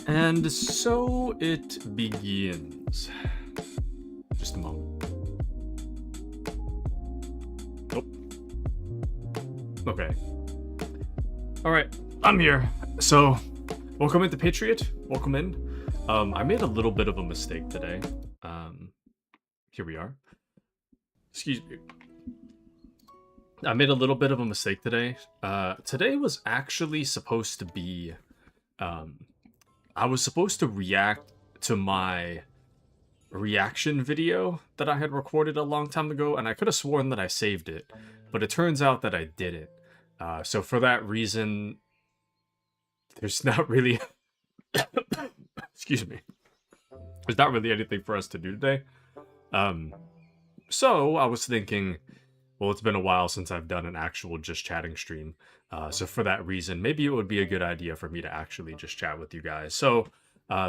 And so it begins. Just a moment. Oh. Okay. Alright, I'm here. So, welcome into Patriot. Welcome in. I made a little bit of a mistake today. Here we are. Excuse me. I made a little bit of a mistake today. Today was actually supposed to be... I was supposed to react to my reaction video that I had recorded a long time ago, and I could have sworn that I saved it, but it turns out that I didn't. So for that reason, there's not really... Excuse me. There's not really anything for us to do today. So I was thinking, well, it's been a while since I've done an actual just chatting stream. So for that reason, maybe it would be a good idea for me to actually just chat with you guys. So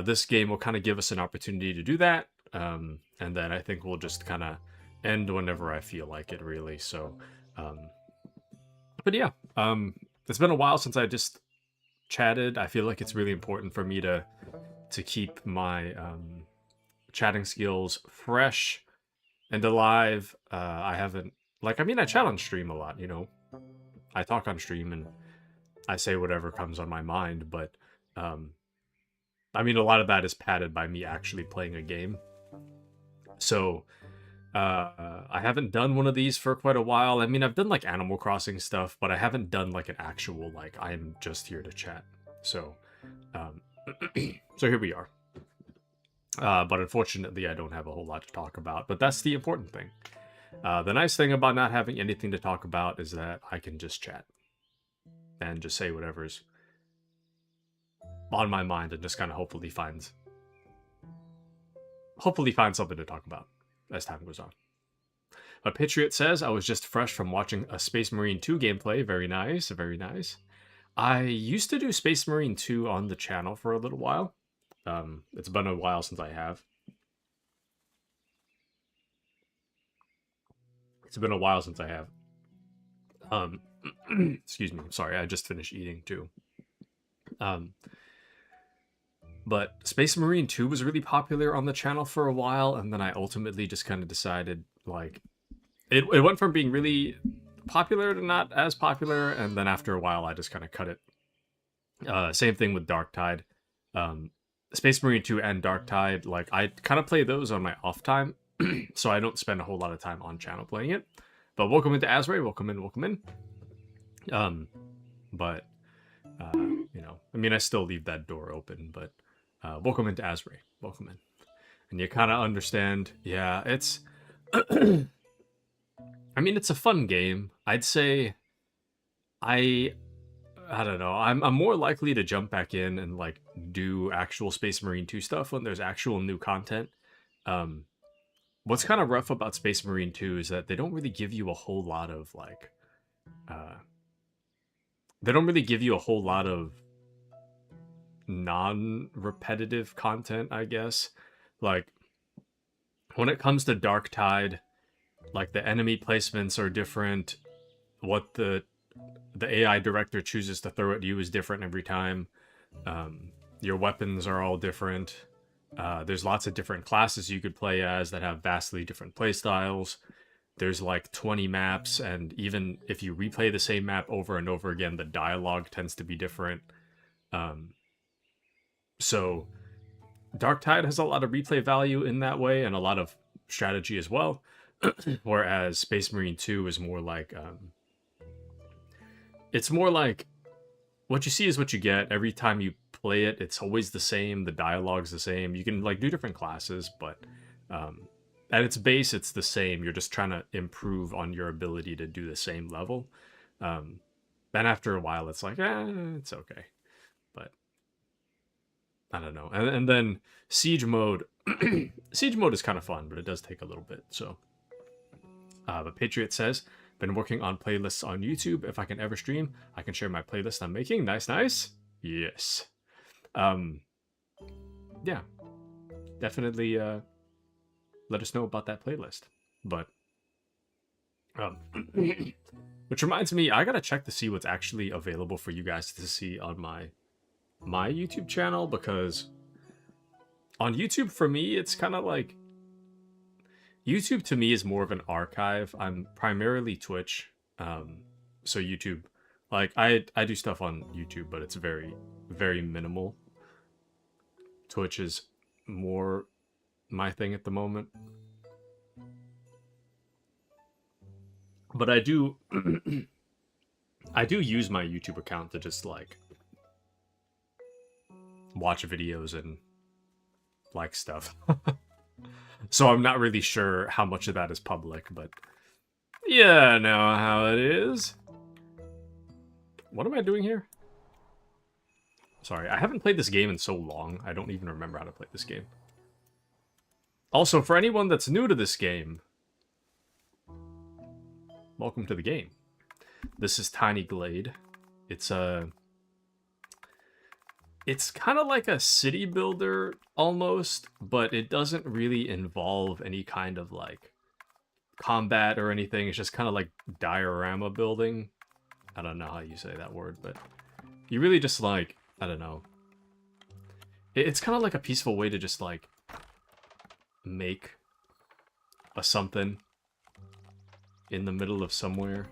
this game will kind of give us an opportunity to do that. And then I think we'll just kind of end whenever I feel like it, really. So, but yeah, it's been a while since I just chatted. I feel like it's really important for me to keep my chatting skills fresh and alive. I haven't, like, I mean, I chat on stream a lot, you know. I talk on stream and I say whatever comes on my mind, but I mean, a lot of that is padded by me actually playing a game. So I haven't done one of these for quite a while. I mean, I've done like Animal Crossing stuff, but I haven't done like an actual, like, I'm just here to chat. So so here we are. But unfortunately, I don't have a whole lot to talk about, but that's the important thing. The nice thing about not having anything to talk about is that I can just chat and just say whatever's on my mind and just kind of hopefully find something to talk about as time goes on. But Patriot says, I was just fresh from watching a Space Marine 2 gameplay. Very nice, very nice. I used to do Space Marine 2 on the channel for a little while. It's been a while since I have. It's been a while since I have. Excuse me. I'm sorry. I just finished eating too. But Space Marine 2 was really popular on the channel for a while, and then I ultimately just kind of decided, like, it went from being really popular to not as popular, and then after a while I just kind of cut it. Same thing with Darktide. Space Marine 2 and Darktide, like, I kind of play those on my off time, so I don't spend a whole lot of time on channel playing it. But welcome into Asray, welcome in, welcome in. You know, I mean, I still leave that door open, but welcome into Asray, welcome in. And you kind of understand, yeah, it's... I mean, it's a fun game. I'd say I don't know. I'm more likely to jump back in and like do actual Space Marine 2 stuff when there's actual new content. What's kind of rough about Space Marine 2 is that they don't really give you a whole lot of like they don't really give you a whole lot of non-repetitive content, I guess. Like when it comes to Darktide, like the enemy placements are different. What the AI director chooses to throw at you is different every time. Your weapons are all different. There's lots of different classes you could play as that have vastly different playstyles. There's like 20 maps, and even if you replay the same map over and over again, the dialogue tends to be different. So Darktide has a lot of replay value in that way, and a lot of strategy as well. Whereas Space Marine 2 is more like... it's more like what you see is what you get. Every time you play it, it's always the same. The dialogue's the same. You can like do different classes, but at its base, it's the same. You're just trying to improve on your ability to do the same level. Then after a while, it's like, it's okay. But I don't know. And then Siege mode. Siege mode is kind of fun, but it does take a little bit. So, but Patriot says, been working on playlists on YouTube. If I can ever stream, I can share my playlist I'm making. Nice, nice. Yes. Yeah. Definitely let us know about that playlist. But which reminds me, I gotta check to see what's actually available for you guys to see on my my YouTube channel, because on YouTube for me, it's kind of like YouTube to me is more of an archive. I'm primarily Twitch. So YouTube, like I do stuff on YouTube, but it's very, very minimal. Twitch is more my thing at the moment. But I do I do use my YouTube account to just like watch videos and like stuff. So I'm not really sure how much of that is public, but yeah, I know how it is. What am I doing here? Sorry, I haven't played this game in so long. I don't even remember how to play this game. Also, for anyone that's new to this game, welcome to the game. This is Tiny Glade. It's kind of like a city builder almost, but it doesn't really involve any kind of like combat or anything. It's just kind of like diorama building. I don't know how you say that word, but you really just like, I don't know. It's kind of like a peaceful way to just like make a something in the middle of somewhere.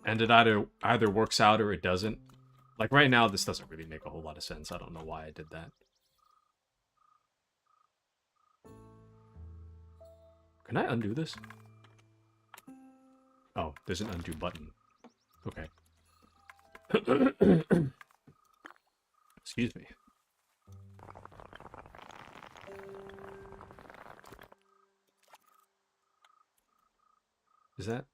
And it either works out or it doesn't. Like right now, this doesn't really make a whole lot of sense. I don't know why I did that. Can I undo this? Oh, there's an undo button. Okay. Excuse me. Is that...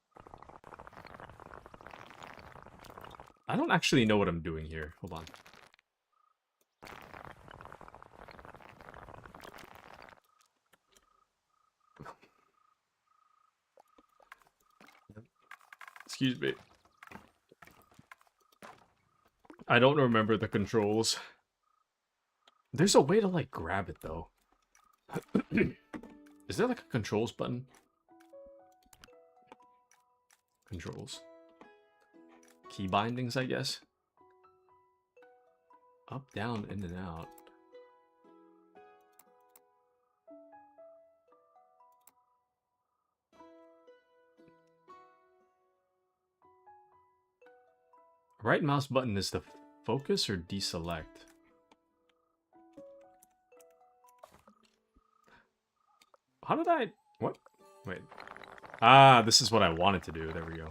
I don't actually know what I'm doing here. Hold on. Excuse me. I don't remember the controls. There's a way to, like, grab it, though. Is there, like, a controls button? Controls. Key bindings, I guess. Up, down, in and out. Right mouse button is the focus or deselect? How did I... What? Wait. Ah, this is what I wanted to do. There we go.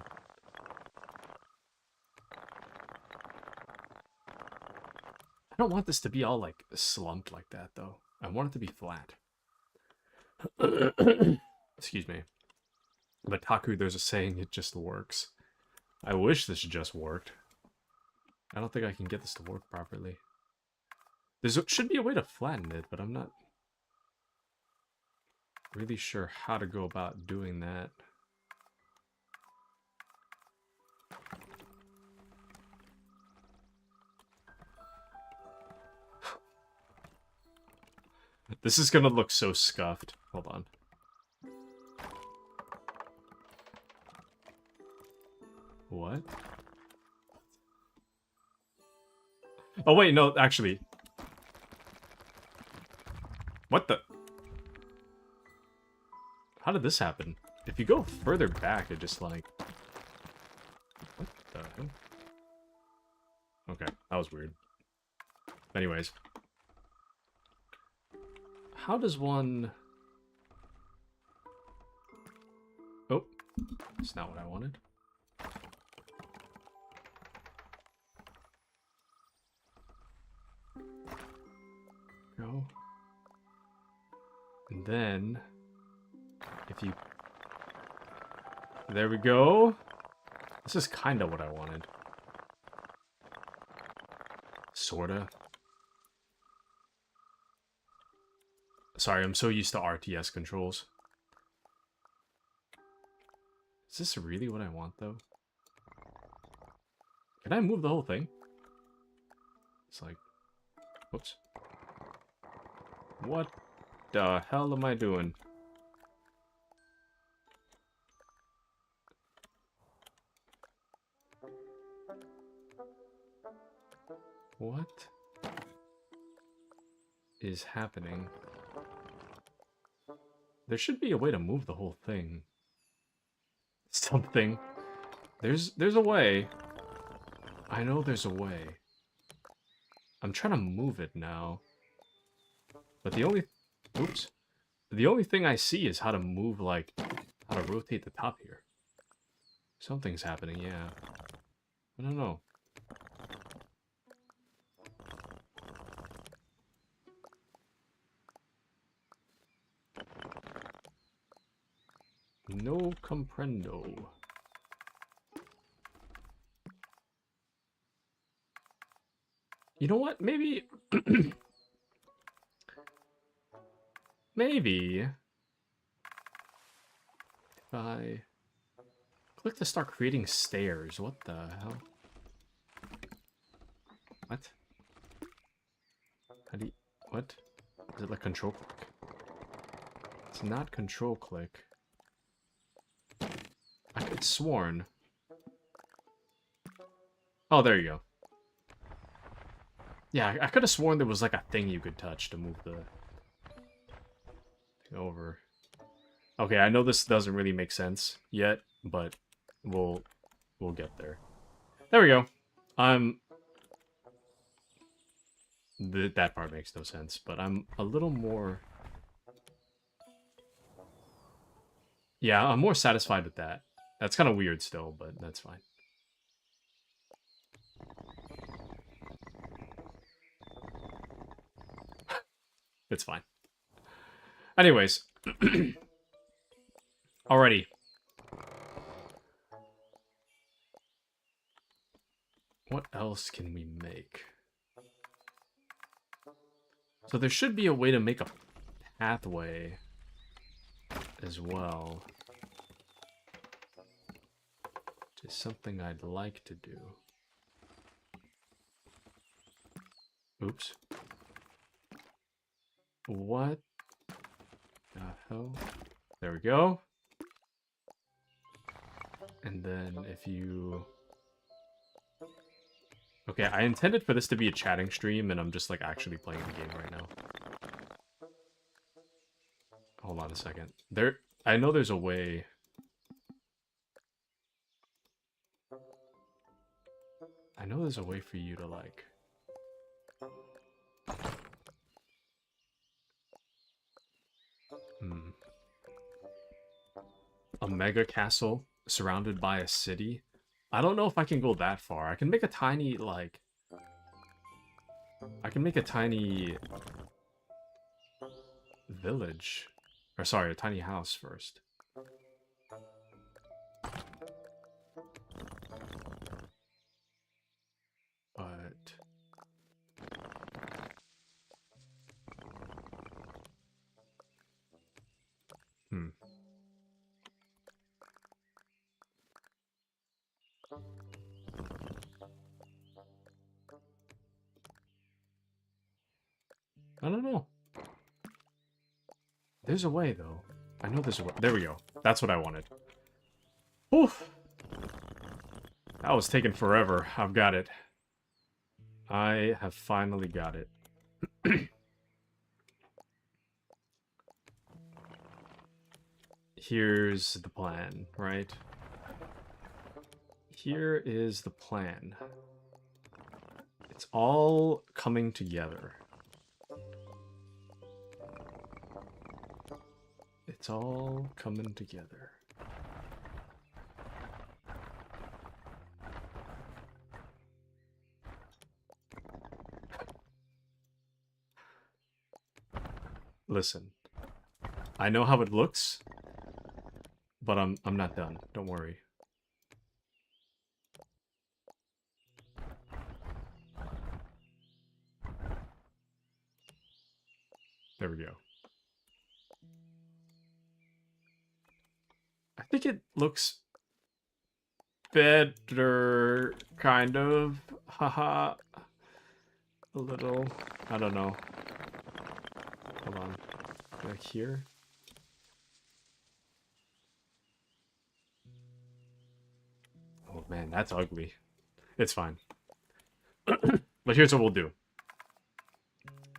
I don't want this to be all, like, slumped like that, though. I want it to be flat. Excuse me. But Taku, there's a saying, it just works. I wish this just worked. I don't think I can get this to work properly. There should be a way to flatten it, but I'm not really sure how to go about doing that. This is gonna look so scuffed. Hold on. What? Oh wait, no, actually. What the? How did this happen? If you go further back, it just like... What the hell? Okay, that was weird. Anyways. How does one... Oh, that's not what I wanted. Go. And then... If you... There we go. This is kind of what I wanted. Sorta. Sorry, I'm so used to RTS controls. Is this really what I want, though? Can I move the whole thing? It's like... Whoops. What the hell am I doing? What is happening? There should be a way to move the whole thing. Something. There's a way. I know there's a way. I'm trying to move it now. But the only... Oops. The only thing I see is how to move, like... How to rotate the top here. Something's happening, yeah. I don't know. No comprendo. You know what? Maybe... Maybe... If I... Click to start creating stairs. What the hell? What? How do you... What? Is it like control click? It's not control click. I could sworn. Oh, there you go. Yeah, I could have sworn there was like a thing you could touch to move the thing over. Okay, I know this doesn't really make sense yet, but we'll get there. There we go. That part makes no sense, but I'm a little more... Yeah, I'm more satisfied with that. That's kind of weird still, but that's fine. It's fine. Anyways. Alrighty. What else can we make? So there should be a way to make a pathway as well. Which is something I'd like to do. Oops. What the hell? There we go. And then if you... Okay, I intended for this to be a chatting stream, and I'm just, like, actually playing the game right now. Hold on a second. I know there's a way... I know there's a way for you to, like... A mega castle surrounded by a city? I don't know if I can go that far. I can make a tiny, like... I can make a tiny... village. Or sorry, a tiny house first. But... I don't know. There's a way, though. I know there's a way. There we go. That's what I wanted. Oof. That was taking forever. I've got it. I have finally got it. Here's the plan, right? Here is the plan. It's all coming together. It's all coming together. Listen, I know how it looks, but I'm not done. Don't worry. There we go. I think it looks better, kind of. Haha. A little. I don't know. Hold on. Like here? Oh man, that's ugly. It's fine. But here's what we'll do.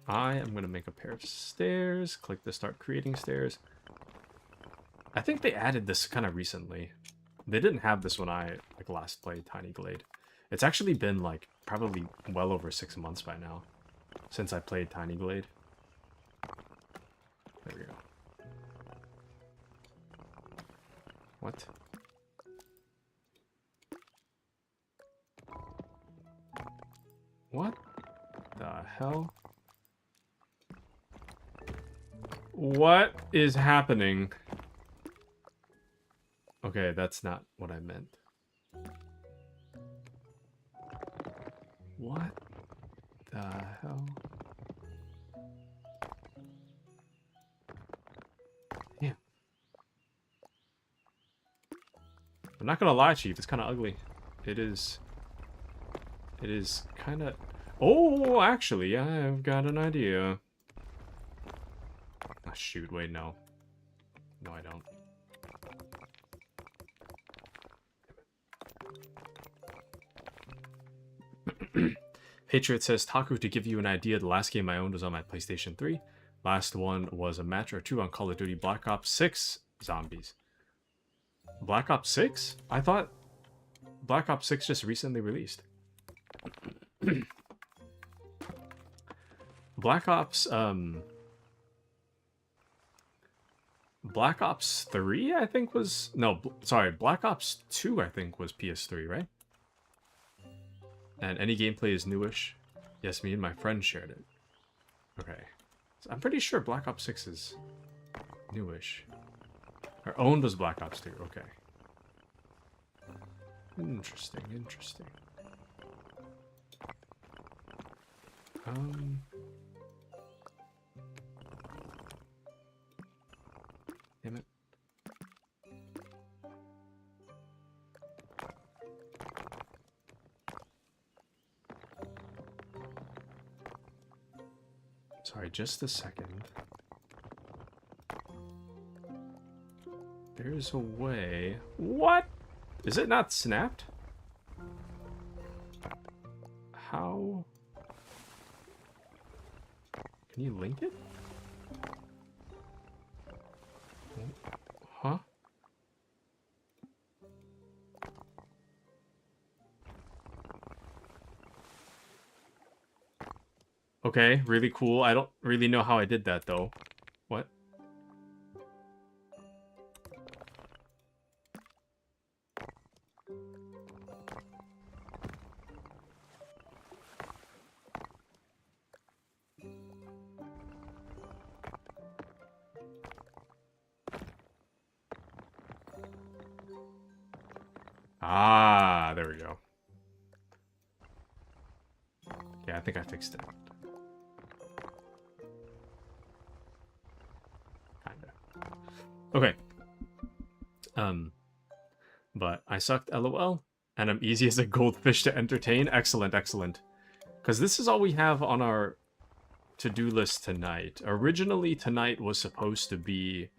I am going to make a pair of stairs. Click to start creating stairs. I think they added this kind of recently. They didn't have this when I last played Tiny Glade. It's actually been like probably well over 6 months by now since I played Tiny Glade. There we go. What? What the hell? What is happening? Okay, that's not what I meant. What the hell? Damn. I'm not gonna lie, Chief, it's kind of ugly. It is kind of... Oh, actually, I've got an idea. Oh, shoot, wait, no. No, I don't. Patriot says, Taku, to give you an idea, the last game I owned was on my PlayStation 3. Last one was a match or two on Call of Duty Black Ops 6 Zombies. Black Ops 6? I thought Black Ops 6 just recently released. Black Ops 3, I think was... No, sorry, Black Ops 2, I think, was PS3, right? And any gameplay is newish. Yes, me and my friend shared it. Okay. So I'm pretty sure Black Ops 6 is newish. Or owned was Black Ops 2, okay. Interesting, interesting. Damn it. Sorry, just a second. There's a way. What? Is it not snapped? How? Can you link it? Huh? Okay, really cool. I don't really know how I did that, though. What? Ah, there we go. Yeah, I think I fixed it. Okay. But I sucked, LOL, and I'm easy as a goldfish to entertain. Excellent, excellent. Because this is all we have on our to-do list tonight. Originally, tonight was supposed to be...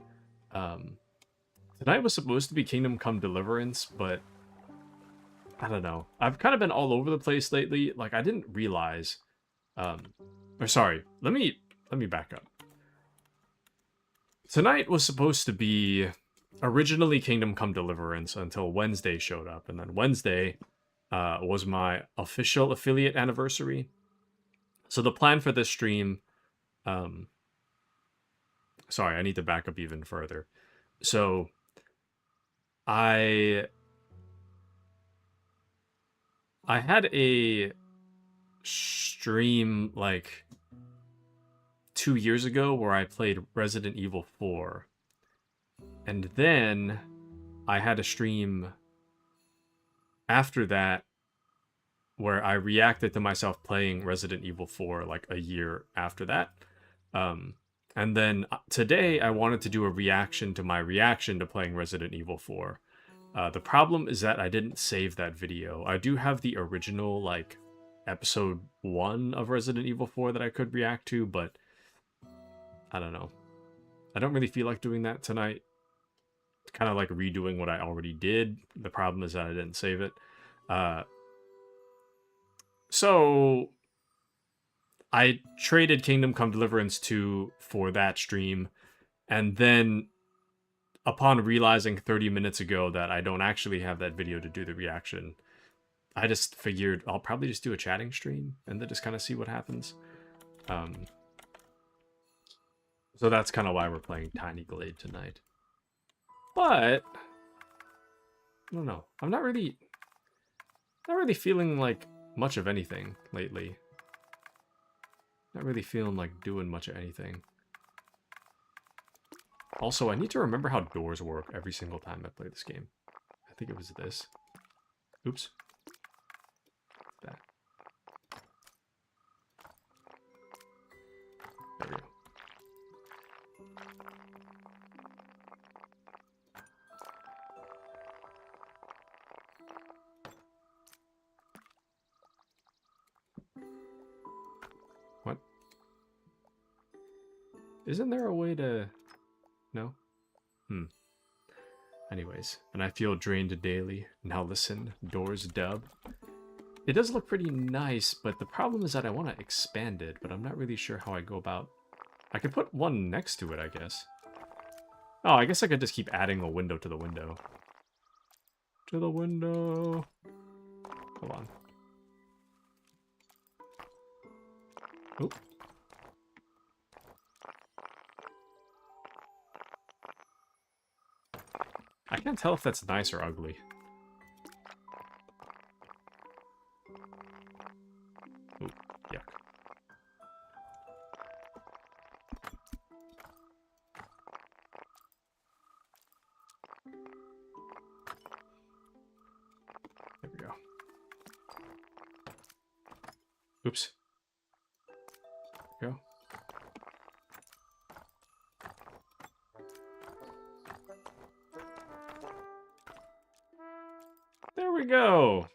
tonight was supposed to be Kingdom Come Deliverance, but... I don't know. I've kind of been all over the place lately. Like, I didn't realize... or sorry, let me back up. Tonight was supposed to be originally Kingdom Come Deliverance until Wednesday showed up. And then Wednesday was my official affiliate anniversary. So the plan for this stream... sorry, I need to back up even further. So I had a stream like 2 years ago where I played Resident Evil 4. And then I had a stream after that where I reacted to myself playing Resident Evil 4 like a year after that. And then today I wanted to do a reaction to my reaction to playing Resident Evil 4. The problem is that I didn't save that video. I do have the original like episode 1 of Resident Evil 4 that I could react to, but I don't know. I don't really feel like doing that tonight. Kind of like redoing what I already did. The problem is that I didn't save it. So I traded Kingdom Come Deliverance 2 for that stream, and then upon realizing 30 minutes ago that I don't actually have that video to do the reaction, I just figured I'll probably just do a chatting stream and then just kind of see what happens. So that's kind of why we're playing Tiny Glade tonight. But I don't know. I'm not really feeling like much of anything lately. Not really feeling like doing much of anything. Also, I need to remember how doors work every single time I play this game. I think it was this. Oops. That. There we go. What? Isn't there a way to... No? Anyways, and I feel drained daily. Now listen, doors dub. It does look pretty nice, but the problem is that I want to expand it, but I'm not really sure how I go about... I could put one next to it, I guess. Oh, I guess I could just keep adding a window to the window. To the window. Hold on. Oop. I can't tell if that's nice or ugly. Ooh, yuck. There we go. Oops. Go. There we go.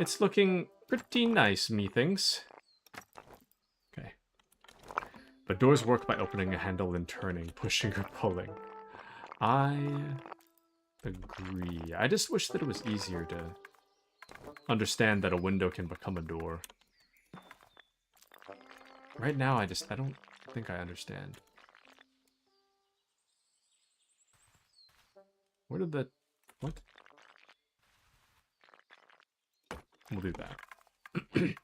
It's looking pretty nice, methinks. Okay. But doors work by opening a handle and turning, pushing or pulling. I agree. I just wish that it was easier to understand that a window can become a door. Right now, I don't think I understand. Where did the... What? We'll do that. There we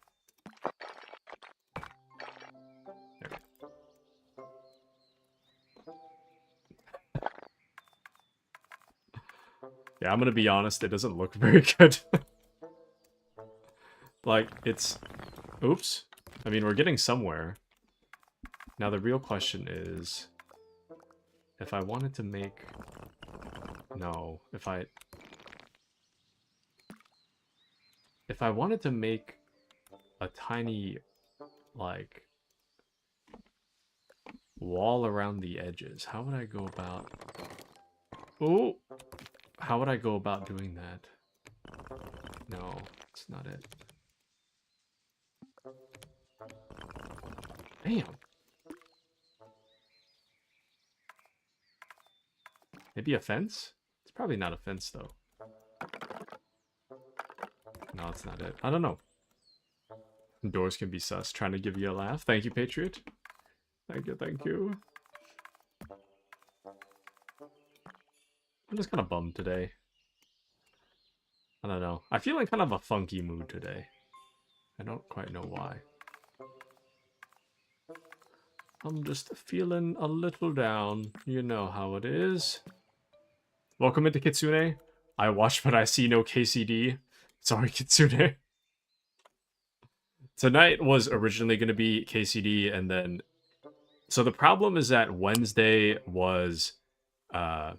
go. Yeah, I'm gonna be honest, it doesn't look very good. Like, it's... Oops. I mean, we're getting somewhere. Now, the real question is... If I wanted to make... No, if I wanted to make a tiny, like, wall around the edges, how would I go about... Oh! How would I go about doing that? No, it's not it. Damn! Maybe a fence? It's probably not a fence, though. No, it's not it. I don't know. Doors can be sus. Trying to give you a laugh. Thank you, Patriot. Thank you, thank you. I'm just kind of bummed today. I don't know. I feel in kind of a funky mood today. I don't quite know why. I'm just feeling a little down. You know how it is. Welcome into Kitsune. I watch but I see no KCD. Sorry, Kitsune. Tonight was originally going to be KCD, and then... So the problem is that Wednesday was my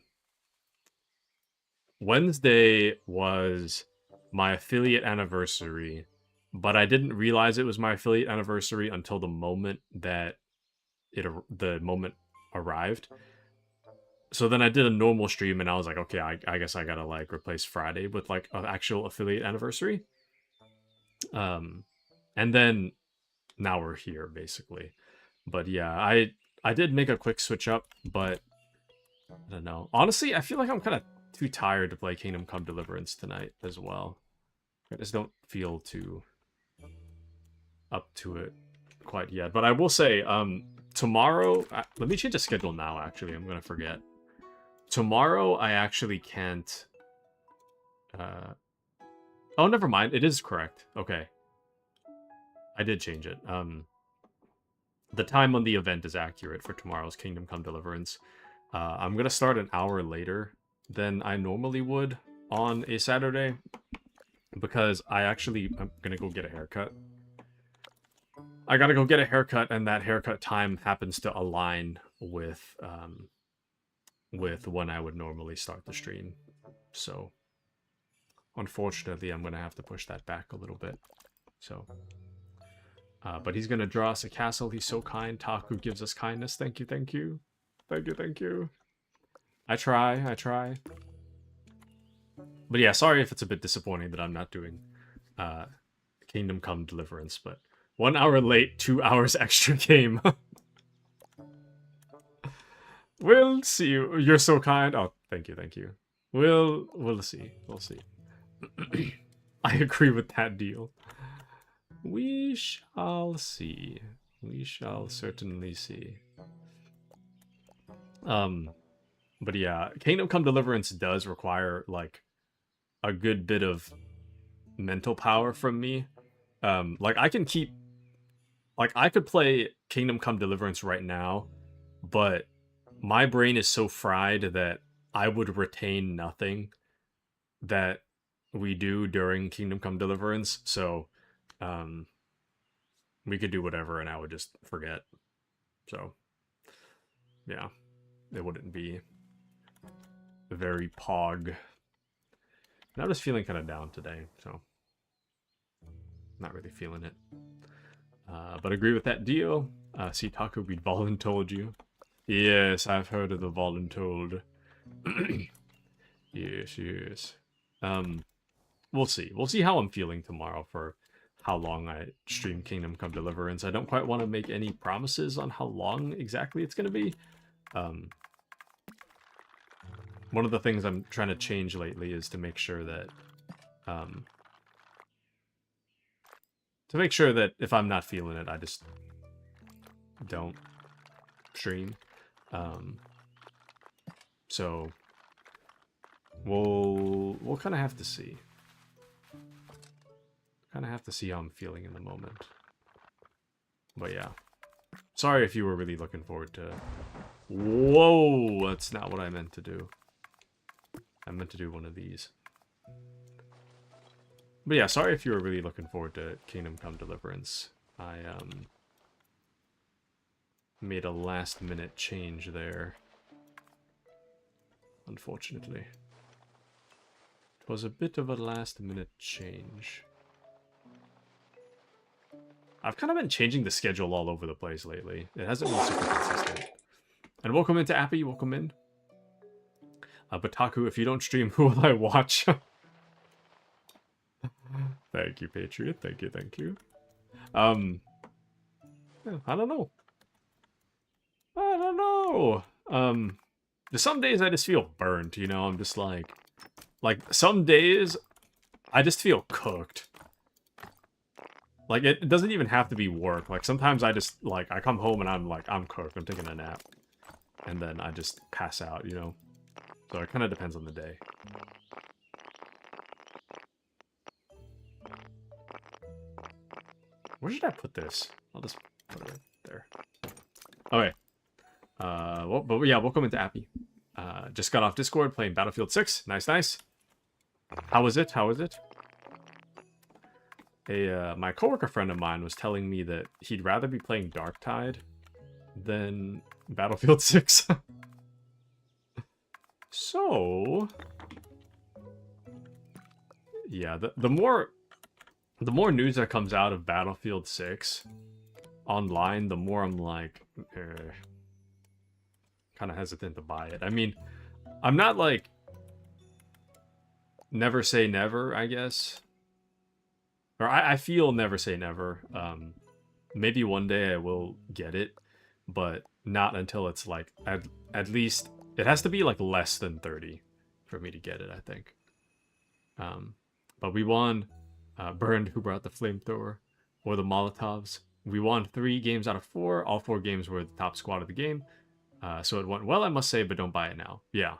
affiliate anniversary, but I didn't realize it was my affiliate anniversary until the moment that the moment arrived. So then I did a normal stream, and I was like, okay, I guess I gotta, like, replace Friday with, like, an actual affiliate anniversary. And then now we're here, basically. But yeah, I did make a quick switch up, but I don't know. Honestly, I feel like I'm kind of too tired to play Kingdom Come Deliverance tonight as well. I just don't feel too up to it quite yet. But I will say, tomorrow, let me change the schedule now, actually. I'm going to forget. Tomorrow, I actually can't... oh, never mind. It is correct. Okay. I did change it. The time on the event is accurate for tomorrow's Kingdom Come Deliverance. I'm going to start an hour later than I normally would on a Saturday, because I'm going to go get a haircut. I got to go get a haircut, and that haircut time happens to align with when I would normally start the stream. So, unfortunately, I'm going to have to push that back a little bit. So, but he's going to draw us a castle. He's so kind. Taku gives us kindness. Thank you, thank you. Thank you, thank you. I try. But yeah, sorry if it's a bit disappointing that I'm not doing Kingdom Come Deliverance, but 1 hour late, 2 hours extra game. We'll see. You're so kind. Oh, thank you, thank you. We'll see. We'll see. I agree with that deal. We shall see. We shall certainly see. But yeah, Kingdom Come Deliverance does require like a good bit of mental power from me. Like I could play Kingdom Come Deliverance right now, but my brain is so fried that I would retain nothing that we do during Kingdom Come Deliverance. So, we could do whatever and I would just forget. So, yeah, it wouldn't be very pog. And I'm just feeling kind of down today, so not really feeling it. But agree with that deal. See, Taku, we voluntold you. Yes, I've heard of the voluntold. Yes. We'll see. We'll see how I'm feeling tomorrow for how long I stream Kingdom Come Deliverance. I don't quite want to make any promises on how long exactly it's going to be. One of the things I'm trying to change lately is to make sure that if I'm not feeling it, I just don't stream. So we'll kind of have to see. Kind of have to see how I'm feeling in the moment. But yeah. Sorry if you were really looking forward to... Whoa! That's not what I meant to do. I meant to do one of these. But yeah, sorry if you were really looking forward to Kingdom Come Deliverance. I made a last minute change there. Unfortunately. It was a bit of a last minute change. I've kind of been changing the schedule all over the place lately. It hasn't been super consistent. And welcome into Appy, welcome in. But Taku, if you don't stream, who will I watch? Thank you, Patriot. Thank you, thank you. I don't know. Some days I just feel burnt, you know? I'm just like some days I just feel cooked. Like, it doesn't even have to be work. Like, sometimes I just, like, I come home and I'm like, I'm cooked. I'm taking a nap. And then I just pass out, you know? So it kind of depends on the day. Where should I put this? I'll just put it right there. Okay. Well, but yeah, welcome into Appy. Just got off Discord playing Battlefield 6. Nice, nice. How was it? How was it? My coworker friend of mine was telling me that he'd rather be playing Darktide than Battlefield 6. So, yeah, the more news that comes out of Battlefield 6 online, the more I'm like, kind of hesitant to buy it. I mean, I'm not like never say never, I guess. Or I feel never say never. Maybe one day I will get it, but not until it's like at least it has to be like less than 30 for me to get it, I think. But we won. Burned, who brought the flamethrower. or the Molotovs. We won 3 games out of 4. All 4 games were the top squad of the game. So it went well, I must say, but don't buy it now. Yeah.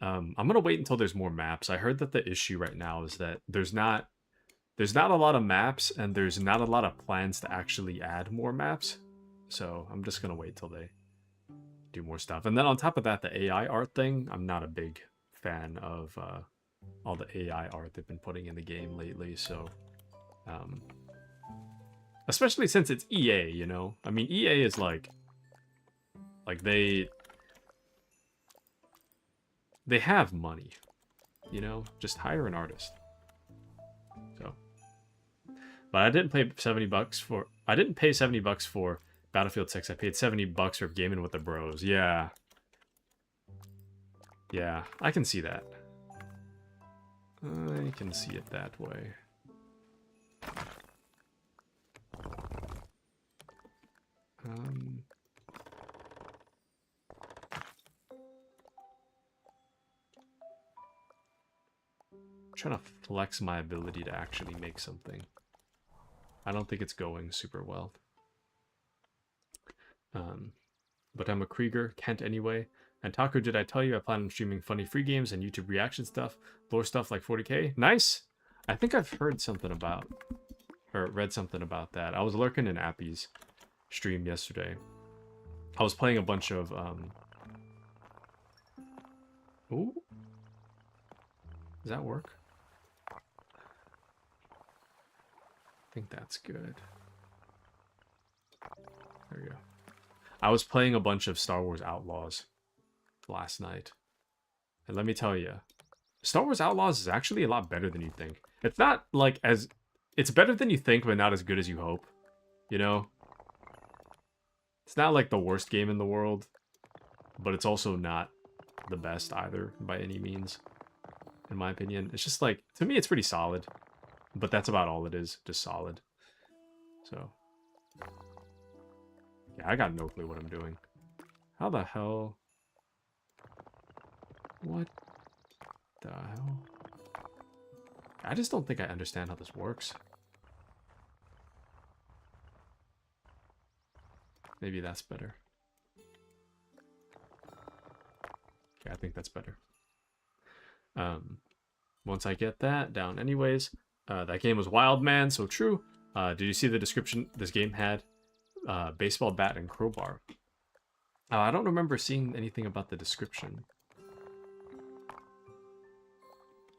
I'm gonna wait until there's more maps. I heard that the issue right now is that there's not a lot of maps, and there's not a lot of plans to actually add more maps. So I'm just gonna wait till they do more stuff. And then on top of that, the AI art thing, I'm not a big fan of all the AI art they've been putting in the game lately. So, especially since it's EA, you know. I mean, EA is like they have money, you know. Just hire an artist. So, but I didn't pay $70 for. I didn't pay $70 for Battlefield 6. I paid $70 for gaming with the bros. Yeah. Yeah, I can see that. I can see it that way. I'm trying to flex my ability to actually make something. I don't think it's going super well. But I'm a Krieger, can't anyway. And Taku, did I tell you I plan on streaming funny free games and YouTube reaction stuff, lore stuff like 40k? Nice! I think I've heard something about, or read something about that. I was lurking in Appy's stream yesterday. I was playing a bunch of, Ooh. Does that work? I think that's good. There we go. I was playing a bunch of Star Wars Outlaws last night. And let me tell you, Star Wars Outlaws is actually a lot better than you think. It's not like as... It's better than you think, but not as good as you hope. You know? It's not like the worst game in the world, but it's also not the best either, by any means, in my opinion. It's just like, to me, it's pretty solid. But that's about all it is, just solid. So... yeah, I got no clue what I'm doing. How the hell? What the hell? I just don't think I understand how this works. Maybe that's better. Okay, I think that's better. Once I get that down anyways, that game was Wild Man, so true. Did you see the description this game had? Baseball bat and crowbar. I don't remember seeing anything about the description.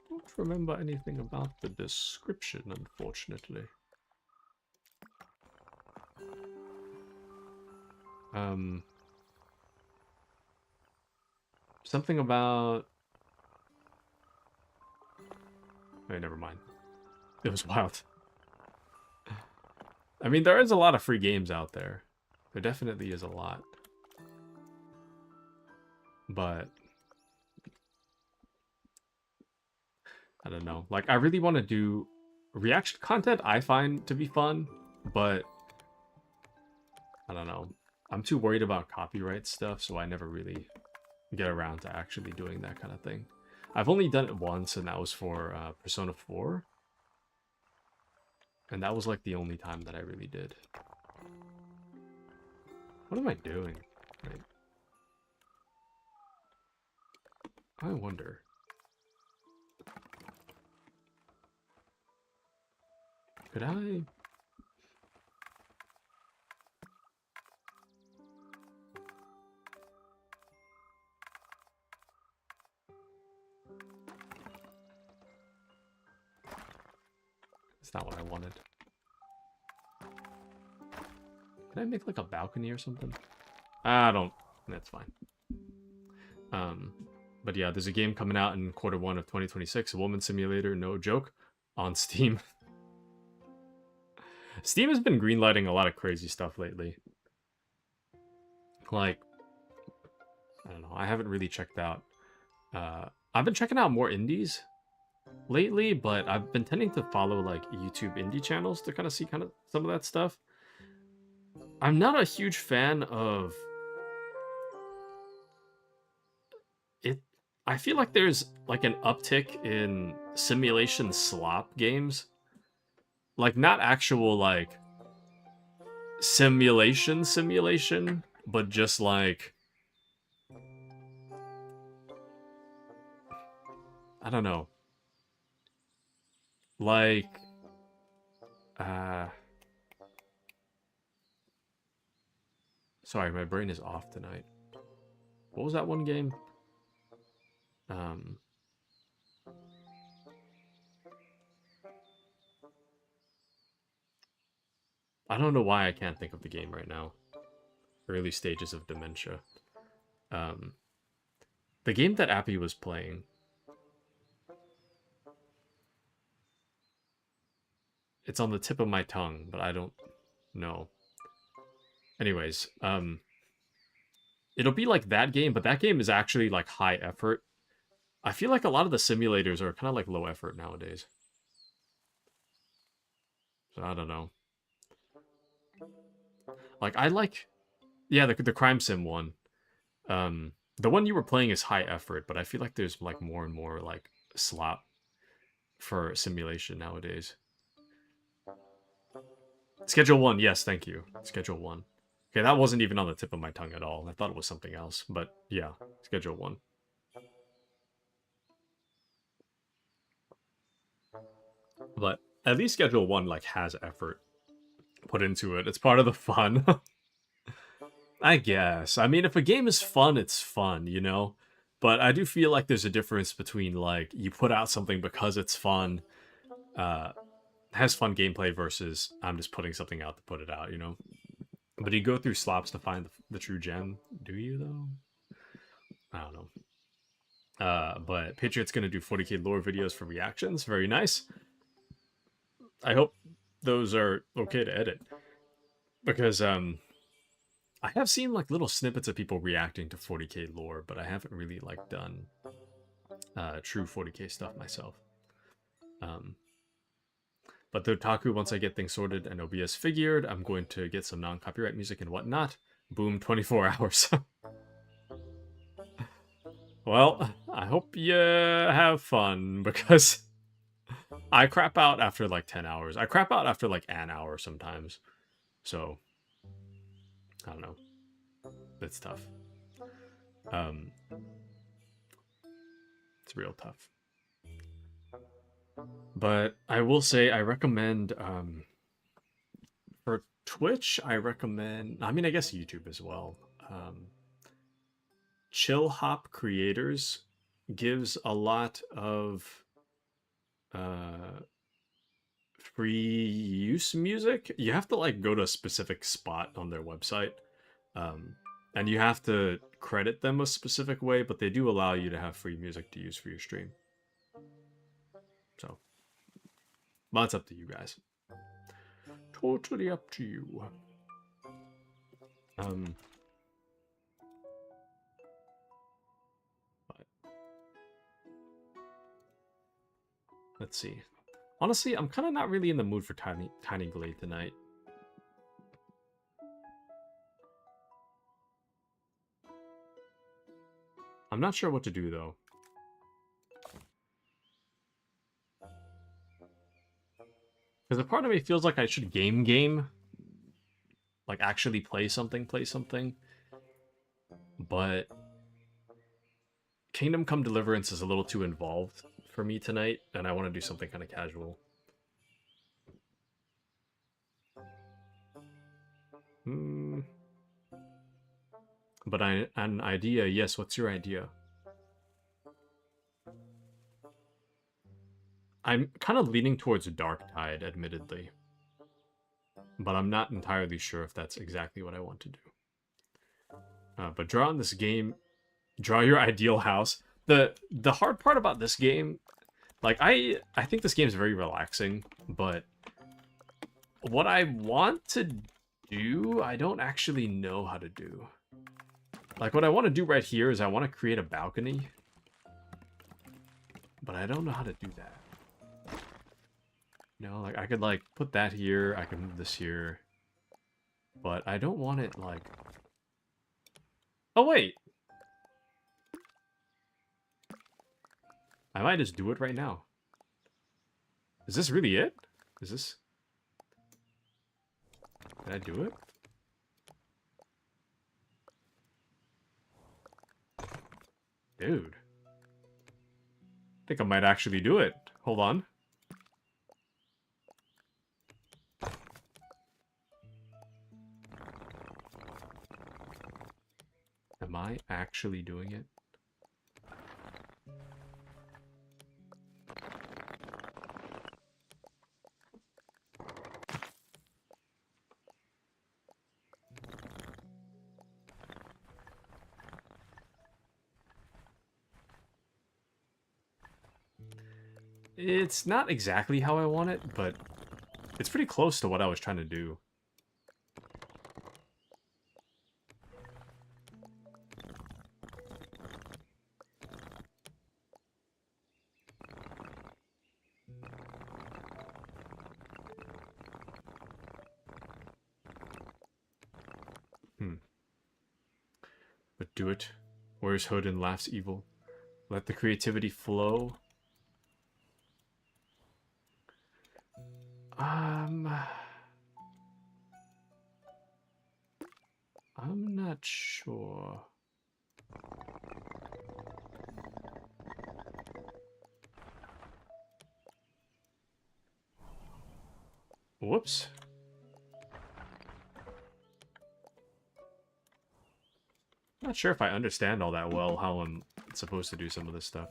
Don't remember anything about the description, unfortunately. Something about... wait, never mind. It was wild. I mean, there is a lot of free games out there. There definitely is a lot. But... I don't know. Like, I really want to do... reaction content I find to be fun, but... I don't know. I'm too worried about copyright stuff, so I never really get around to actually doing that kind of thing. I've only done it once, and that was for Persona 4. And that was like the only time that I really did. What am I doing? Right. I wonder. Could I... That's not what I wanted. Can I make like a balcony or something? I don't... That's fine. But yeah, there's a game coming out in Q1 of 2026. A woman simulator, no joke, on Steam. Steam has been greenlighting a lot of crazy stuff lately. Like, I don't know. I haven't really checked out... I've been checking out more indies lately, but I've been tending to follow like YouTube indie channels to kind of see some of that stuff. I'm not a huge fan of it. I feel like there's like an uptick in simulation slop games. Like not actual like simulation, but just like, I don't know. Like, sorry, my brain is off tonight. What was that one game? I don't know why I can't think of the game right now. Early stages of dementia. The game that Appy was playing. It's on the tip of my tongue, but I don't know. Anyways, it'll be like that game, but that game is actually like high effort. I feel like a lot of the simulators are kind of like low effort nowadays. So I don't know. Like I like, yeah, the crime sim one. The one you were playing is high effort, but I feel like there's like more and more like slop for simulation nowadays. Schedule 1, yes, thank you. Schedule 1. Okay, that wasn't even on the tip of my tongue at all. I thought it was something else, but yeah, Schedule 1. But at least Schedule 1 like has effort put into it. It's part of the fun. I guess. I mean, if a game is fun, it's fun, you know? But I do feel like there's a difference between like you put out something because it's fun, has fun gameplay versus I'm just putting something out to put it out, you know? But you go through slops to find the true gem. Do you, though? I don't know. But Patriot's going to do 40k lore videos for reactions. Very nice. I hope those are okay to edit. Because I have seen like little snippets of people reacting to 40k lore, but I haven't really like done true 40k stuff myself. But the Taku, once I get things sorted and OBS figured, I'm going to get some non-copyright music and whatnot. Boom, 24 hours. Well, I hope you have fun, because I crap out after like 10 hours. I crap out after like an hour sometimes. So, I don't know. It's tough. It's real tough. But I will say I recommend, for Twitch, I recommend, I mean, I guess YouTube as well. Chillhop Creators gives a lot of free use music. You have to like go to a specific spot on their website, and you have to credit them a specific way, but they do allow you to have free music to use for your stream. So, well, it's up to you guys. Totally up to you. But let's see. Honestly, I'm kind of not really in the mood for tiny Glade tonight. I'm not sure what to do though. Because a part of me feels like I should game. Like actually play something. But Kingdom Come Deliverance is a little too involved for me tonight, and I want to do something kind of casual. But an idea, yes, what's your idea? I'm kind of leaning towards Dark Tide, admittedly. But I'm not entirely sure if that's exactly what I want to do. But draw in this game, draw your ideal house. The hard part about this game, like I think this game is very relaxing, but what I want to do, I don't actually know how to do. Like what I want to do right here is I want to create a balcony, but I don't know how to do that. You know, like I could like put that here, I can move this here, but I don't want it like... Oh wait! I might just do it right now. Is this really it? Is this... Did I do it? Dude. I think I might actually do it. Hold on. Am I actually doing it? It's not exactly how I want it, but it's pretty close to what I was trying to do. But do it. Where's Hood and laughs evil? Let the creativity flow. I'm not sure. Whoops. Not sure if I understand all that well how I'm supposed to do some of this stuff.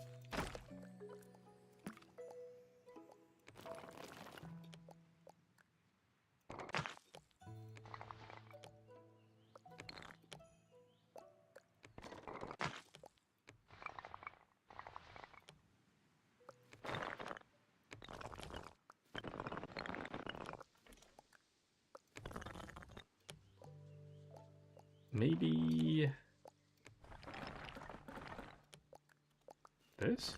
Maybe this?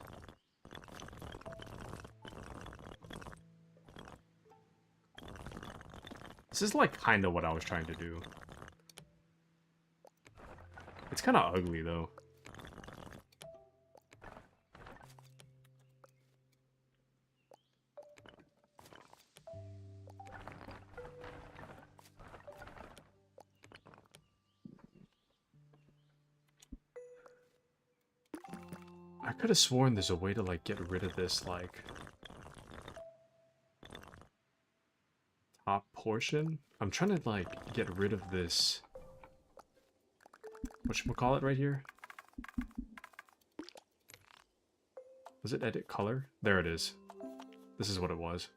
This is like kind of what I was trying to do. It's kind of ugly though. I could have sworn there's a way to like get rid of this like top portion. I'm trying to like get rid of this. Whatchamacallit right here? Was it edit color? There it is. This is what it was.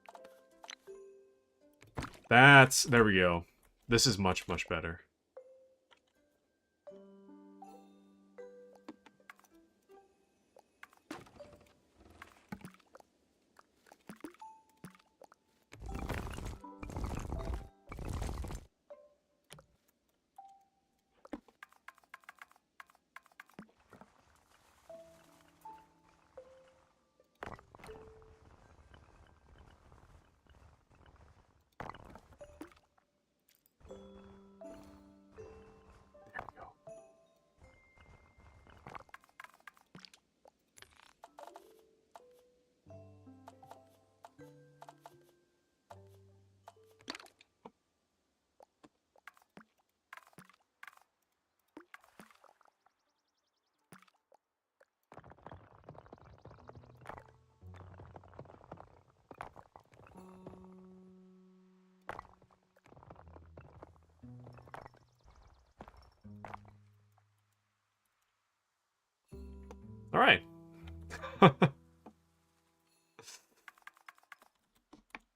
There we go. This is much, much better. All right.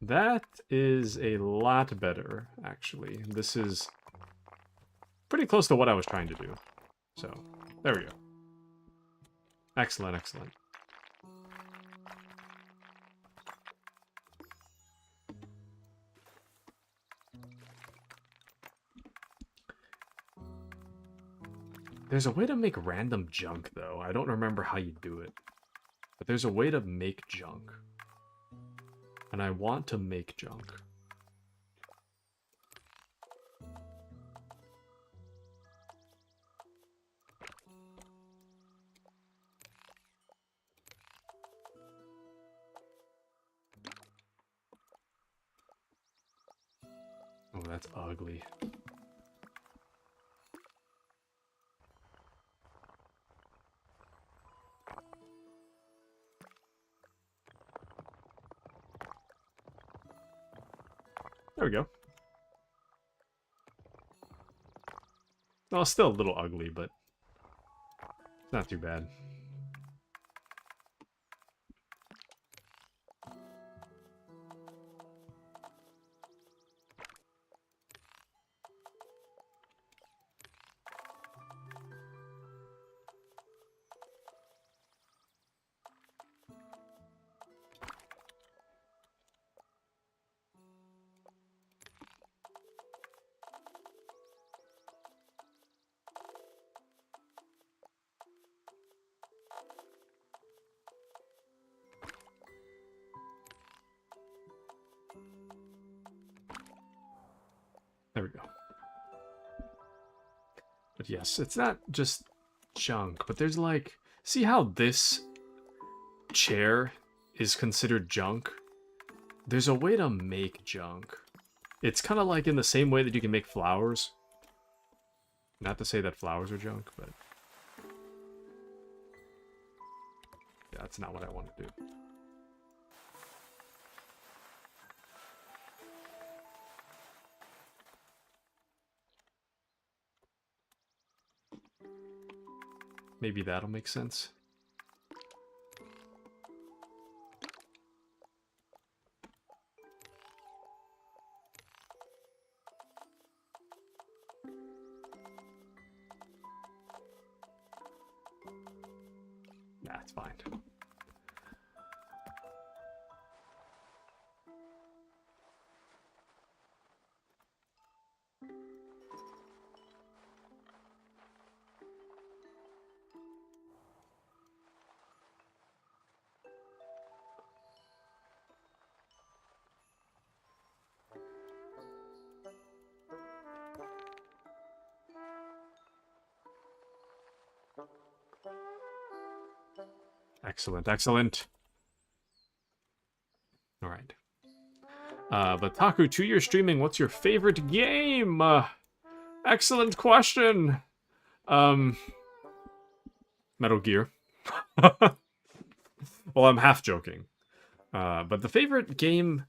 That is a lot better, actually. This is pretty close to what I was trying to do. So, there we go. Excellent, excellent. There's a way to make random junk, though. I don't remember how you do it. But there's a way to make junk. And I want to make junk. Oh, that's ugly. There we go. Well, still a little ugly, but not too bad. There we go. But yes, it's not just junk, but there's like... See how this chair is considered junk? There's a way to make junk. It's kind of like in the same way that you can make flowers. Not to say that flowers are junk, but... yeah, that's not what I want to do. Maybe that'll make sense. Nah, it's fine. Excellent, excellent. All right. But Taku, 2 years streaming, what's your favorite game? Excellent question. Metal Gear. Well, I'm half joking. But the favorite game,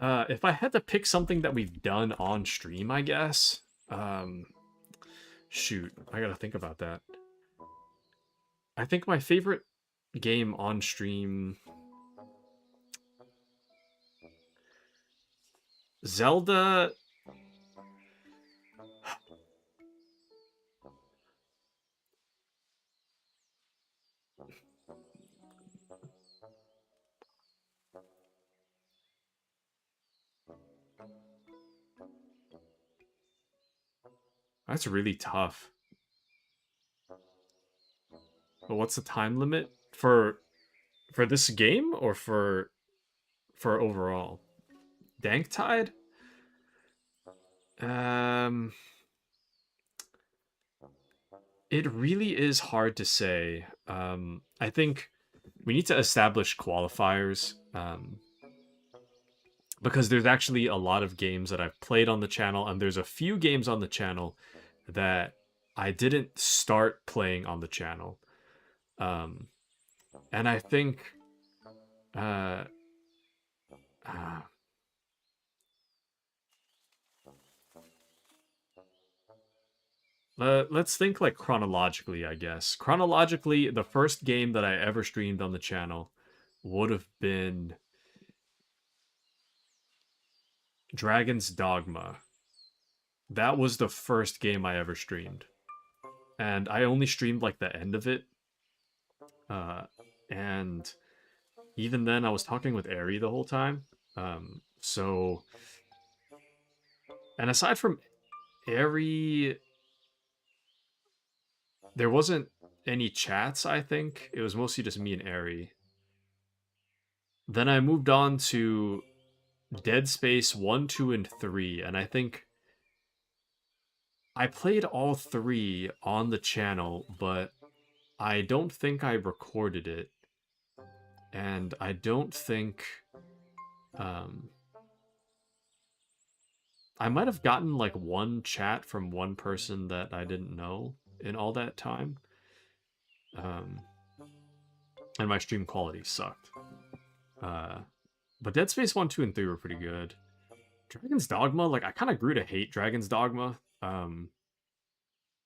if I had to pick something that we've done on stream, I guess. Shoot, I gotta think about that. I think my favorite game on stream... Zelda... That's really tough. But what's the time limit for this game or for overall? Dank Tide? It really is hard to say. I think we need to establish qualifiers. Because there's actually a lot of games that I've played on the channel, and there's a few games on the channel that I didn't start playing on the channel. And I think... let's think like chronologically, I guess. Chronologically, the first game that I ever streamed on the channel would have been Dragon's Dogma. That was the first game I ever streamed. And I only streamed like the end of it. And even then I was talking with Ari the whole time. So... And aside from Ari... There wasn't any chats, I think. It was mostly just me and Ari. Then I moved on to Dead Space 1, 2, and 3, and I think I played all 3 on the channel, but I don't think I recorded it. And I don't think... I might have gotten like one chat from one person that I didn't know in all that time. And my stream quality sucked. But Dead Space 1, 2, and 3 were pretty good. Dragon's Dogma, like I kind of grew to hate Dragon's Dogma. I'm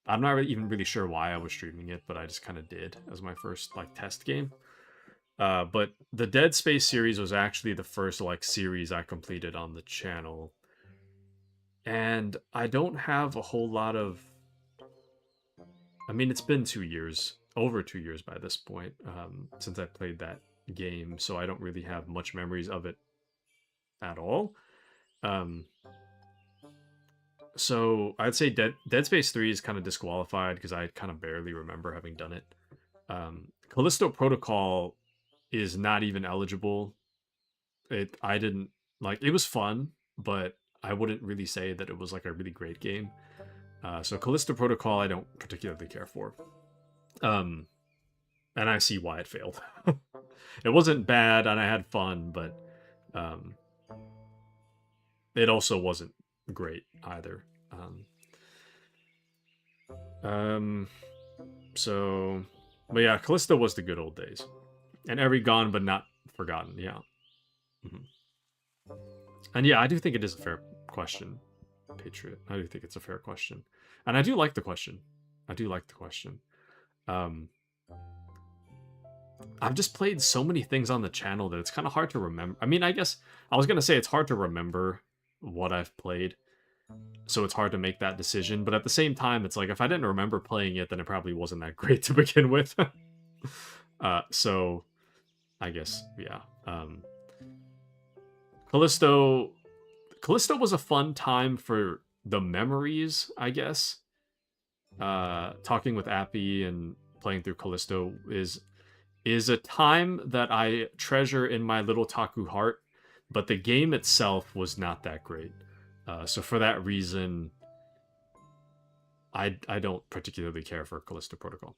not even really sure why I was streaming it, but I just kind of did as my first like test game. But the Dead Space series was actually the first like series I completed on the channel. And I don't have a whole lot of, I mean, it's been 2 years, over 2 years by this point, since I played that game, so I don't really have much memories of it at all. Um, so I'd say Dead Space 3 is kind of disqualified because I kind of barely remember having done it. Callisto Protocol is not even eligible. I didn't like it was fun, but I wouldn't really say that it was like a really great game. So Callisto Protocol I don't particularly care for. And I see why it failed. It wasn't bad and I had fun, but um, it also wasn't great either. So, but yeah, Callisto was the good old days, and every gone but not forgotten. Yeah, and yeah, I do think it is a fair question, Patriot. I do think it's a fair question, and I do like the question. I do like the question. Um, I've just played so many things on the channel that it's kind of hard to remember. I mean, I guess I was gonna say it's hard to remember what I've played, so it's hard to make that decision. But at the same time, it's like if I didn't remember playing it, then it probably wasn't that great to begin with. So I guess yeah. Callisto was a fun time for the memories, I guess. Talking with Appy and playing through Callisto is a time that I treasure in my little Taku heart, but the game itself was not that great. So for that reason, I don't particularly care for Callisto Protocol.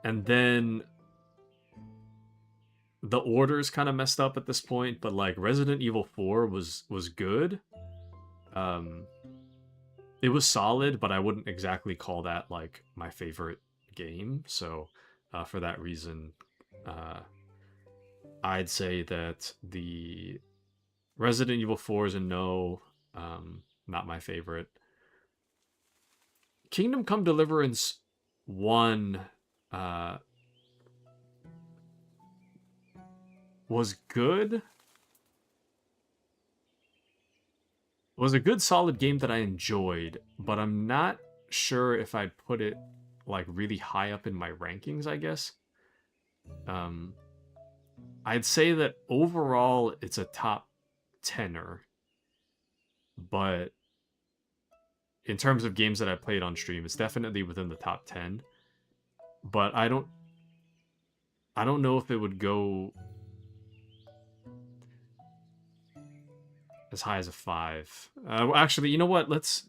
And then the order's kind of messed up at this point, but like Resident Evil 4 was good. It was solid, but I wouldn't exactly call that like my favorite game. So for that reason, I'd say that the Resident Evil 4 is a no, not my favorite. Kingdom Come Deliverance 1 uh, was good. Was a good solid game that I enjoyed, but I'm not sure if I'd put it like really high up in my rankings, I guess. I'd say that overall it's a top tenner, but in terms of games that I played on stream, it's definitely within the top 10. But I don't know if it would go as high as a 5. Actually, you know what? Let's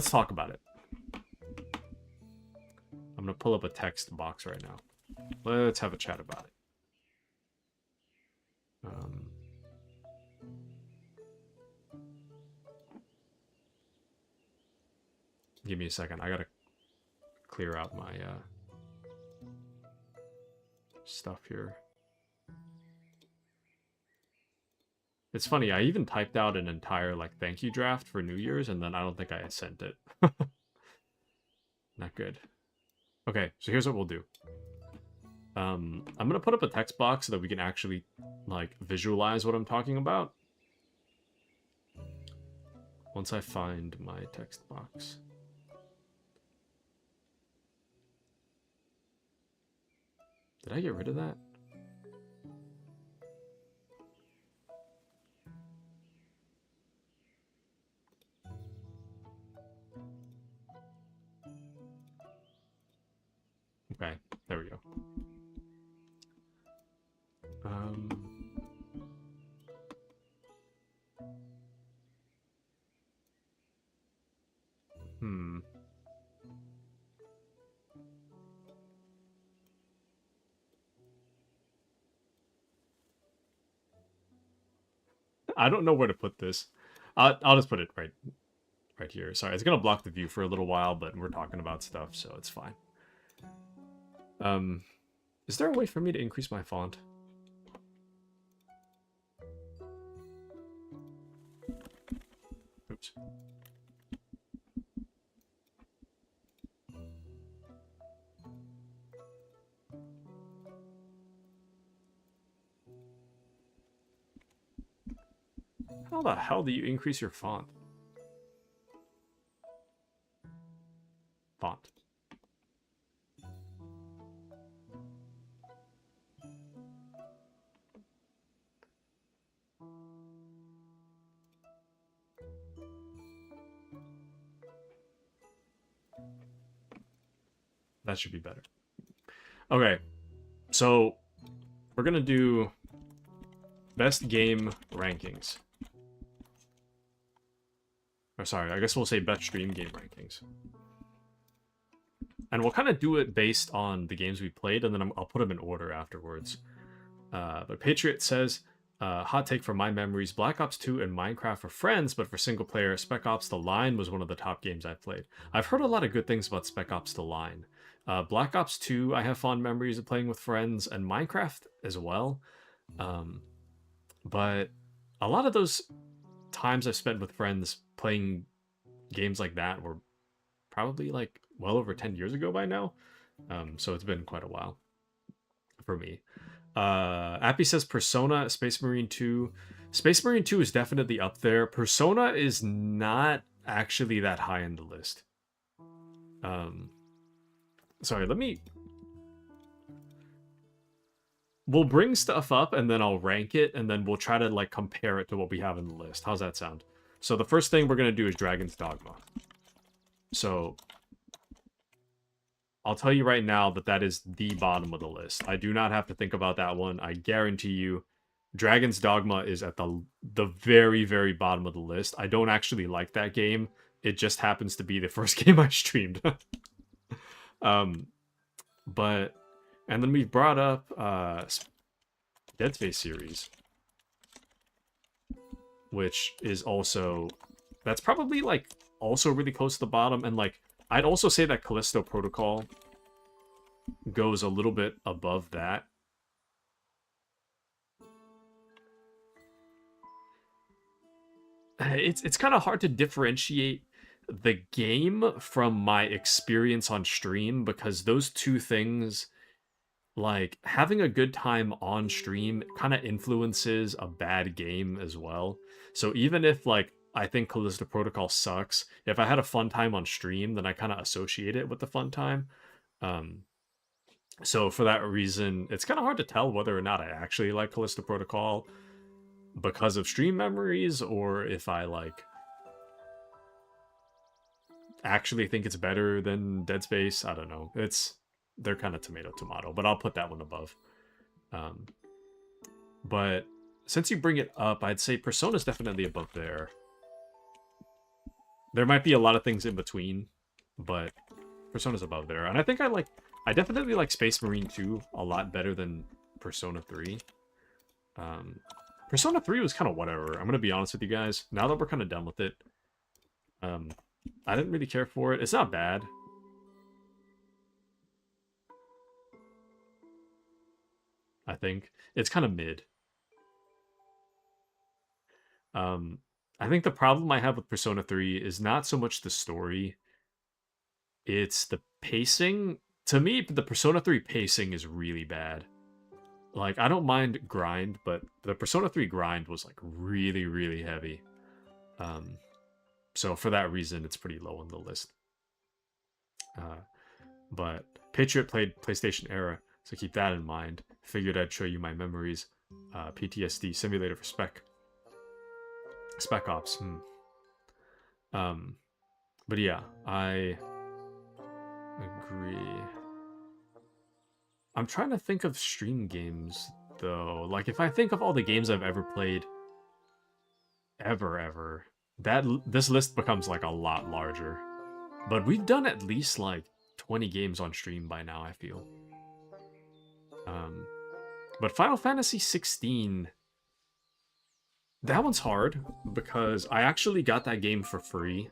talk about it. I'm gonna pull up a text box right now. Let's have a chat about it. Give me a second. I gotta clear out my stuff here. It's funny, I even typed out an entire like thank you draft for New Year's, and then I don't think I sent it. Not good. Okay, so here's what we'll do. I'm gonna put up a text box so that we can actually like visualize what I'm talking about. Once I find my text box. Did I get rid of that? Okay, there we go. I don't know where to put this. I'll just put it right here. Sorry, it's gonna block the view for a little while, but we're talking about stuff, so it's fine. Is there a way for me to increase my font? afterwards. How the hell do you increase your font? Font. That should be better. Okay, so we're gonna do best game rankings. Or sorry, I guess we'll say best stream game rankings. And we'll kind of do it based on the games we played, and then I'll put them in order afterwards. But Patriot says, hot take from my memories, Black Ops 2 and Minecraft were friends, but for single player, Spec Ops The Line was one of the top games I played. I've heard a lot of good things about Spec Ops The Line. Black Ops 2, I have fond memories of playing with friends, and Minecraft as well. But a lot of those times I've spent with friends playing games like that were probably like well over 10 years ago by now. So it's been quite a while for me. Appy says Persona, Space Marine 2. Space Marine 2 is definitely up there. Persona is not actually that high in the list. Sorry, we'll bring stuff up and then I'll rank it and then we'll try to like compare it to what we have in the list. How's that sound? So the first thing we're going to do is Dragon's Dogma. So I'll tell you right now that that is the bottom of the list. I do not have to think about that one. I guarantee you Dragon's Dogma is at the very, very bottom of the list. I don't actually like that game. It just happens to be the first game I streamed. And then we've brought up Dead Space series, which is also, that's probably like also really close to the bottom. And like, I'd also say that Callisto Protocol goes a little bit above that. It's kind of hard to differentiate the game from my experience on stream because those two things, like having a good time on stream kind of influences a bad game as well. So even if like I think Callisto Protocol sucks, if I had a fun time on stream, then I kind of associate it with the fun time. So for that reason, it's kind of hard to tell whether or not I actually like Callisto Protocol because of stream memories or if I like actually think it's better than Dead Space. I don't know. They're kind of tomato, but I'll put that one above. But since you bring it up, I'd say Persona's definitely above there. There might be a lot of things in between, but Persona's above there. And I think I definitely like Space Marine 2 a lot better than Persona 3. Persona 3 was kind of whatever. I'm going to be honest with you guys. Now that we're kind of done with it, I didn't really care for it. It's not bad. I think it's kind of mid. I think the problem I have with Persona 3 is not so much the story. It's the pacing. To me, the Persona 3 pacing is really bad. Like, I don't mind grind, but the Persona 3 grind was, like, really, really heavy. So for that reason, it's pretty low on the list. But Patriot played PlayStation era, so keep that in mind. Figured I'd show you my memories. PTSD simulator for Spec Ops. But yeah, I agree. I'm trying to think of stream games, though. Like, if I think of all the games I've ever played, ever, this list becomes, like, a lot larger. But we've done at least, like, 20 games on stream by now, I feel. But Final Fantasy 16, that one's hard, because I actually got that game for free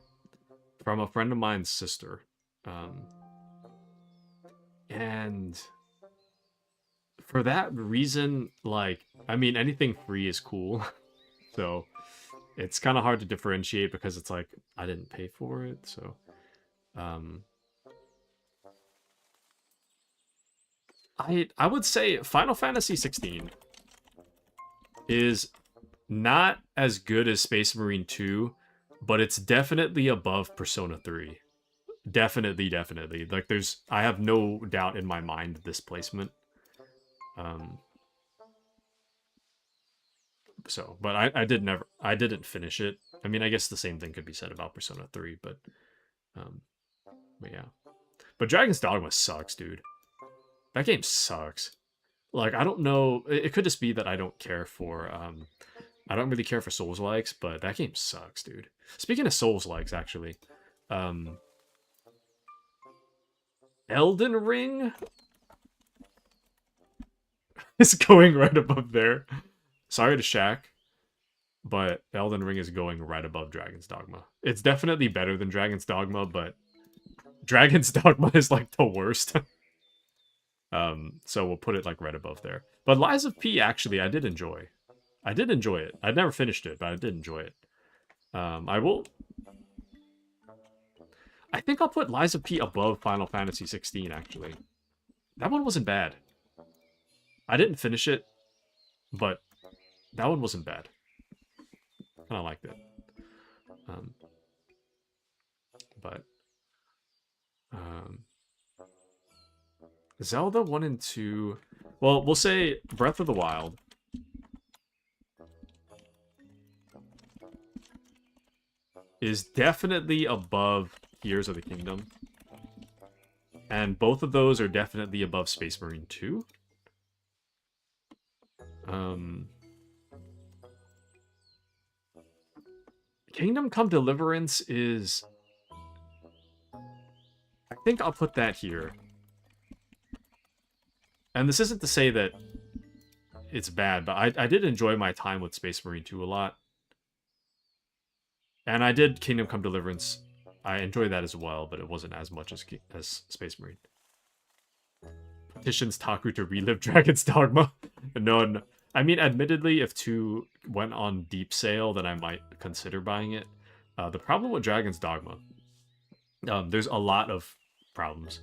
from a friend of mine's sister. And for that reason, like, I mean, anything free is cool. So, it's kind of hard to differentiate because it's like I didn't pay for it, so I would say Final Fantasy 16 is not as good as Space Marine 2, but it's definitely above Persona 3. Definitely, definitely. Like I have no doubt in my mind this placement. Um but I didn't finish it. I mean, I guess the same thing could be said about Persona 3, um but yeah. But Dragon's Dogma sucks, dude. That game sucks. Like I don't know, it could just be that I don't care for I don't really care for Souls likes, but that game sucks, dude. Speaking of Souls likes, actually, um Elden Ring is going right above there. Sorry to Shaq, but Elden Ring is going right above Dragon's Dogma. It's definitely better than Dragon's Dogma, but Dragon's Dogma is like the worst. So we'll put it like right above there. But Lies of P, actually, I did enjoy. I did enjoy it. I never finished it, but I did enjoy it. I will. I think I'll put Lies of P above Final Fantasy 16. Actually, that one wasn't bad. I didn't finish it, but that one wasn't bad. I liked it. But Zelda 1 and 2. Well, we'll say Breath of the Wild. Is definitely above Tears of the Kingdom. And both of those are definitely above Space Marine 2. Kingdom Come Deliverance is... I think I'll put that here. And this isn't to say that it's bad, but I did enjoy my time with Space Marine 2 a lot. And I did Kingdom Come Deliverance. I enjoyed that as well, but it wasn't as much as Space Marine. Petitions Taku to relive Dragon's Dogma. No. I mean, admittedly, if 2 went on deep sale, then I might consider buying it. The problem with Dragon's Dogma, there's a lot of problems.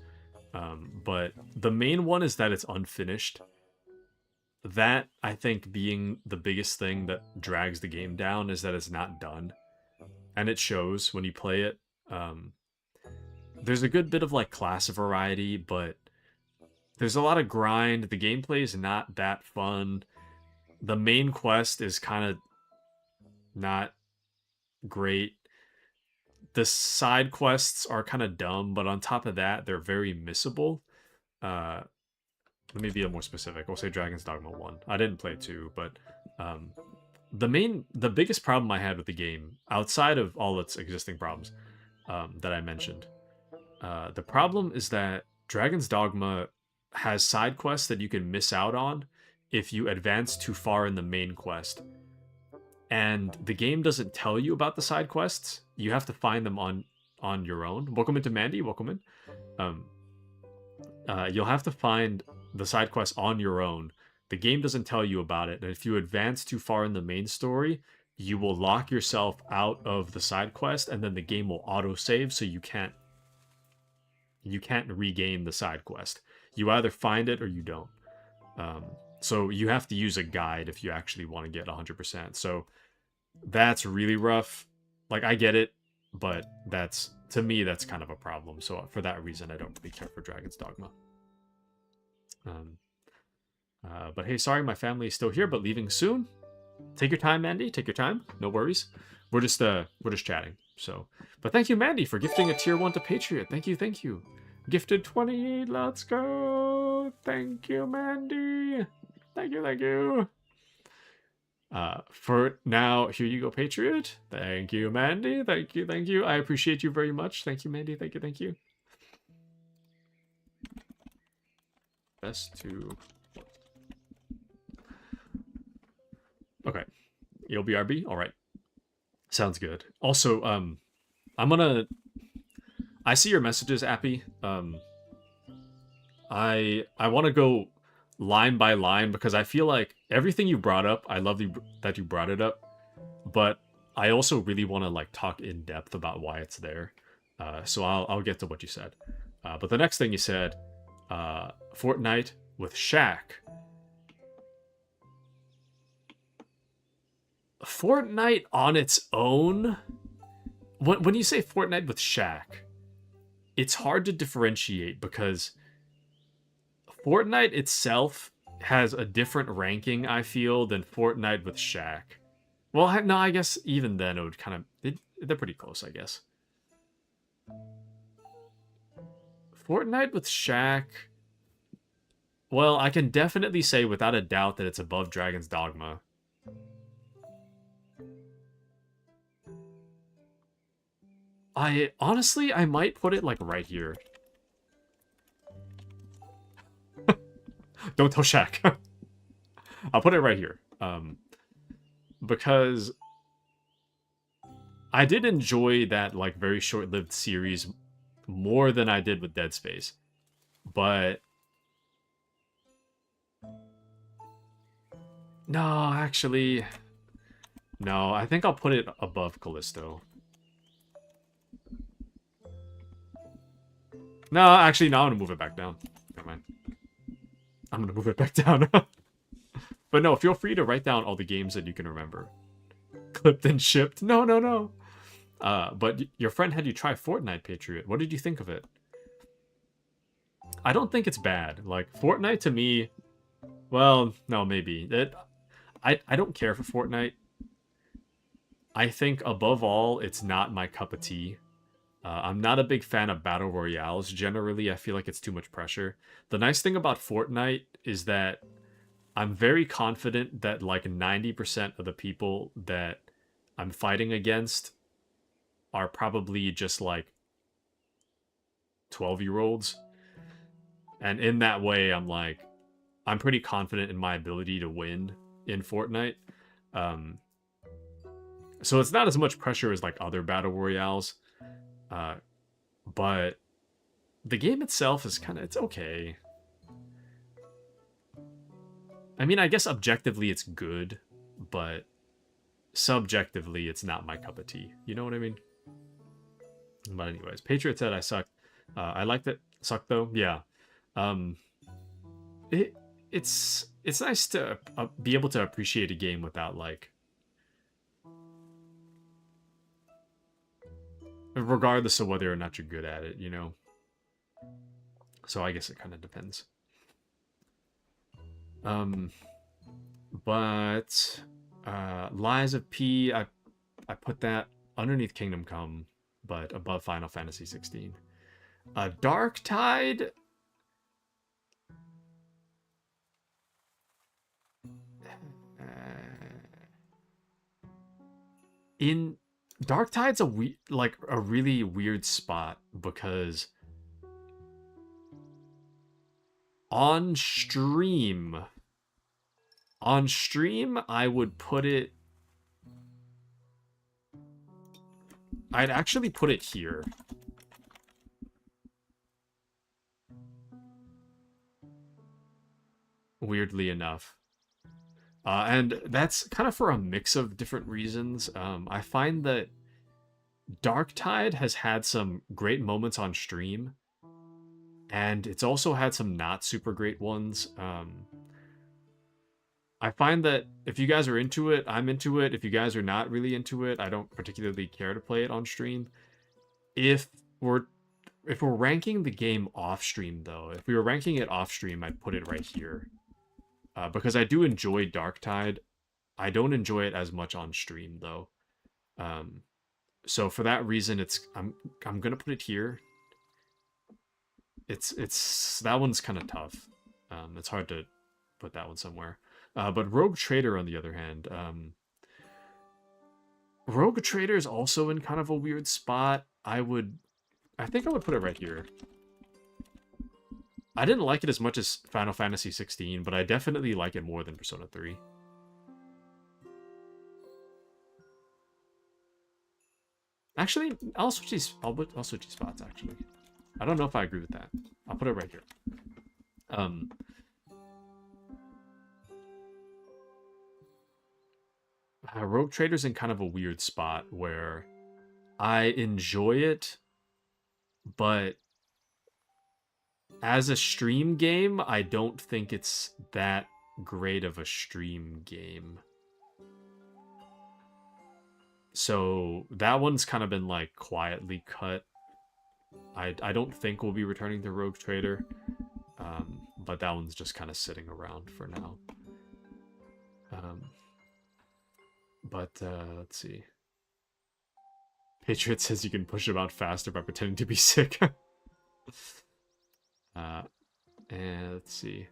But the main one is that it's unfinished. That, I think, being the biggest thing that drags the game down is that it's not done. And it shows when you play it. There's a good bit of like class variety, but there's a lot of grind. The gameplay is not that fun. The main quest is kind of not great. The side quests are kind of dumb, but on top of that, they're very missable. Let me be a more specific. We'll say Dragon's Dogma 1. I didn't play 2, but the biggest problem I had with the game, outside of all its existing problems that I mentioned, the problem is that Dragon's Dogma has side quests that you can miss out on if you advance too far in the main quest. And the game doesn't tell you about the side quests. You have to find them on your own. Welcome into Mandy. Welcome in. You'll have to find the side quests on your own. The game doesn't tell you about it. And if you advance too far in the main story, you will lock yourself out of the side quest, and then the game will auto-save, so you can't regain the side quest. You either find it or you don't. So you have to use a guide if you actually want to get 100%. So that's really rough. Like, I get it, but to me, that's kind of a problem. So for that reason, I don't really care for Dragon's Dogma. But hey, sorry, my family is still here, but leaving soon. Take your time, Mandy. Take your time. No worries. We're just chatting. So, but thank you, Mandy, for gifting a tier 1 to Patriot. Thank you. Gifted 28. Let's go. Thank you, Mandy. Thank you. For now, here you go, Patriot. Thank you, Mandy. Thank you. I appreciate you very much. Thank you, Mandy. Thank you. Best to... Okay. ELBRB? Alright. Sounds good. Also, I see your messages, Appy. I want to go line by line because I feel like everything you brought up, I love that you brought it up, but I also really want to like talk in depth about why it's there. So I'll get to what you said. But the next thing you said, Fortnite with Shaq. Fortnite on its own. When you say Fortnite with Shaq, it's hard to differentiate because Fortnite itself has a different ranking, I feel, than Fortnite with Shaq. Well, no, I guess even then it would kind of... they're pretty close, I guess. Fortnite with Shaq... Well, I can definitely say without a doubt that it's above Dragon's Dogma. Honestly, I might put it, like, right here. Don't tell Shaq. I'll put it right here. Because I did enjoy that, like, very short-lived series more than I did with Dead Space. But... no, actually... no, I think I'll put it above Callisto. No, actually, no, I'm gonna move it back down. Never mind. I'm gonna move it back down. But no, feel free to write down all the games that you can remember. Clipped and shipped. No, no, no. But your friend had you try Fortnite, Patriot. What did you think of it? I don't think it's bad. Like, Fortnite to me... well, no, maybe. I don't care for Fortnite. I think, above all, it's not my cup of tea. I'm not a big fan of battle royales. Generally, I feel like it's too much pressure. The nice thing about Fortnite is that I'm very confident that like 90% of the people that I'm fighting against are probably just like 12-year-olds. And in that way, I'm pretty confident in my ability to win in Fortnite. So it's not as much pressure as like other battle royales. But the game itself is it's okay. I mean, I guess objectively it's good, but subjectively it's not my cup of tea. You know what I mean? But anyways, Patriot said I sucked. I liked it. Sucked though? Yeah. It's nice to be able to appreciate a game without like... regardless of whether or not you're good at it, you know? So I guess it kind of depends. But Lies of P, I put that underneath Kingdom Come, but above Final Fantasy 16. Dark Tide. In Dark Tide's a really weird spot because on stream I would put it... I'd actually put it here. Weirdly enough. And that's kind of for a mix of different reasons. I find that Dark Tide has had some great moments on stream, and it's also had some not super great ones. I find that if you guys are into it, I'm into it. If you guys are not really into it, I don't particularly care to play it on stream. If we're ranking the game off stream, though, if we were ranking it off stream, I'd put it right here. Because I do enjoy Dark Tide. I don't enjoy it as much on stream, though. So for that reason, I'm gonna put it here. It's that one's kind of tough. It's hard to put that one somewhere. But Rogue Trader, on the other hand, Rogue Trader is also in kind of a weird spot. I think I would put it right here. I didn't like it as much as Final Fantasy 16, but I definitely like it more than Persona 3. Actually, I'll switch these spots, actually. I don't know if I agree with that. I'll put it right here. Rogue Trader's in kind of a weird spot where I enjoy it, but as a stream game, I don't think it's that great of a stream game. So that one's kind of been like quietly cut. I don't think we'll be returning to Rogue Trader, but that one's just kind of sitting around for now. Let's see. Patriot says you can push him out faster by pretending to be sick. And let's see.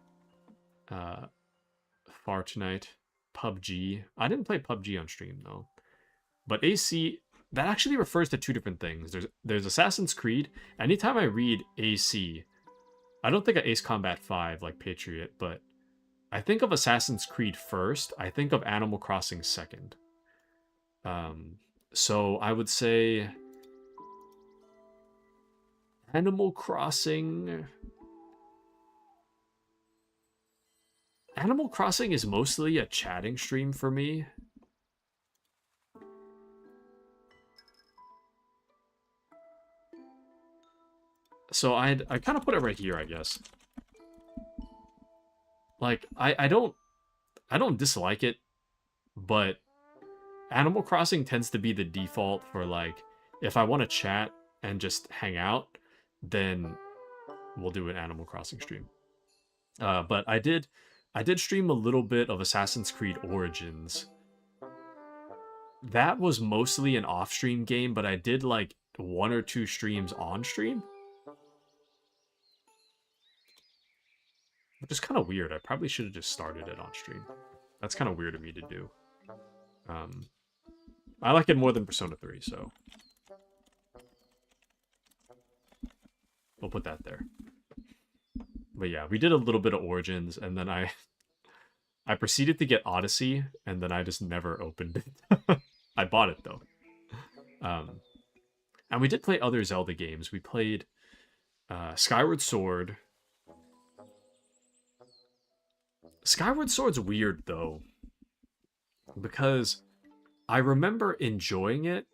Far Tonight. PUBG. I didn't play PUBG on stream, though. But AC, that actually refers to two different things. There's Assassin's Creed. Anytime I read AC, I don't think of Ace Combat 5 like Patriot, but I think of Assassin's Creed first. I think of Animal Crossing second. So I would say Animal Crossing. Animal Crossing is mostly a chatting stream for me. So I kind of put it right here, I guess. Like I don't dislike it, but Animal Crossing tends to be the default for like if I want to chat and just hang out, then we'll do an Animal Crossing stream. But I did stream a little bit of Assassin's Creed Origins. That was mostly an off-stream game, but I did like 1 or 2 streams on stream. Which is kind of weird. I probably should have just started it on stream. That's kind of weird of me to do. I like it more than Persona 3, so we'll put that there. But yeah, we did a little bit of Origins, and then I proceeded to get Odyssey, and then I just never opened it. I bought it, though. And we did play other Zelda games. We played Skyward Sword. Skyward Sword's weird, though, because I remember enjoying it.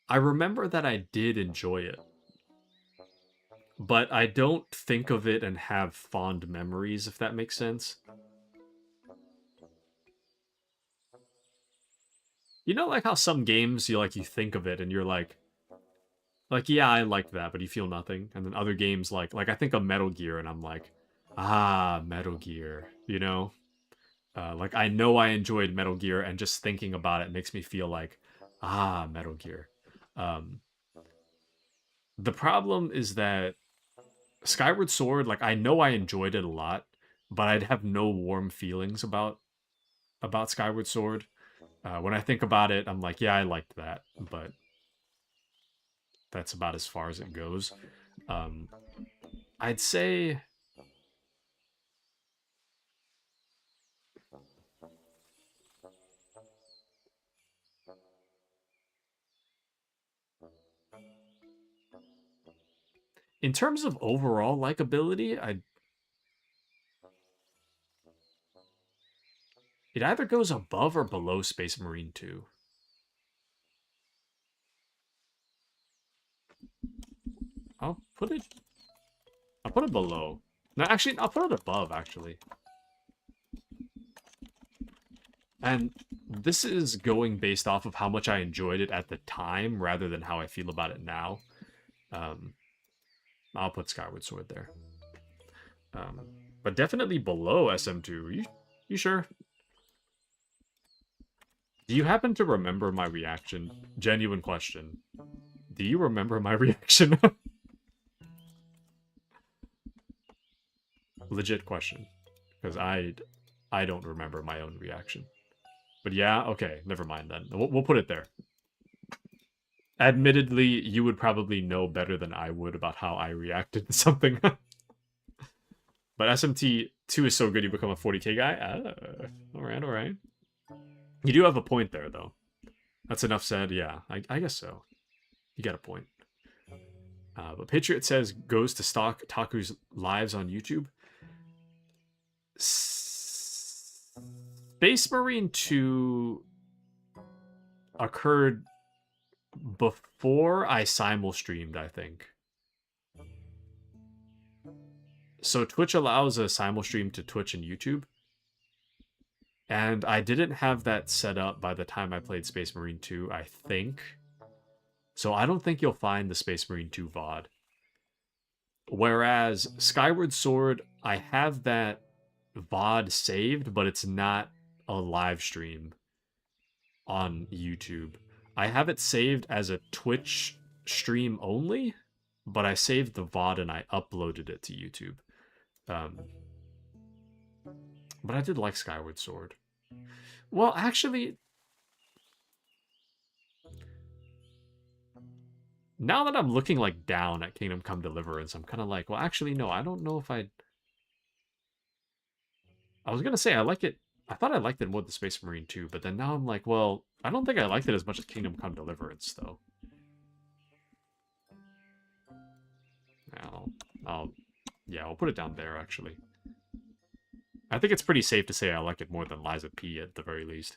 I remember that I did enjoy it, but I don't think of it and have fond memories, if that makes sense. You know, like how some games you think of it and you're like, yeah, I liked that, but you feel nothing. And then other games like I think of Metal Gear and I'm like, ah, Metal Gear, you know? Like I know I enjoyed Metal Gear and just thinking about it makes me feel like, ah, Metal Gear. The problem is that Skyward Sword, like I know I enjoyed it a lot, but I'd have no warm feelings about Skyward Sword. When I think about it, I'm like, yeah, I liked that, but that's about as far as it goes. I'd say in terms of overall likability, it either goes above or below Space Marine 2. I'll put it below. No, actually, I'll put it above, actually. And this is going based off of how much I enjoyed it at the time, rather than how I feel about it now. I'll put Skyward Sword there. But definitely below SM2. You sure? Do you happen to remember my reaction? Genuine question. Do you remember my reaction? Legit question. Because I don't remember my own reaction. But yeah, okay, never mind then. We'll put it there. Admittedly, you would probably know better than I would about how I reacted to something. But SMT2 is so good you become a 40k guy? Alright. You do have a point there, though. That's enough said. Yeah, I guess so. You got a point. But Patriot says goes to stalk Taku's lives on YouTube. Space Marine 2 occurred before I simul streamed, I think. So Twitch allows a simul stream to Twitch and YouTube. And I didn't have that set up by the time I played Space Marine 2, I think. So I don't think you'll find the Space Marine 2 VOD. Whereas Skyward Sword, I have that VOD saved, but it's not a live stream on YouTube. I have it saved as a Twitch stream only, but I saved the VOD and I uploaded it to YouTube. But I did like Skyward Sword. Well, actually, now that I'm looking like down at Kingdom Come Deliverance, I'm kind of like, well, actually, no, I don't know if I was gonna say I like it. I thought I liked it more than Space Marine 2, but then now I'm like, well, I don't think I liked it as much as Kingdom Come Deliverance, though. Yeah, I'll put it down there, actually. I think it's pretty safe to say I like it more than Liza P at the very least.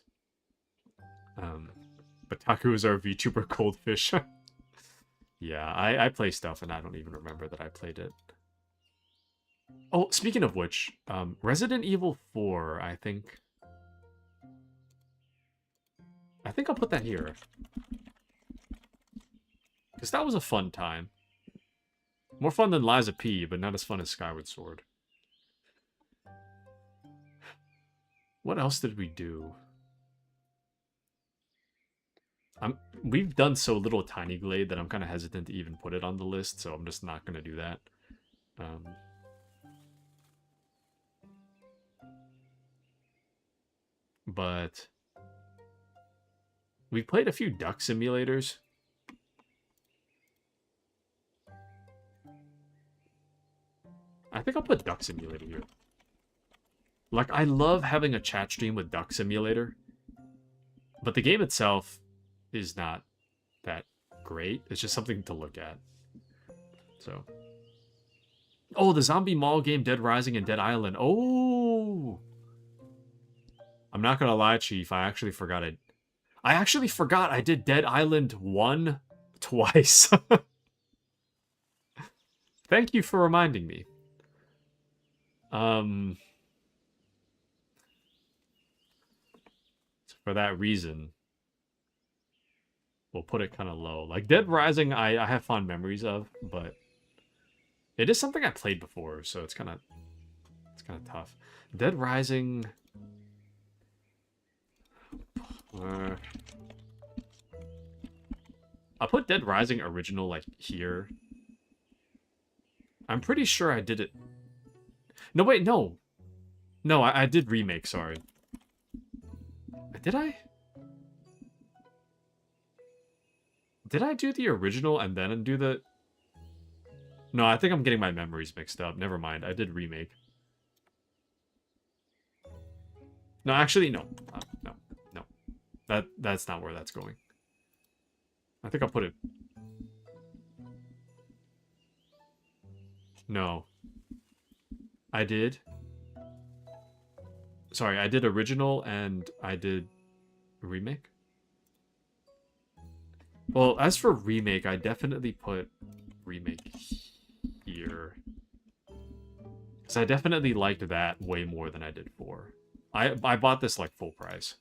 But Taku is our VTuber Goldfish. Yeah, I play stuff and I don't even remember that I played it. Oh, speaking of which, Resident Evil 4, I think I'll put that here. Because that was a fun time. More fun than Liza P, but not as fun as Skyward Sword. What else did we do? We've done so little Tiny Glade that I'm kind of hesitant to even put it on the list, so I'm just not going to do that. But we played a few duck simulators. I think I'll put Duck Simulator here. Like, I love having a chat stream with Duck Simulator, but the game itself is not that great. It's just something to look at. So. Oh, the zombie mall game Dead Rising and Dead Island. Oh! I'm not gonna lie, Chief. I actually forgot it. I actually forgot I did Dead Island 1 twice. Thank you for reminding me. So for that reason, we'll put it kind of low. Like, Dead Rising, I have fond memories of, but it is something I played before, so it's kind of tough. Dead Rising... I'll put Dead Rising original, like, here. I'm pretty sure I did it... No, wait, no. No, I did remake, sorry. Did I? Did I do the original and then do the... No, I think I'm getting my memories mixed up. Never mind, I did remake. No, actually, no. No. That's not where that's going. I think I'll put it... No. I did. Sorry, I did original and I did remake. Well, as for remake, I definitely put remake here. Because I definitely liked that way more than I did 4. I bought this like full price.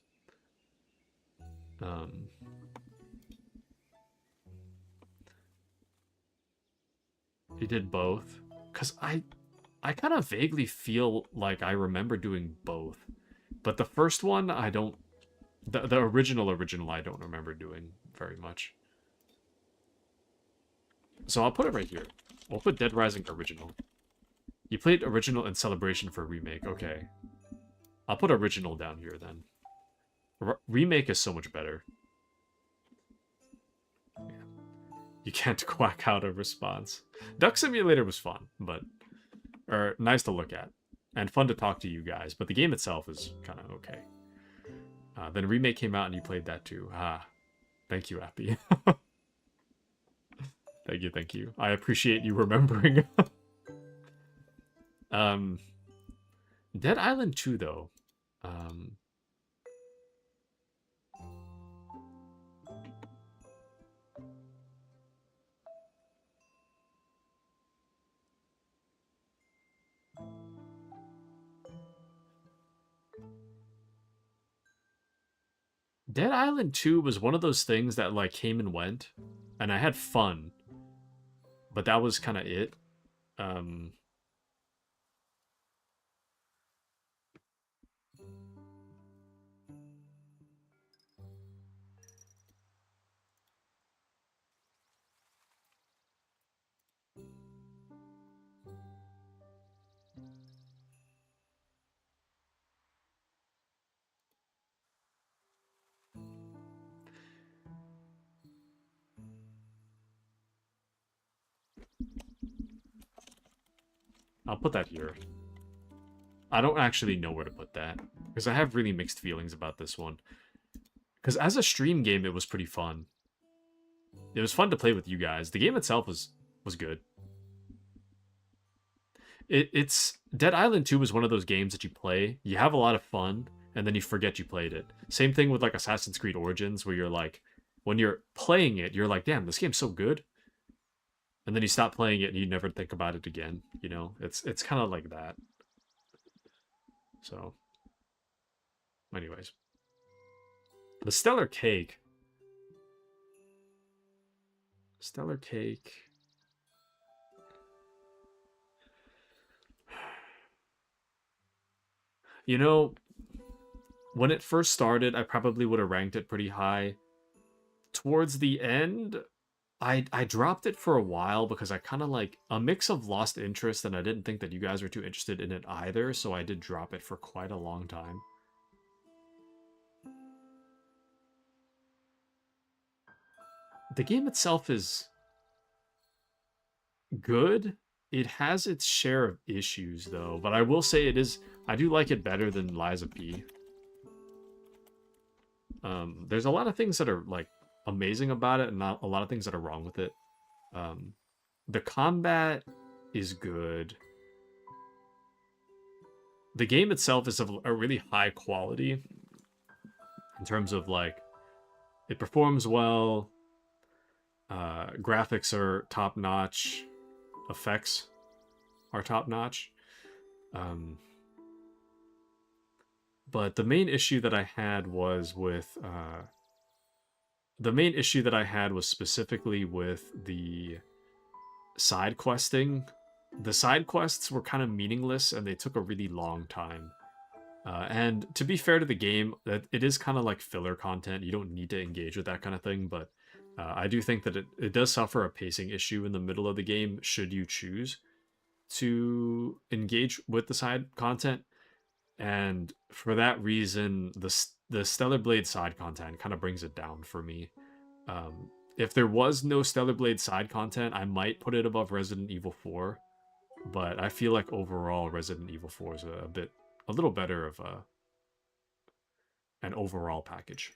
He did both. Because I kind of vaguely feel like I remember doing both. But the first one, I don't... The original I don't remember doing very much. So I'll put it right here. We'll put Dead Rising original. You played original in celebration for remake. Okay. I'll put original down here then. Remake is so much better. Yeah. You can't quack out a response. Duck Simulator was fun, but... Or nice to look at. And fun to talk to you guys, but the game itself is kind of okay. Then Remake came out and you played that too. Ah, thank you, Appy. Thank you. I appreciate you remembering. Dead Island 2, though. Dead Island 2 was one of those things that like came and went, and I had fun, but that was kind of it. Um, I'll put that here. I don't actually know where to put that because I have really mixed feelings about this one. Because as a stream game, it was pretty fun. It was fun to play with you guys. The game itself was good. It's Dead Island 2 is one of those games that you play, you have a lot of fun, and then you forget you played it. Same thing with like Assassin's Creed Origins, where you're like, when you're playing it, you're like, damn, this game's so good. And then you stop playing it and you never think about it again. You know, it's kind of like that. So, anyways, the Stellar Cake. Stellar Cake. You know, when it first started, I probably would have ranked it pretty high. Towards the end, I dropped it for a while because I kind of like a mix of lost interest and I didn't think that you guys were too interested in it either, so I did drop it for quite a long time. The game itself is good. It has its share of issues though, but I will say I do like it better than Lies of P. There's a lot of things that are like amazing about it and not a lot of things that are wrong with it. The combat is good. The game itself is of a really high quality in terms of like it performs well. Graphics are top notch. Effects are top notch. But the main issue that I had was with specifically with the side questing. The side quests were kind of meaningless and they took a really long time. And to be fair to the game, that it is kind of like filler content. You don't need to engage with that kind of thing, but I do think that it does suffer a pacing issue in the middle of the game should you choose to engage with the side content. And for that reason, the Stellar Blade side content kind of brings it down for me. If there was no Stellar Blade side content, I might put it above Resident Evil 4. But I feel like overall Resident Evil 4 is a little better of an overall package.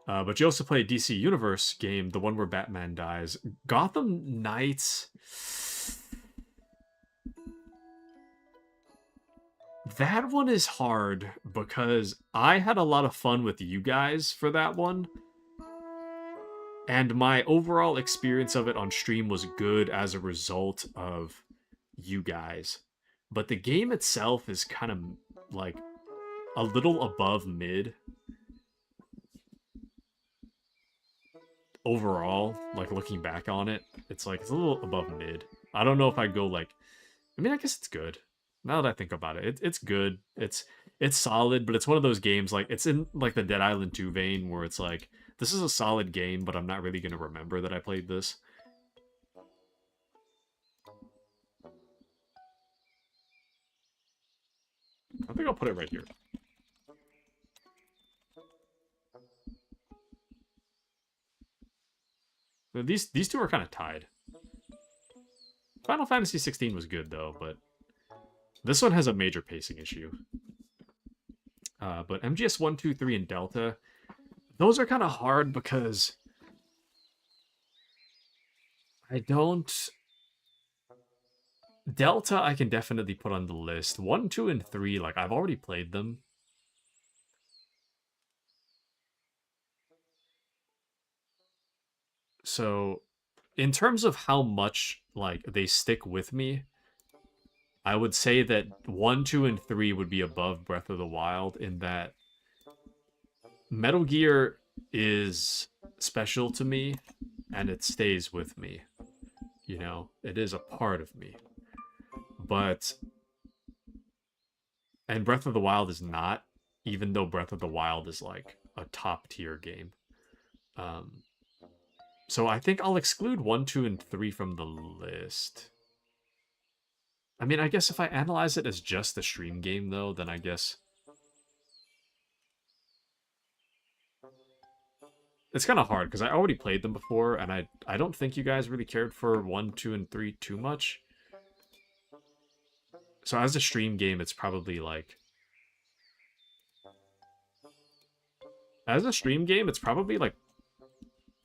But you also play a DC Universe game, the one where Batman dies. Gotham Knights. That one is hard because I had a lot of fun with you guys for that one. And my overall experience of it on stream was good as a result of you guys. But the game itself is kind of like a little above mid. Overall, like looking back on it, it's like it's a little above mid. I don't know if I'd go like, I mean, I guess it's good. Now that I think about it, it's good. It's solid, but it's one of those games like it's in like the Dead Island 2 vein where it's like this is a solid game, but I'm not really gonna remember that I played this. I think I'll put it right here. These two are kind of tied. Final Fantasy 16 was good though, but this one has a major pacing issue. But MGS 1, 2, 3, and Delta, those are kind of hard because I don't... Delta I can definitely put on the list. 1, 2, and 3, like, I've already played them. So, in terms of how much, like, they stick with me, I would say that 1, 2, and 3 would be above Breath of the Wild in that Metal Gear is special to me, and it stays with me. You know, it is a part of me. But and Breath of the Wild is not, even though Breath of the Wild is like a top tier game. Um, so I think I'll exclude 1, 2, and 3 from the list. I mean, I guess if I analyze it as just the stream game, though, then I guess it's kind of hard because I already played them before, and I don't think you guys really cared for 1, 2, and 3 too much. So as a stream game, it's probably like as a stream game, it's probably like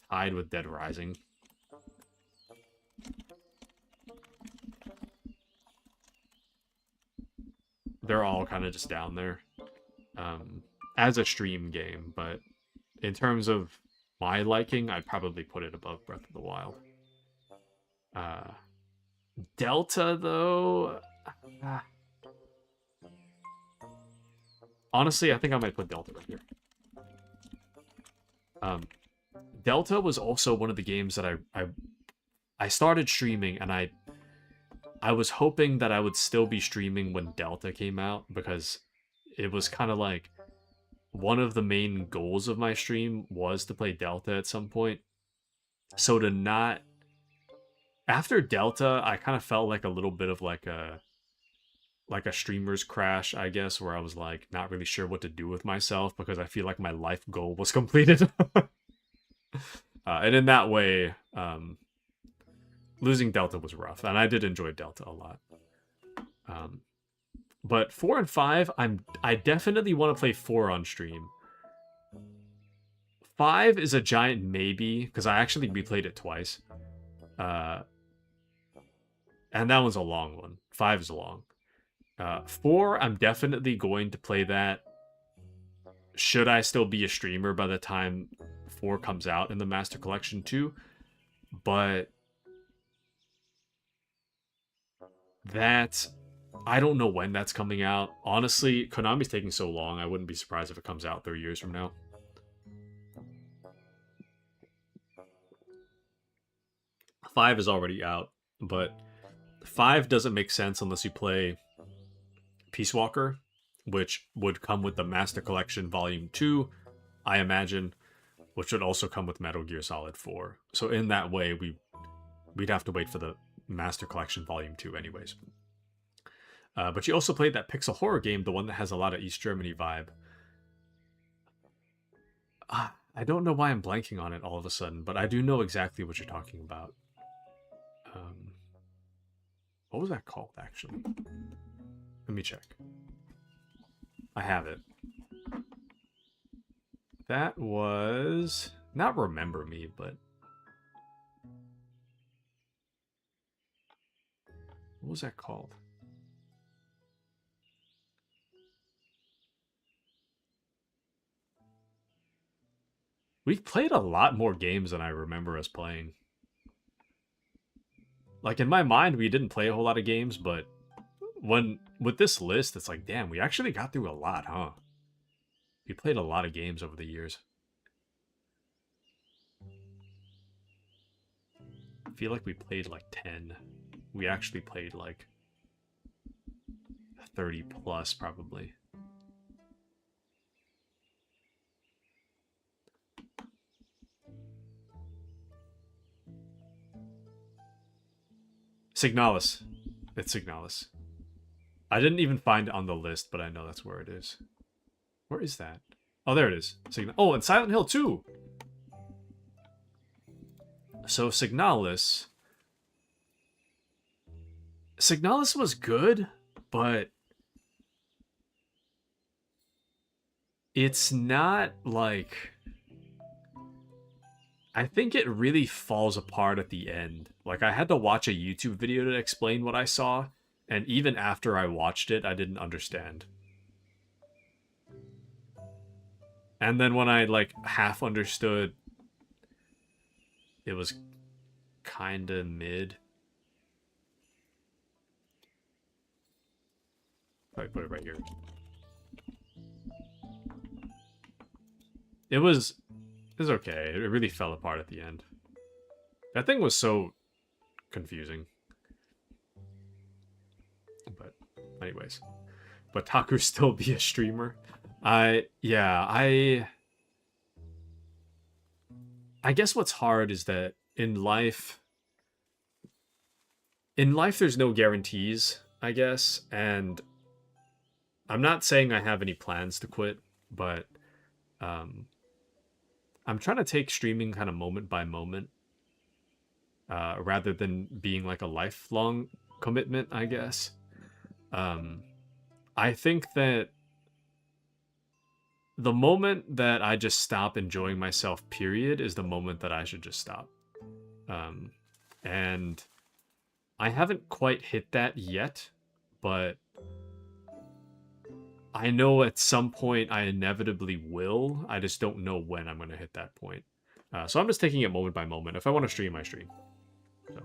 tied with Dead Rising. They're all kind of just down there as a stream game, but in terms of my liking, I'd probably put it above Breath of the Wild. Delta, though... honestly, I think I might put Delta right here. Delta was also one of the games that I started streaming, and I was hoping that I would still be streaming when Delta came out, because it was kind of like one of the main goals of my stream was to play Delta at some point. So to not... after Delta, I kind of felt like a little bit of like a streamer's crash, I guess, where I was like not really sure what to do with myself because I feel like my life goal was completed. And in that way, losing Delta was rough, and I did enjoy Delta a lot. But 4 and 5, I definitely want to play 4 on stream. 5 is a giant maybe, because I actually replayed it twice. And that one's a long one. 5 is long. 4, I'm definitely going to play that. Should I still be a streamer by the time 4 comes out in the Master Collection 2? But that... I don't know when that's coming out. Honestly, Konami's taking so long, I wouldn't be surprised if it comes out 3 years from now. Five is already out, but 5 doesn't make sense unless you play Peace Walker, which would come with the Master Collection Volume 2, I imagine, which would also come with Metal Gear Solid 4. So in that way, we'd have to wait for the Master Collection Volume 2 anyways. But you also played that pixel horror game, the one that has a lot of East Germany vibe. I don't know why I'm blanking on it all of a sudden, but I do know exactly what you're talking about. What was that called, actually? Let me check. I have it. That was... not Remember Me, but... what was that called? We've played a lot more games than I remember us playing. Like, in my mind, we didn't play a whole lot of games, but with this list, it's like, damn, we actually got through a lot, huh? We played a lot of games over the years. I feel like we played like 10. We actually played like 30 plus, probably. Signalis. It's Signalis. I didn't even find it on the list, but I know that's where it is. Where is that? Oh, there it is. Oh, and Silent Hill 2! So, Signalis... Signalis was good, but... it's not, like... I think it really falls apart at the end. Like, I had to watch a YouTube video to explain what I saw, and even after I watched it, I didn't understand. And then when I, like, half understood, it was kinda mid. Probably put it right here. It was okay. It really fell apart at the end. That thing was so confusing. But anyways, but Taku still be a streamer. Yeah, I guess what's hard is that in life there's no guarantees, I guess, and I'm not saying I have any plans to quit, but um I'm trying to take streaming kind of moment by moment, rather than being like a lifelong commitment, I guess. Um, I think that the moment that I just stop enjoying myself, period, is the moment that I should just stop. Um, and I haven't quite hit that yet, but I know at some point I inevitably will. I just don't know when I'm going to hit that point. So I'm just taking it moment by moment. If I want to stream, I stream. So,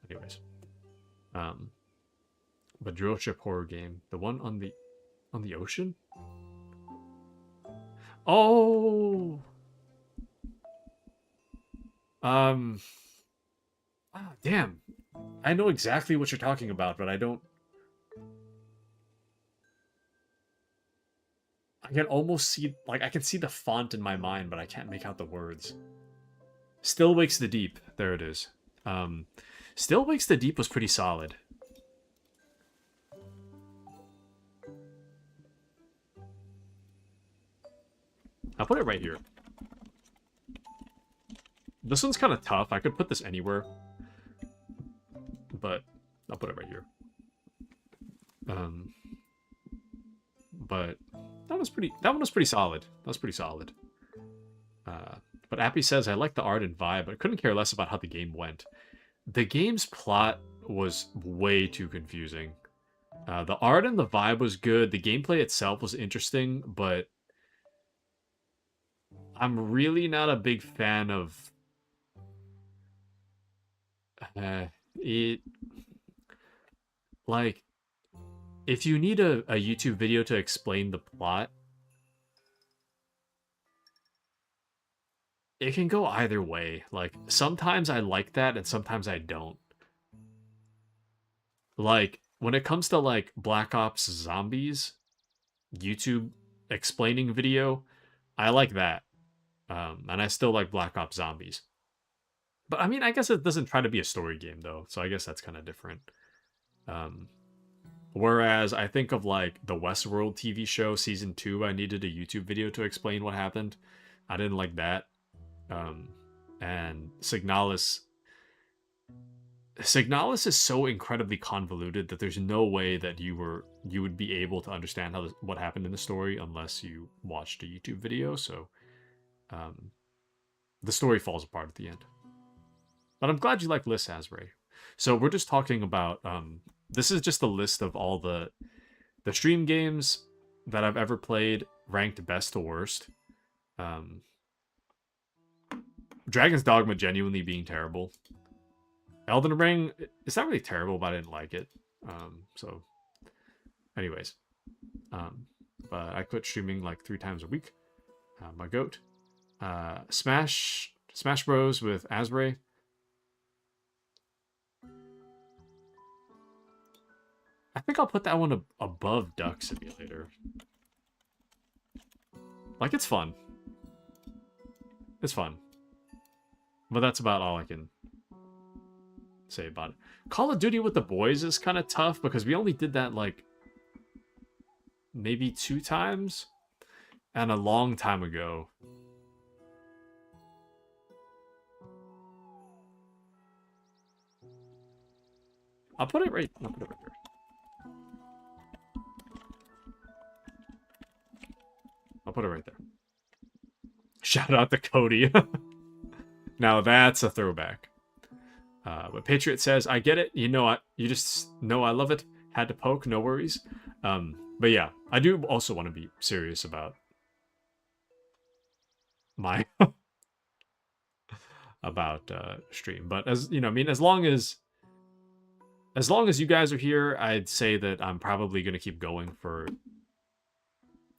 anyways, um, but drill ship horror game, the one on the ocean. Oh, um, damn. I know exactly what you're talking about, but I don't. I can almost see, like, I can see the font in my mind, but I can't make out the words. Still Wakes the Deep. There it is. Um, Still Wakes the Deep was pretty solid. I'll put it right here. This one's kind of tough. I could put this anywhere, but I'll put it right here. But that was pretty. That one was pretty solid. That was pretty solid. But Appy says, I like the art and vibe, but I couldn't care less about how the game went. The game's plot was way too confusing. The art and the vibe was good. The gameplay itself was interesting, but I'm really not a big fan of it. Like, if you need a YouTube video to explain the plot, it can go either way. Like, sometimes I like that and sometimes I don't. Like, when it comes to like Black Ops Zombies YouTube explaining video, I like that. And I still like Black Ops Zombies. But I mean, I guess it doesn't try to be a story game though, so I guess that's kind of different. Whereas I think of like the Westworld TV show season 2, I needed a YouTube video to explain what happened. I didn't like that. And Signalis is so incredibly convoluted that there's no way that you would be able to understand what happened in the story unless you watched a YouTube video. So the story falls apart at the end. But I'm glad you like List Asbury. So we're just talking about this is just a list of all the stream games that I've ever played, ranked best to worst. Dragon's Dogma genuinely being terrible. Elden Ring, it's not really terrible, but I didn't like it. So, anyways, but I quit streaming like 3 times a week. My goat. Smash Bros with Asbury. I think I'll put that one above Duck Simulator. Like, it's fun. It's fun. But that's about all I can say about it. Call of Duty with the boys is kind of tough because we only did that like maybe 2 times and a long time ago. I'll put it right here. I'll put it right there. Shout out to Cody. Now that's a throwback. But Patriot says, I get it. You just know I love it. Had to poke, no worries. But yeah, I do also want to be serious about my about stream. But as you know, I mean, as long as you guys are here, I'd say that I'm probably going to keep going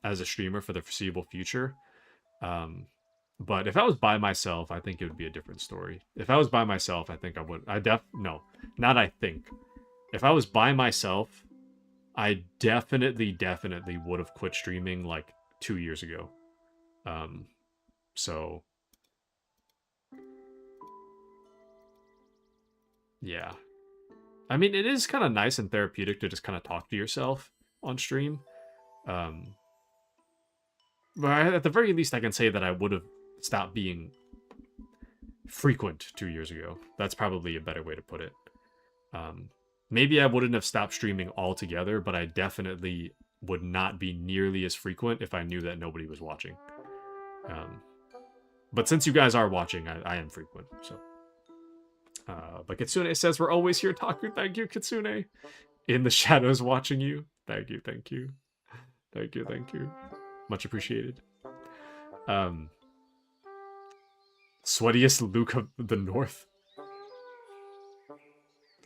as a streamer for the foreseeable future. Um, but if I was by myself, I think it would be a different story. If I was by myself, I think I would. No, not I think. If I was by myself, I definitely would have quit streaming like 2 years ago. Um, so yeah, I mean, it is kind of nice and therapeutic to just kind of talk to yourself on stream. Um, but at the very least, I can say that I would have stopped being frequent 2 years ago. That's probably a better way to put it. Um, Maybe I wouldn't have stopped streaming altogether, but I definitely would not be nearly as frequent if I knew that nobody was watching. Um, but since you guys are watching, I am frequent. So, but Kitsune says we're always here, Taku. Thank you, Kitsune. In the shadows, watching you. Thank you, thank you, thank you, thank you. Much appreciated. Sweatiest Luke of the North.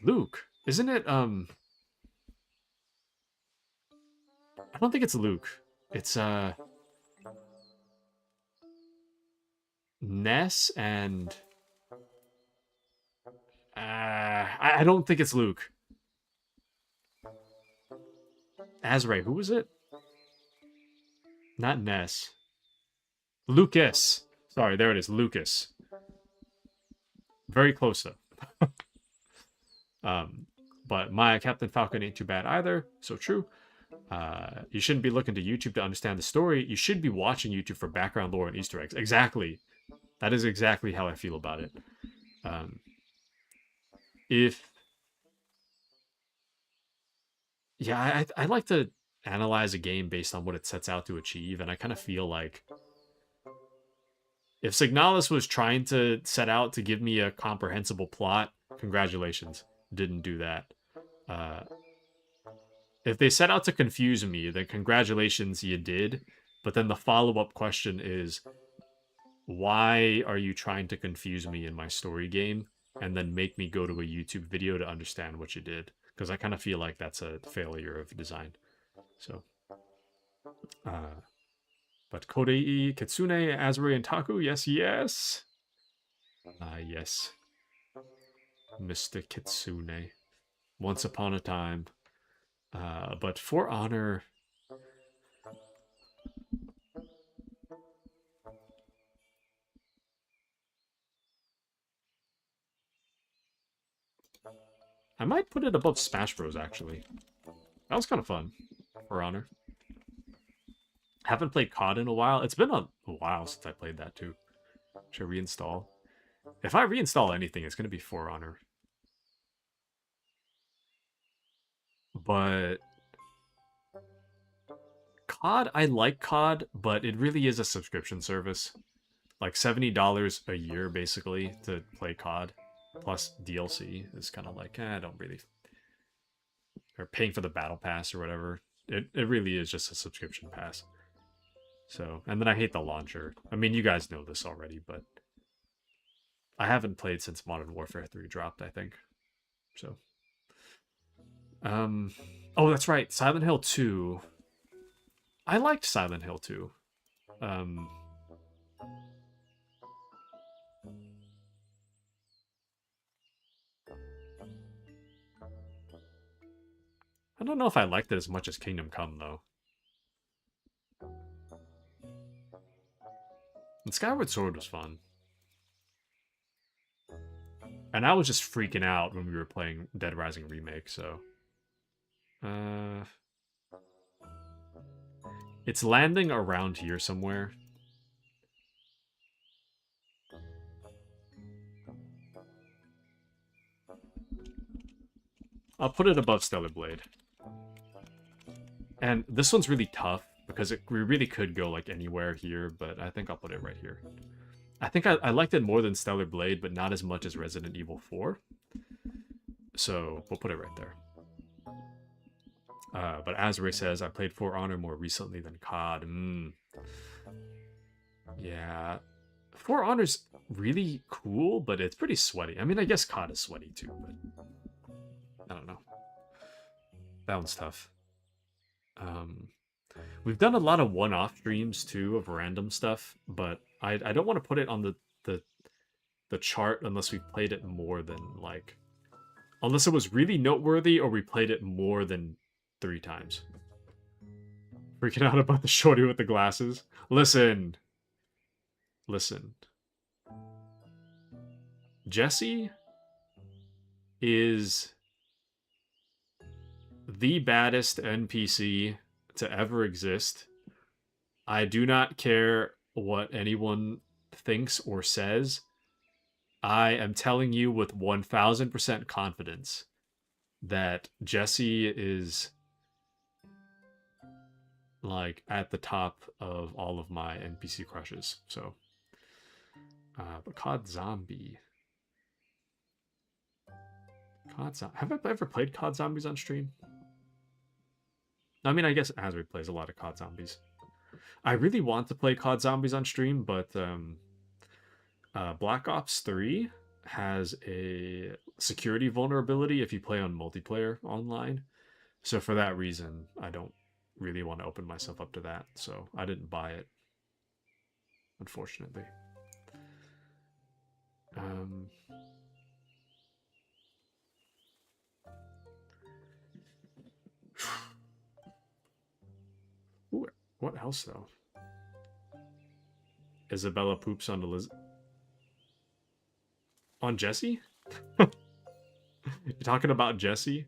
Luke, isn't it? I don't think it's Luke. It's Ness and I don't think it's Luke. Azray, who was it? Not Ness. Lucas. Sorry, there it is. Lucas. Very close though. But my Captain Falcon ain't too bad either. So true. You shouldn't be looking to YouTube to understand the story. You should be watching YouTube for background lore and Easter eggs. Exactly. That is exactly how I feel about it. I like to analyze a game based on what it sets out to achieve, and I kind of feel like if Signalis was trying to set out to give me a comprehensible plot, congratulations, didn't do that. If they set out to confuse me, then congratulations, you did. But then the follow-up question is, why are you trying to confuse me in my story game and then make me go to a YouTube video to understand what you did? Because I kind of feel like that's a failure of design. So, but Kodei, Kitsune, Azuri, and Taku, yes, yes. Yes. Mr. Kitsune. Once upon a time. But For Honor... I might put it above Smash Bros, actually. That was kind of fun. For Honor. Haven't played COD in a while. It's been a while since I played that, too. Should I reinstall? If I reinstall anything, it's going to be For Honor. But COD, I like COD, but it really is a subscription service. Like $70 a year, basically, to play COD. Plus DLC is kind of like, I don't really... Or paying for the battle pass or whatever. It really is just a subscription pass. So, and then I hate the launcher. I mean, you guys know this already, but I haven't played since Modern Warfare 3 dropped, I think. So, oh, that's right, Silent Hill 2. I liked Silent Hill 2. I don't know if I liked it as much as Kingdom Come, though. And Skyward Sword was fun. And I was just freaking out when we were playing Dead Rising Remake, so... It's landing around here somewhere. I'll put it above Stellar Blade. And this one's really tough, because we really could go like anywhere here, but I think I'll put it right here. I think I liked it more than Stellar Blade, but not as much as Resident Evil 4. So we'll put it right there. But Azray says, I played For Honor more recently than COD. Yeah. For Honor's really cool, but it's pretty sweaty. I mean, I guess COD is sweaty too, but... I don't know. That one's tough. We've done a lot of one-off streams too of random stuff, but I don't want to put it on the chart unless we played it more than like, unless it was really noteworthy or we played it more than 3 times. Freaking out about the shorty with the glasses. Listen. Listen. Jesse is the baddest NPC to ever exist. I do not care what anyone thinks or says. I am telling you with 1000% confidence that Jesse is like at the top of all of my NPC crushes. So, but COD Zombie. Have I ever played COD Zombies on stream? I mean, I guess Azri plays a lot of COD Zombies. I really want to play COD Zombies on stream, but Black Ops 3 has a security vulnerability if you play on multiplayer online. So for that reason, I don't really want to open myself up to that. So I didn't buy it, unfortunately. Ooh, what else though? Isabella poops on on Jesse? You're talking about Jesse?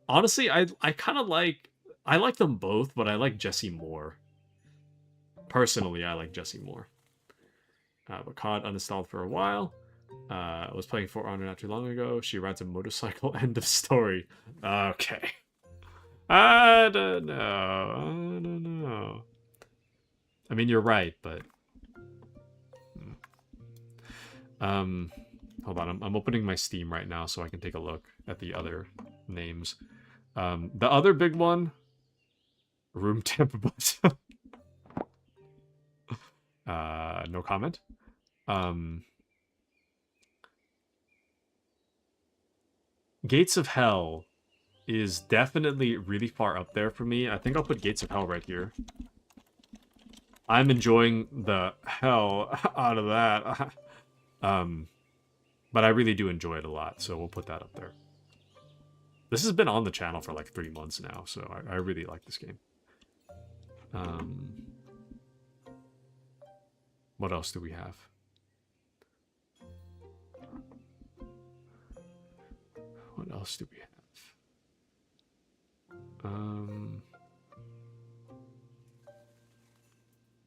Honestly, I kind of like, I like them both, but I like Jesse more. Personally, I like Jesse more. But COD uninstalled for a while. I was playing For Honor not too long ago. She rides a motorcycle. End of story. Okay. I don't know. I mean, you're right, but hold on. I'm opening my Steam right now so I can take a look at the other names. The other big one, room temp button. No comment. Gates of Hell is definitely really far up there for me. I think I'll put Gates of Hell right here. I'm enjoying the hell out of that. But I really do enjoy it a lot, so we'll put that up there. This has been on the channel for like 3 months now, so I really like this game. What else do we have? What else do we have?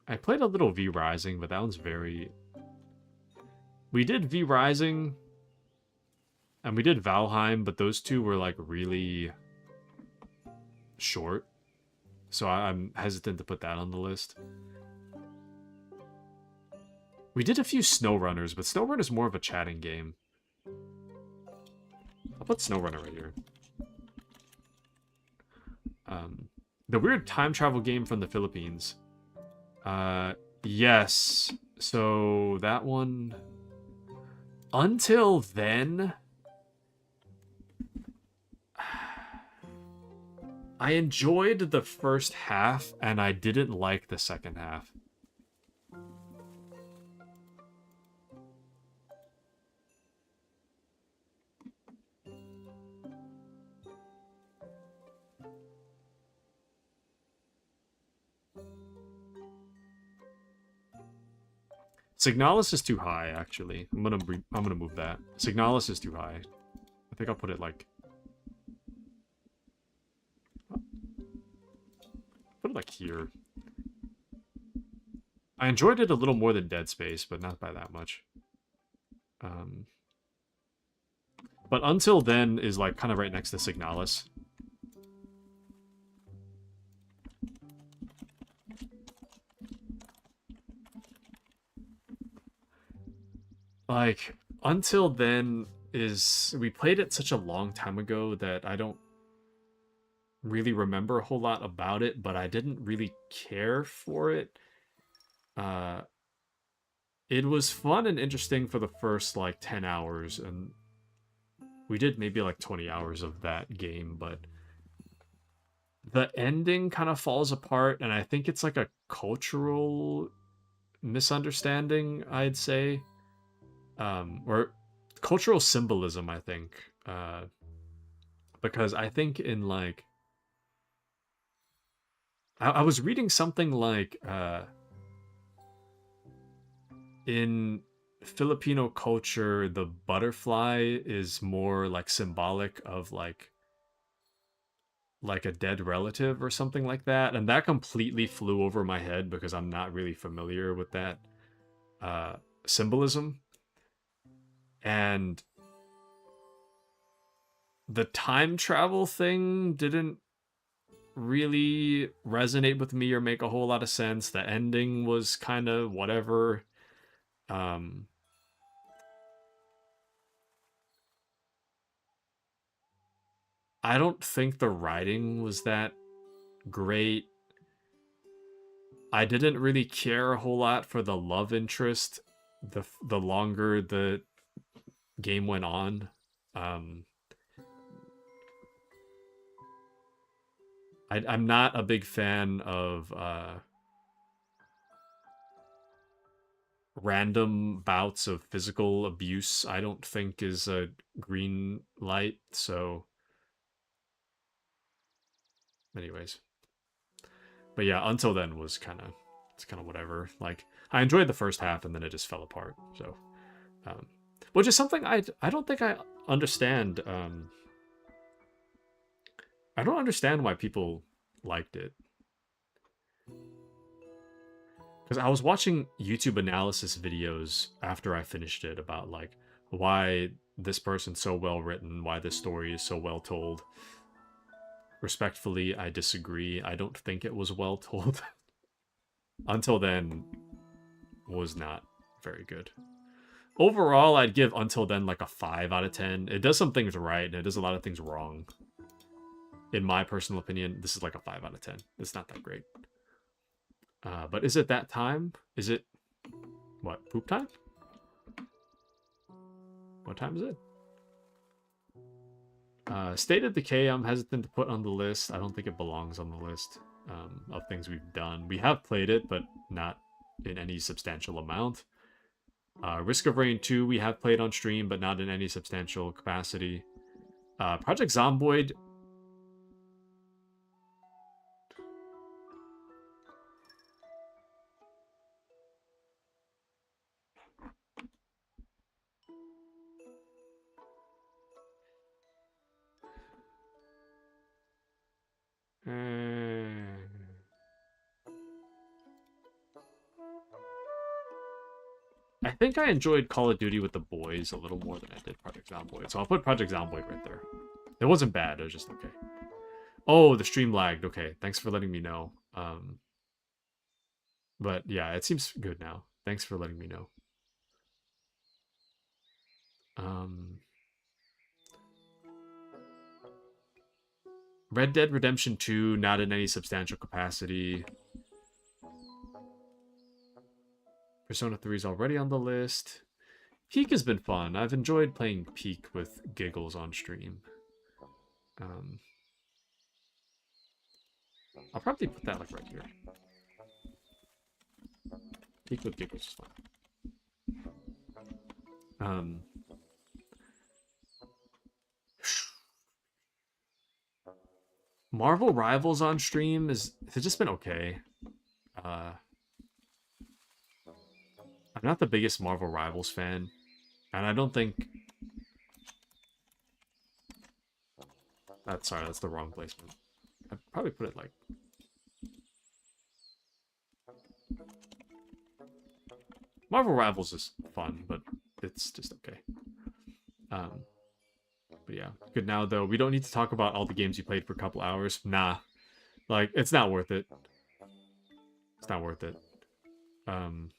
I played a little V Rising, but that one's very... We did V Rising, and we did Valheim, but those two were like really short. So I'm hesitant to put that on the list. We did a few SnowRunners, but SnowRunner's more of a chatting game. I'll put SnowRunner right here. The weird time travel game from the Philippines. Yes. So that one... Until then... I enjoyed the first half, and I didn't like the second half. Signalis is too high, actually. I'm gonna move that. Signalis is too high. I think I'll put it like... Put it like here. I enjoyed it a little more than Dead Space, but not by that much. But Until Then is like kind of right next to Signalis. Like, Until Then is... We played it such a long time ago that I don't really remember a whole lot about it, but I didn't really care for it. It was fun and interesting for the first, like, 10 hours, and we did maybe, like, 20 hours of that game, but the ending kind of falls apart, and I think it's like a cultural misunderstanding, I'd say. Or cultural symbolism, I think. Because I think in like I was reading something like in Filipino culture, the butterfly is more like symbolic of like a dead relative or something like that, and that completely flew over my head because I'm not really familiar with that uh, symbolism. And the time travel thing didn't really resonate with me or make a whole lot of sense. The ending was kind of whatever. Um, I don't think the writing was that great. I didn't really care a whole lot for the love interest the longer the game went on. Um, I'm not a big fan of random bouts of physical abuse. I don't think is a green light. So, anyways, but yeah, until then was it's kind of whatever. Like I enjoyed the first half, and then it just fell apart. So, um, which is something I don't think I understand. I don't understand why people liked it. Because I was watching YouTube analysis videos after I finished it about like why this person's so well written, why this story is so well told. Respectfully, I disagree. I don't think it was well told. Until Then was not very good. Overall, I'd give Until Then like a 5 out of 10. It does some things right, and it does a lot of things wrong. In my personal opinion, this is like a 5 out of 10. It's not that great. But is it that time? Is it, what, poop time? What time is it? State of Decay, I'm hesitant to put on the list. I don't think it belongs on the list of things we've done. We have played it, but not in any substantial amount. Risk of Rain 2, we have played on stream, but not in any substantial capacity. Project Zomboid. I think I enjoyed Call of Duty with the boys a little more than I did Project Zomboid, so I'll put Project Zomboid right there. It wasn't bad, it was just okay. Oh, the stream lagged. Okay, thanks for letting me know. But yeah, it seems good now. Thanks for letting me know. Um, Red Dead Redemption 2, not in any substantial capacity. Persona 3 is already on the list. Peak has been fun. I've enjoyed playing Peak with giggles on stream. I'll probably put that like right here. Peak with giggles is fun. Marvel Rivals on stream has just been okay. I'm not the biggest Marvel Rivals fan, and I don't think that's the wrong placement. I'd probably put it like Marvel Rivals is fun, but it's just okay. But yeah, good now though. We don't need to talk about all the games you played for a couple hours. Nah, like it's not worth it. It's not worth it. Um,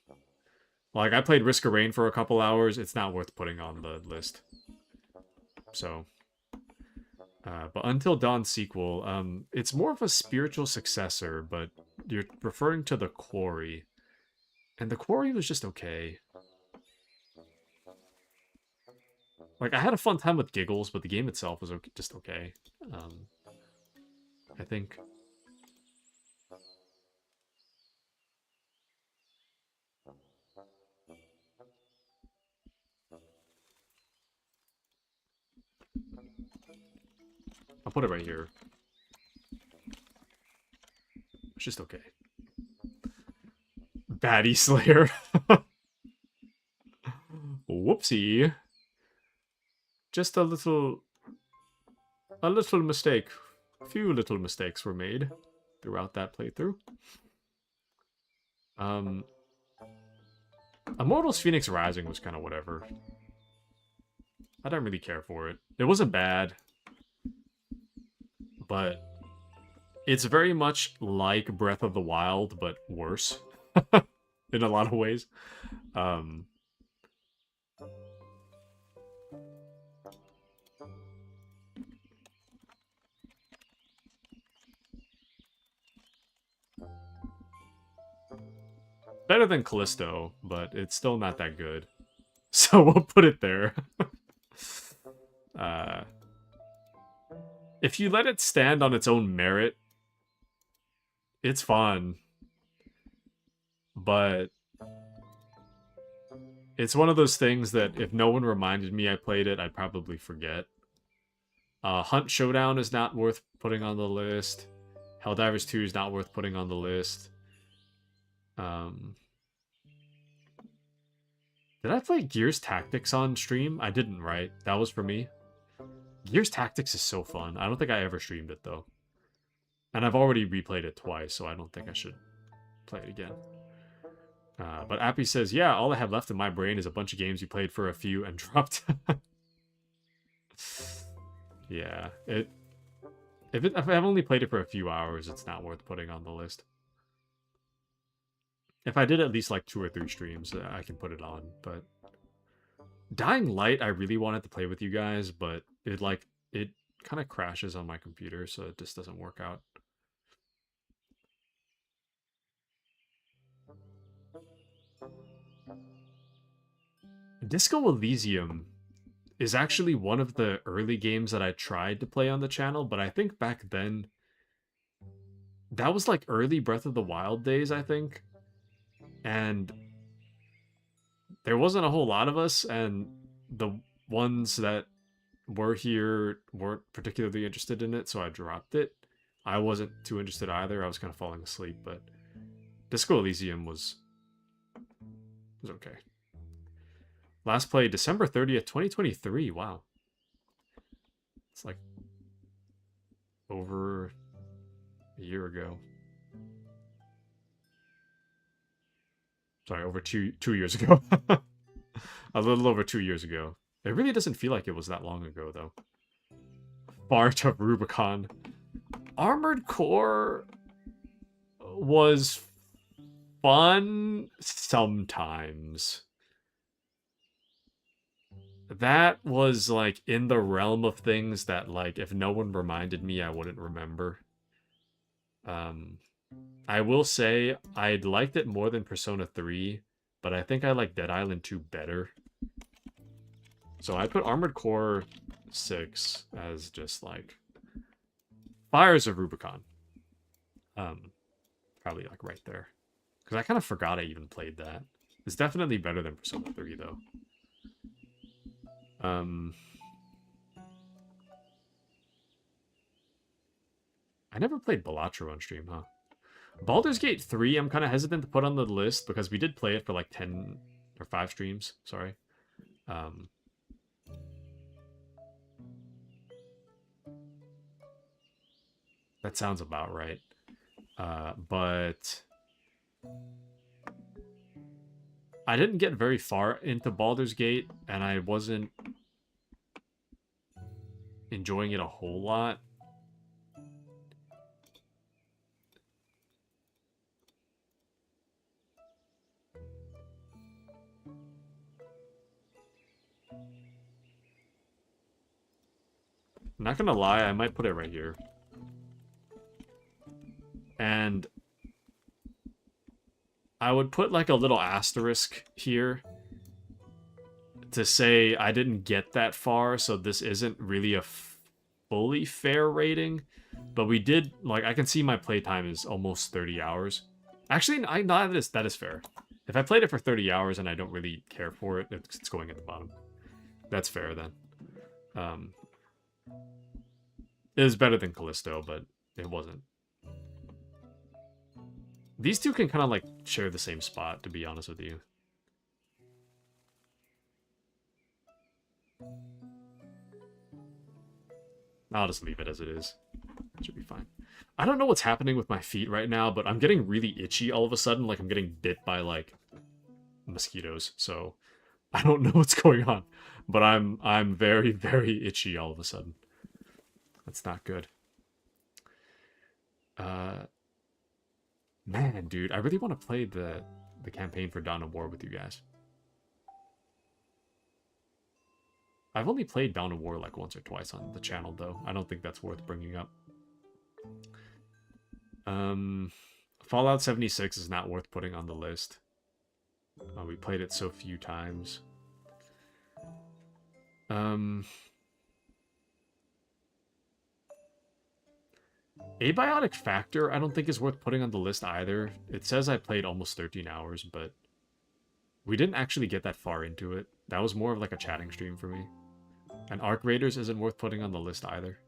like I played Risk of Rain for a couple hours. It's not worth putting on the list. So, but Until Dawn sequel, it's more of a spiritual successor, but you're referring to The Quarry, and The Quarry was just okay. Like I had a fun time with giggles, but the game itself was okay, just okay. I think I'll put it right here. It's just okay. Baddie Slayer. Whoopsie. Just a little mistake. A few little mistakes were made throughout that playthrough. Immortals Phoenix Rising was kind of whatever. I don't really care for it. It wasn't bad, but it's very much like Breath of the Wild, but worse in a lot of ways. Better than Callisto, but it's still not that good. So we'll put it there. If you let it stand on its own merit, it's fun. But it's one of those things that if no one reminded me I played it, I'd probably forget. Hunt Showdown is not worth putting on the list. Helldivers 2 is not worth putting on the list. Did I play Gears Tactics on stream? I didn't, right? That was for me. Gears Tactics is so fun. I don't think I ever streamed it, though. And I've already replayed it twice, so I don't think I should play it again. But Appy says, yeah, all I have left in my brain is a bunch of games you played for a few and dropped. Yeah, if I've only played it for a few hours, it's not worth putting on the list. If I did at least like 2 or 3 streams, I can put it on. But Dying Light, I really wanted to play with you guys, but it kind of crashes on my computer, so it just doesn't work out. Disco Elysium is actually one of the early games that I tried to play on the channel, but I think back then that was like early Breath of the Wild days, I think. And there wasn't a whole lot of us, and the ones that were here weren't particularly interested in it, so I dropped it. I wasn't too interested either. I was kind of falling asleep, but Disco Elysium was okay. Last play December 30th, 2023. Wow. It's like over a year ago. Sorry, over two years ago. A little over 2 years ago. It really doesn't feel like it was that long ago, though. Bart of Rubicon. Armored Core was fun sometimes. That was, like, in the realm of things that, like, if no one reminded me, I wouldn't remember. I will say, I liked it more than Persona 3, but I think I like Dead Island 2 better. So I put Armored Core 6 as just, like, Fires of Rubicon. Probably, like, right there. Because I kind of forgot I even played that. It's definitely better than Persona 3, though. I never played Balatro on stream, huh? Baldur's Gate 3, I'm kind of hesitant to put on the list because we did play it for like 10 or 5 streams. Sorry. That sounds about right. But I didn't get very far into Baldur's Gate, and I wasn't enjoying it a whole lot. Not gonna lie, I might put it right here. And I would put like a little asterisk here to say I didn't get that far, so this isn't really a fully fair rating. But we did, like, I can see my playtime is almost 30 hours. Actually, that is fair. If I played it for 30 hours and I don't really care for it, it's going at the bottom. That's fair, then. It was better than Callisto, but it wasn't. These two can kind of like share the same spot, to be honest with you. I'll just leave it as it is. It should be fine. I don't know what's happening with my feet right now, but I'm getting really itchy all of a sudden. Like I'm getting bit by like mosquitoes. So I don't know what's going on, but I'm very, very itchy all of a sudden. That's not good. Man, dude, I really want to play the campaign for Dawn of War with you guys. I've only played Dawn of War like once or twice on the channel, though. I don't think that's worth bringing up. Fallout 76 is not worth putting on the list. We played it so few times. Abiotic Factor, I don't think is worth putting on the list either. It says I played almost 13 hours, but we didn't actually get that far into it. That was more of like a chatting stream for me. And Arc Raiders isn't worth putting on the list either.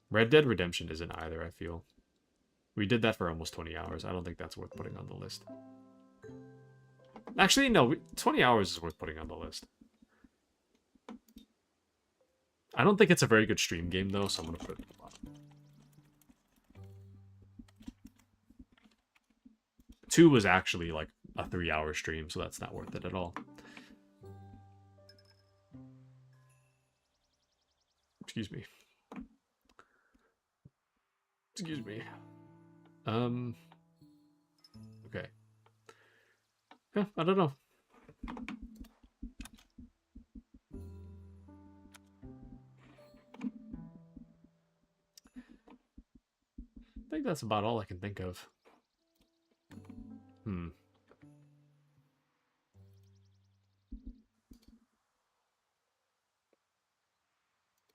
Red Dead Redemption isn't either, I feel. We did that for almost 20 hours. I don't think that's worth putting on the list. Actually, no, 20 hours is worth putting on the list. I don't think it's a very good stream game, though, so I'm going to put it at the bottom. 2 was actually like a 3-hour stream, so that's not worth it at all. Excuse me. Excuse me. Okay. Yeah, I don't know. I think that's about all I can think of.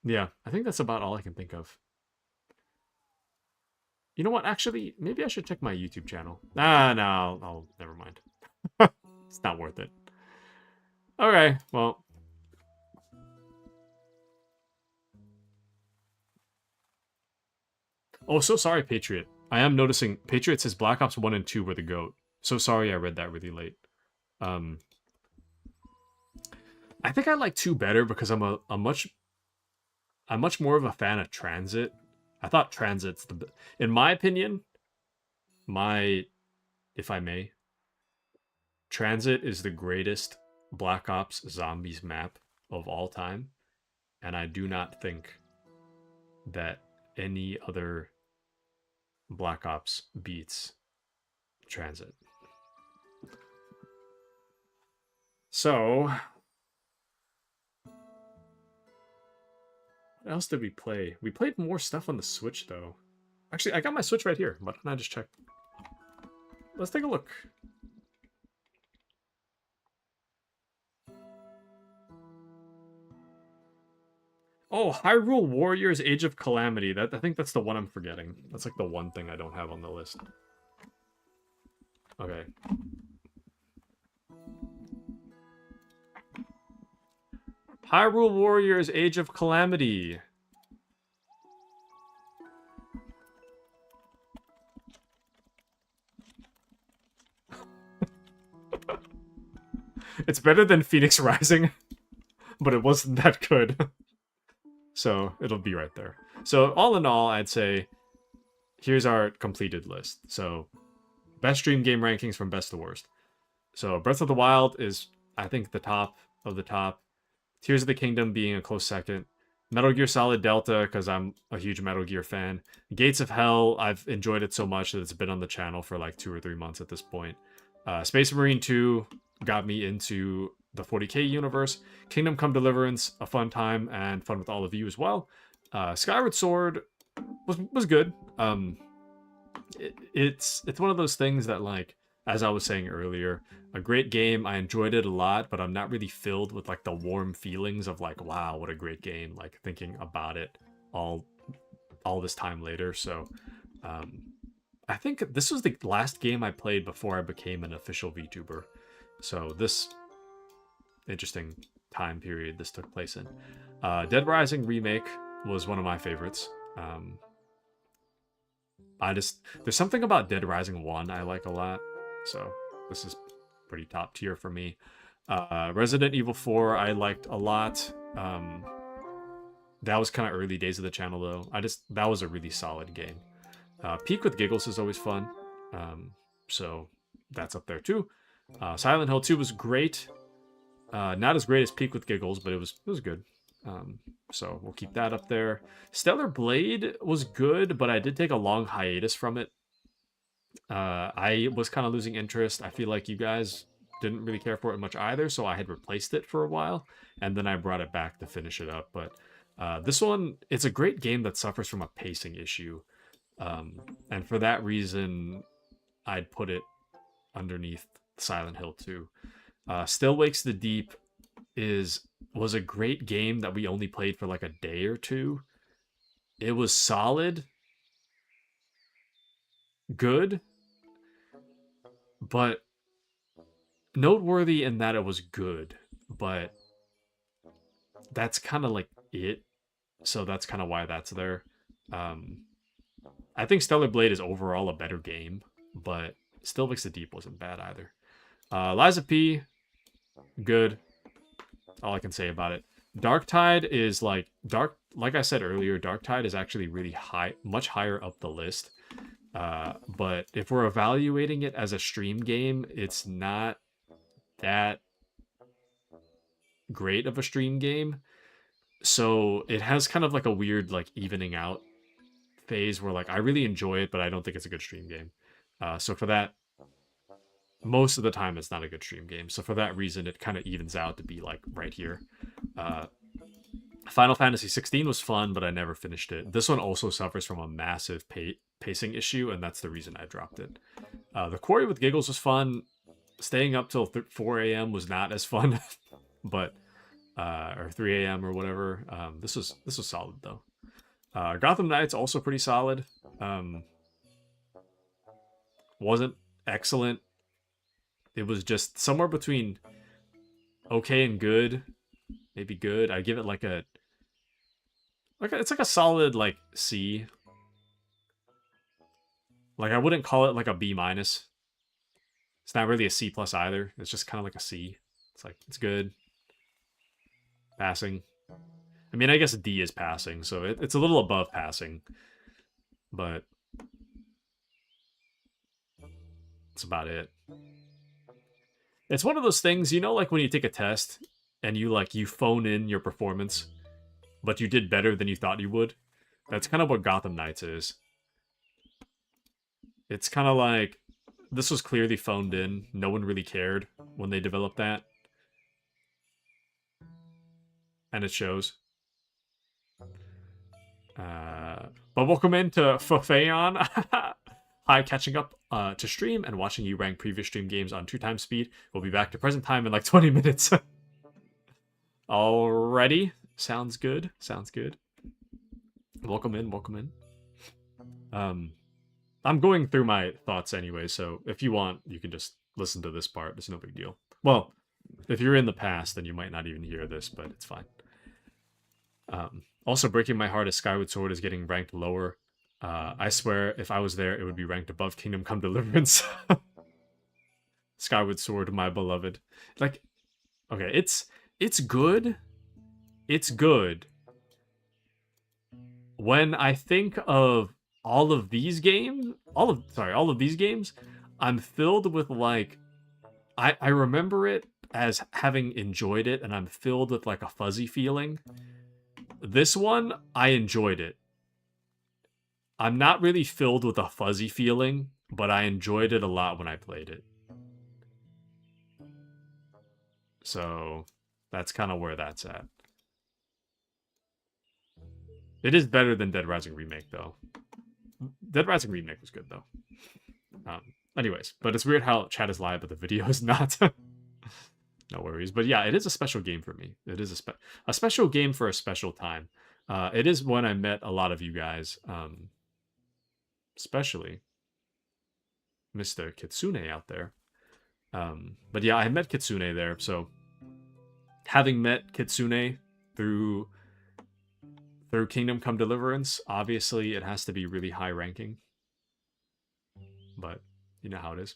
Yeah, I think that's about all I can think of. You know what? Actually, maybe I should check my YouTube channel. No, I'll never mind. It's not worth it. Okay, well. Oh, so sorry, Patriot. I am noticing Patriot says Black Ops 1 and 2 were the GOAT. So sorry I read that really late. I think I like 2 better because I'm much more of a fan of Transit. I thought Transit's the... In my opinion, if I may, Transit is the greatest Black Ops Zombies map of all time. And I do not think that any other Black Ops beats Transit. So... what else did we play? We played more stuff on the Switch, though. Actually, I got my Switch right here. Why don't I just check? Let's take a look. Oh, Hyrule Warriors Age of Calamity. I think that's the one I'm forgetting. That's like the one thing I don't have on the list. Okay. Hyrule Warriors Age of Calamity. It's better than Phoenix Rising, but it wasn't that good. So it'll be right there. So all in all, I'd say here's our completed list. So best stream game rankings from best to worst. So Breath of the Wild is, I think, the top of the top. Tears of the Kingdom being a close second. Metal Gear Solid Delta, because I'm a huge Metal Gear fan. Gates of Hell, I've enjoyed it so much that it's been on the channel for like 2 or 3 months at this point. Space Marine 2 got me into the 40k universe. Kingdom Come Deliverance, a fun time and fun with all of you as well. Skyward Sword was good. It's one of those things that, like, as I was saying earlier, a great game. I enjoyed it a lot, but I'm not really filled with like the warm feelings of like, wow, what a great game. Like thinking about it all this time later. So I think this was the last game I played before I became an official VTuber. So this interesting time period this took place in. Dead Rising Remake was one of my favorites. There's something about Dead Rising 1 I like a lot. So this is pretty top tier for me. Resident Evil 4 I liked a lot. That was kind of early days of the channel though. That was a really solid game. Peak with Giggles is always fun. So that's up there too. Silent Hill 2 was great. Not as great as Peak with Giggles, but it was good. So we'll keep that up there. Stellar Blade was good, but I did take a long hiatus from it. I was kind of losing interest. I feel like you guys didn't really care for it much either, so I had replaced it for a while, and then I brought it back to finish it up. But this one, it's a great game that suffers from a pacing issue. And for that reason, I'd put it underneath Silent Hill 2. Still Wakes the Deep was a great game that we only played for like a day or two. It was solid, good, but noteworthy in that it was good, but that's kind of like it. So that's kind of why that's there. I think Stellar Blade is overall a better game, but Still Wakes the Deep wasn't bad either. Liza P, good. All I can say about it. Darktide is like I said earlier, Darktide is actually really high, much higher up the list. But if we're evaluating it as a stream game, it's not that great of a stream game. So it has kind of like a weird like evening out phase where like I really enjoy it, but I don't think it's a good stream game. So for that, most of the time it's not a good stream game. So for that reason, it kind of evens out to be like right here. Final Fantasy 16 was fun, but I never finished it. This one also suffers from a massive pacing issue, and that's the reason I dropped it. The Quarry with Giggles was fun. Staying up till 4 a.m. was not as fun, but or 3 a.m. or whatever. This was solid though. Gotham Knights also pretty solid. Wasn't excellent. It was just somewhere between okay and good, maybe good. I give it like it's like a solid like C. Like I wouldn't call it like a B minus. It's not really a C plus either. It's just kind of like a C. It's like it's good. Passing. I mean, I guess D is passing, so it's a little above passing, but that's about it. It's one of those things, you know, like when you take a test and you phone in your performance, but you did better than you thought you would. That's kind of what Gotham Knights is. It's kind of like this was clearly phoned in. No one really cared when they developed that. And it shows. But welcome into Fafeon. Hi, catching up to stream and watching you rank previous stream games on 2x speed. We'll be back to present time in like 20 minutes. Alrighty. Sounds good. Sounds good. Welcome in. Welcome in. I'm going through my thoughts anyway, so if you want, you can just listen to this part. It's no big deal. Well, if you're in the past, then you might not even hear this, but it's fine. Also, breaking my heart is Skyward Sword is getting ranked lower. I swear, if I was there, it would be ranked above Kingdom Come Deliverance. Skyward Sword, my beloved. Like, okay, it's good. It's good. When I think of all of these games, all of these games, I'm filled with like, I remember it as having enjoyed it, and I'm filled with like a fuzzy feeling. This one, I enjoyed it. I'm not really filled with a fuzzy feeling, but I enjoyed it a lot when I played it. So that's kind of where that's at. It is better than Dead Rising Remake, though. Dead Rising Remake was good, though. Anyways, but it's weird how chat is live, but the video is not. No worries. But yeah, it is a special game for me. It is a special game for a special time. It is when I met a lot of you guys, especially Mr. Kitsune out there. But yeah, I met Kitsune there, so having met Kitsune through Kingdom Come Deliverance, obviously it has to be really high ranking. But you know how it is.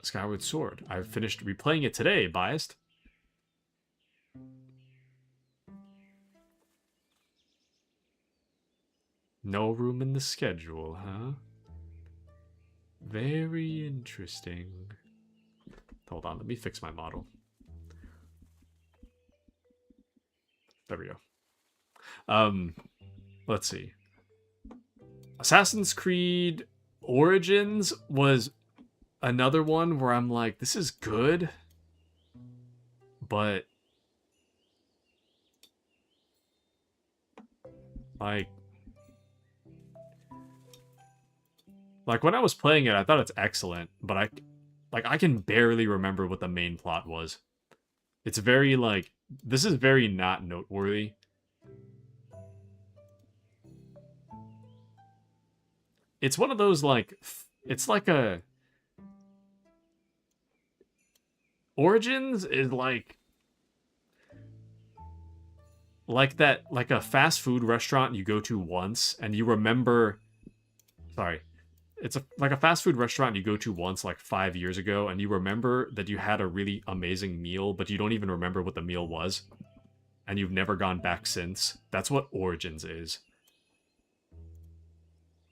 Skyward Sword. I finished replaying it today, biased. No room in the schedule, huh? Very interesting. Hold on, let me fix my model. There we go. Let's see. Assassin's Creed Origins was another one where I'm like, this is good, but like when I was playing it, I thought it's excellent, but I can barely remember what the main plot was. It's very like, this is very not noteworthy. It's one of those like, it's like a Origins is like that, like a fast food restaurant you go to once and you remember. Sorry, it's like a fast food restaurant you go to once like 5 years ago and you remember that you had a really amazing meal, but you don't even remember what the meal was, and you've never gone back since. That's what Origins is.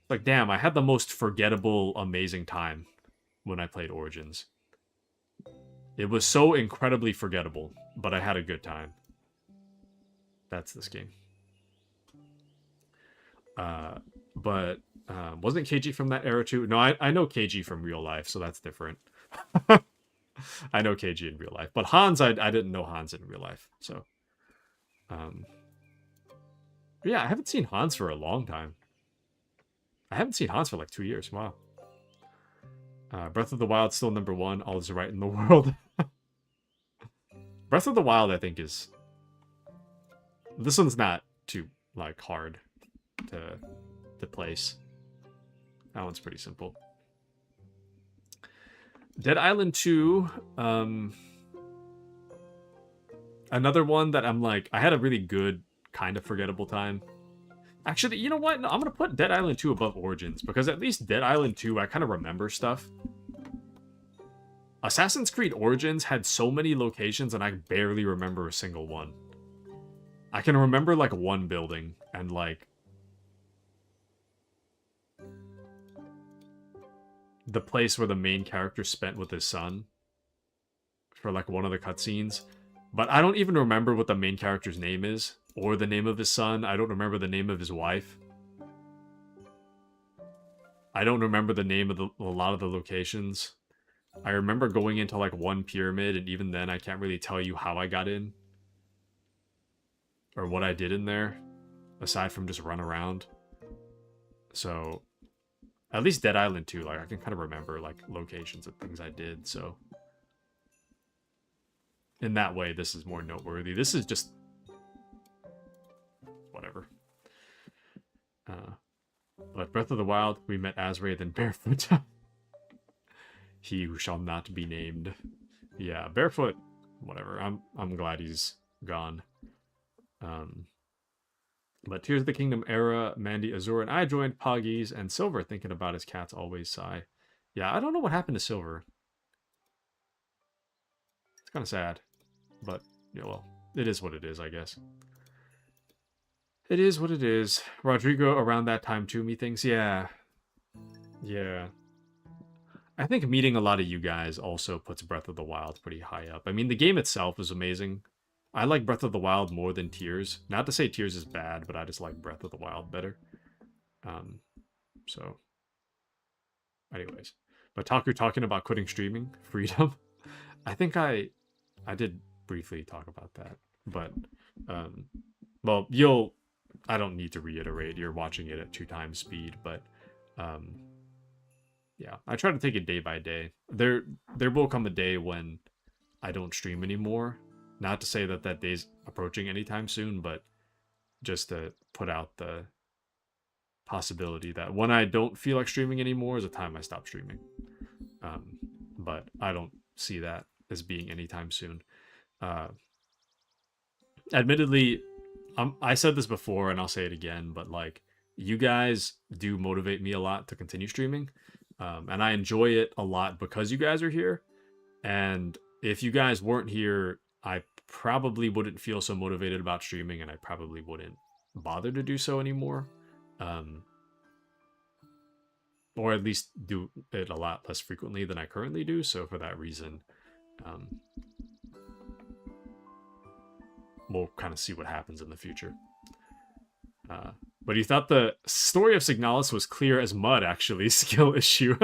Like, damn, I had the most forgettable, amazing time when I played Origins. It was so incredibly forgettable, but I had a good time. That's this game. But wasn't KG from that era too? No, I know KG from real life, so that's different. I know KG in real life, but Hans, I didn't know Hans in real life. So, yeah, I haven't seen Hans for a long time. I haven't seen Hans for like 2 years. Wow. Breath of the Wild still #1. All is right in the world. Breath of the Wild, I think, is... This one's not too like hard to place. That one's pretty simple. Dead Island 2, another one that I'm like, I had a really good, kind of forgettable time. Actually, you know what? No, I'm going to put Dead Island 2 above Origins, because at least Dead Island 2, I kind of remember stuff. Assassin's Creed Origins had so many locations, and I barely remember a single one. I can remember, like, one building, and, like, the place where the main character spent with his son for, like, one of the cutscenes. But I don't even remember what the main character's name is, or the name of his son. I don't remember the name of his wife. I don't remember the name of a lot of the locations. I remember going into, like, one pyramid, and even then I can't really tell you how I got in. Or what I did in there, aside from just run around. So, at least Dead Island 2, like, I can kind of remember, like, locations and things I did, so... In that way, this is more noteworthy. This is just... whatever. But Breath of the Wild, we met Azray, then Barefoot. He who shall not be named. Yeah, Barefoot, whatever. I'm glad he's gone. But Tears of the Kingdom era, Mandy, Azure, and I joined Poggies, and Silver thinking about his cats always sigh. Yeah, I don't know what happened to Silver. It's kind of sad. But, yeah, well, it is what it is, I guess. It is what it is. Rodrigo around that time too, methinks. Yeah. Yeah. I think meeting a lot of you guys also puts Breath of the Wild pretty high up. I mean, the game itself is amazing. I like Breath of the Wild more than Tears. Not to say Tears is bad, but I just like Breath of the Wild better. So, anyways. But Taku talking about quitting streaming, freedom. I think I did briefly talk about that. But, well, I don't need to reiterate. You're watching it at 2x speed, but, yeah, I try to take it day by day. There will come a day when I don't stream anymore. Not to say that day's approaching anytime soon, but just to put out the possibility that when I don't feel like streaming anymore is the time I stop streaming. But I don't see that as being anytime soon. Uh, Admittedly, I said this before and I'll say it again, but like you guys do motivate me a lot to continue streaming. And I enjoy it a lot because you guys are here. And if you guys weren't here, I probably wouldn't feel so motivated about streaming and I probably wouldn't bother to do so anymore. Or at least do it a lot less frequently than I currently do. So for that reason, we'll kind of see what happens in the future. But he thought the story of Signalis was clear as mud, actually. Skill issue.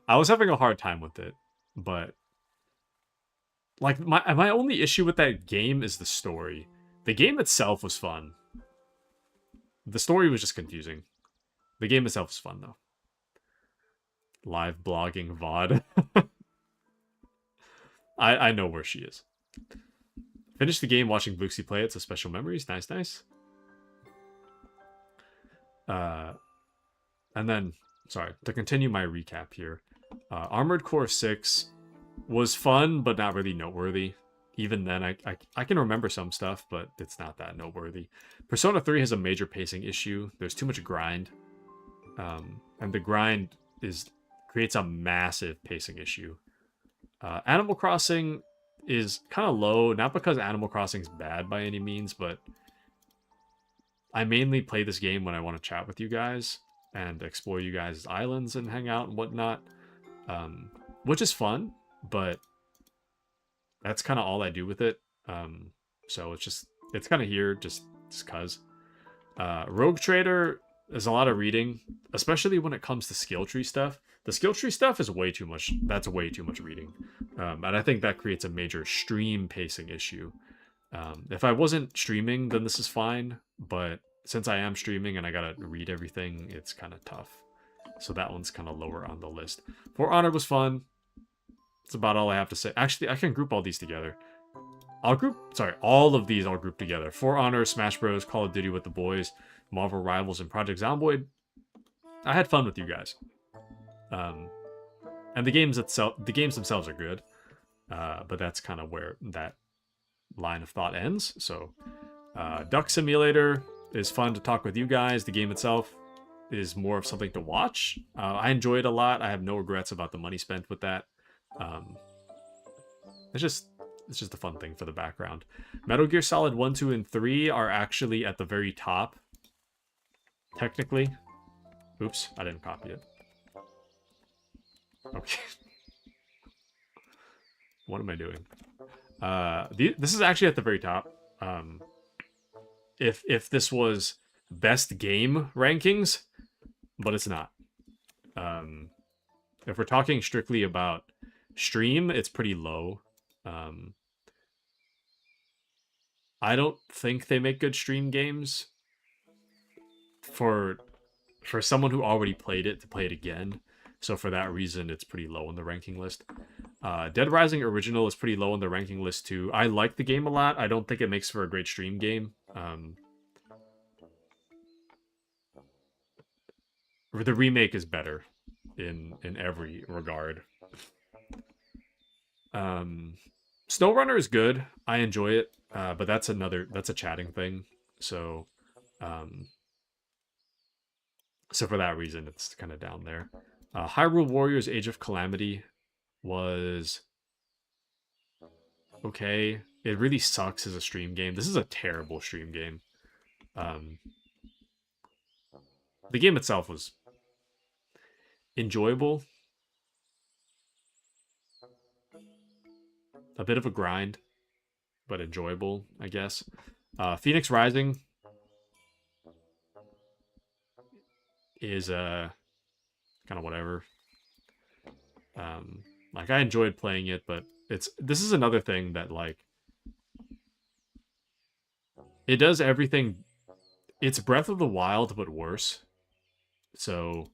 I was having a hard time with it, but like my only issue with that game is the story. The game itself was fun. The story was just confusing. The game itself is fun though. Live blogging VOD. I know where she is. Finish the game watching Bluxy play it, so special memories. Nice, nice. And then, sorry, to continue my recap here. Armored Core 6 was fun, but not really noteworthy. Even then, I can remember some stuff, but it's not that noteworthy. Persona 3 has a major pacing issue. There's too much grind. And the grind creates a massive pacing issue. Animal Crossing is kind of low, not because Animal Crossing's bad by any means, but I mainly play this game when I want to chat with you guys and explore you guys' islands and hang out and whatnot, which is fun, but that's kind of all I do with it. So it's kind of here just cause. Rogue Trader is a lot of reading, especially when it comes to skill tree stuff. The skill tree stuff is way too much. That's way too much reading. And I think that creates a major stream pacing issue. If I wasn't streaming, then this is fine. But since I am streaming and I gotta read everything, it's kind of tough. So that one's kind of lower on the list. For Honor was fun. That's about all I have to say. Actually, I can group all these together. All of these I'll group together. For Honor, Smash Bros, Call of Duty with the boys, Marvel Rivals, and Project Zomboid. I had fun with you guys. And the games themselves are good. But that's kind of where that line of thought ends. So, Duck Simulator is fun to talk with you guys. The game itself is more of something to watch. I enjoy it a lot. I have no regrets about the money spent with that. It's just a fun thing for the background. Metal Gear Solid 1, 2, and 3 are actually at the very top. Technically. Oops, I didn't copy it. Okay. What am I doing? This is actually at the very top. If this was best game rankings, but it's not. If we're talking strictly about stream, it's pretty low. I don't think they make good stream games for someone who already played it to play it again. So for that reason, it's pretty low on the ranking list. Dead Rising Original is pretty low on the ranking list too. I like the game a lot. I don't think it makes for a great stream game. The remake is better in every regard. SnowRunner is good. I enjoy it, but that's a chatting thing. So, so for that reason, it's kind of down there. Hyrule Warriors Age of Calamity was okay. It really sucks as a stream game. This is a terrible stream game. The game itself was enjoyable. A bit of a grind, but enjoyable, I guess. Phoenix Rising is kind of whatever. Like I enjoyed playing it, but this is another thing that like it does everything. It's Breath of the Wild, but worse. So,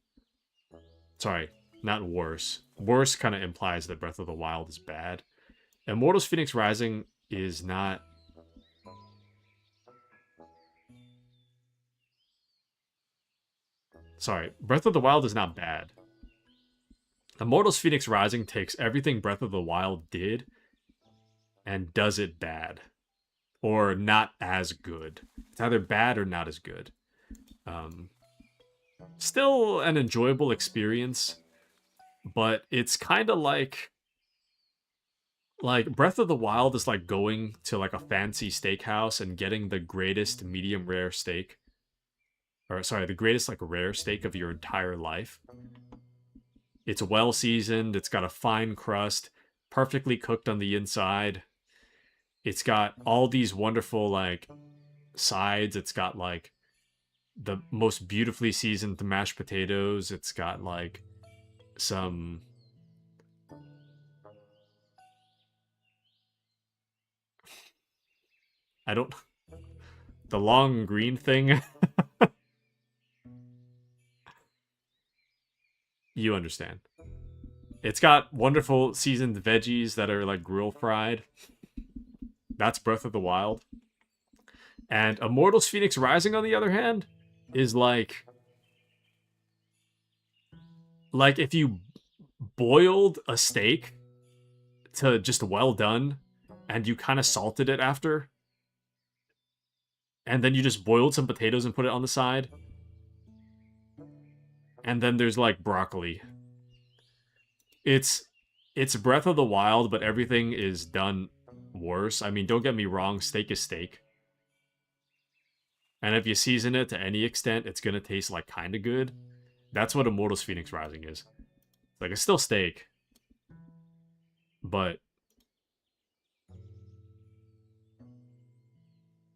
sorry, not worse. Worse kind of implies that Breath of the Wild is bad. Immortals Phoenix Rising is not... Sorry, Breath of the Wild is not bad. Immortals Phoenix Rising takes everything Breath of the Wild did and does it bad. Or not as good. It's either bad or not as good. Still an enjoyable experience, but it's kind of like Breath of the Wild is like going to like a fancy steakhouse and getting the greatest medium rare steak, or sorry, the greatest like rare steak of your entire life. It's well seasoned, it's got a fine crust, perfectly cooked on the inside. It's got all these wonderful like sides. It's got like the most beautifully seasoned mashed potatoes. It's got like some I don't the long green thing. You understand. It's got wonderful seasoned veggies that are like grill fried. That's Breath of the Wild. And Immortals Phoenix Rising, on the other hand, is like if you boiled a steak to just well done and you kind of salted it after, and then you just boiled some potatoes and put it on the side, and then there's like broccoli. It's Breath of the Wild, but everything is done worse. I mean, don't get me wrong, steak is steak. And if you season it to any extent, it's gonna taste like kind of good. That's what Immortals Phoenix Rising is. Like, it's still steak, but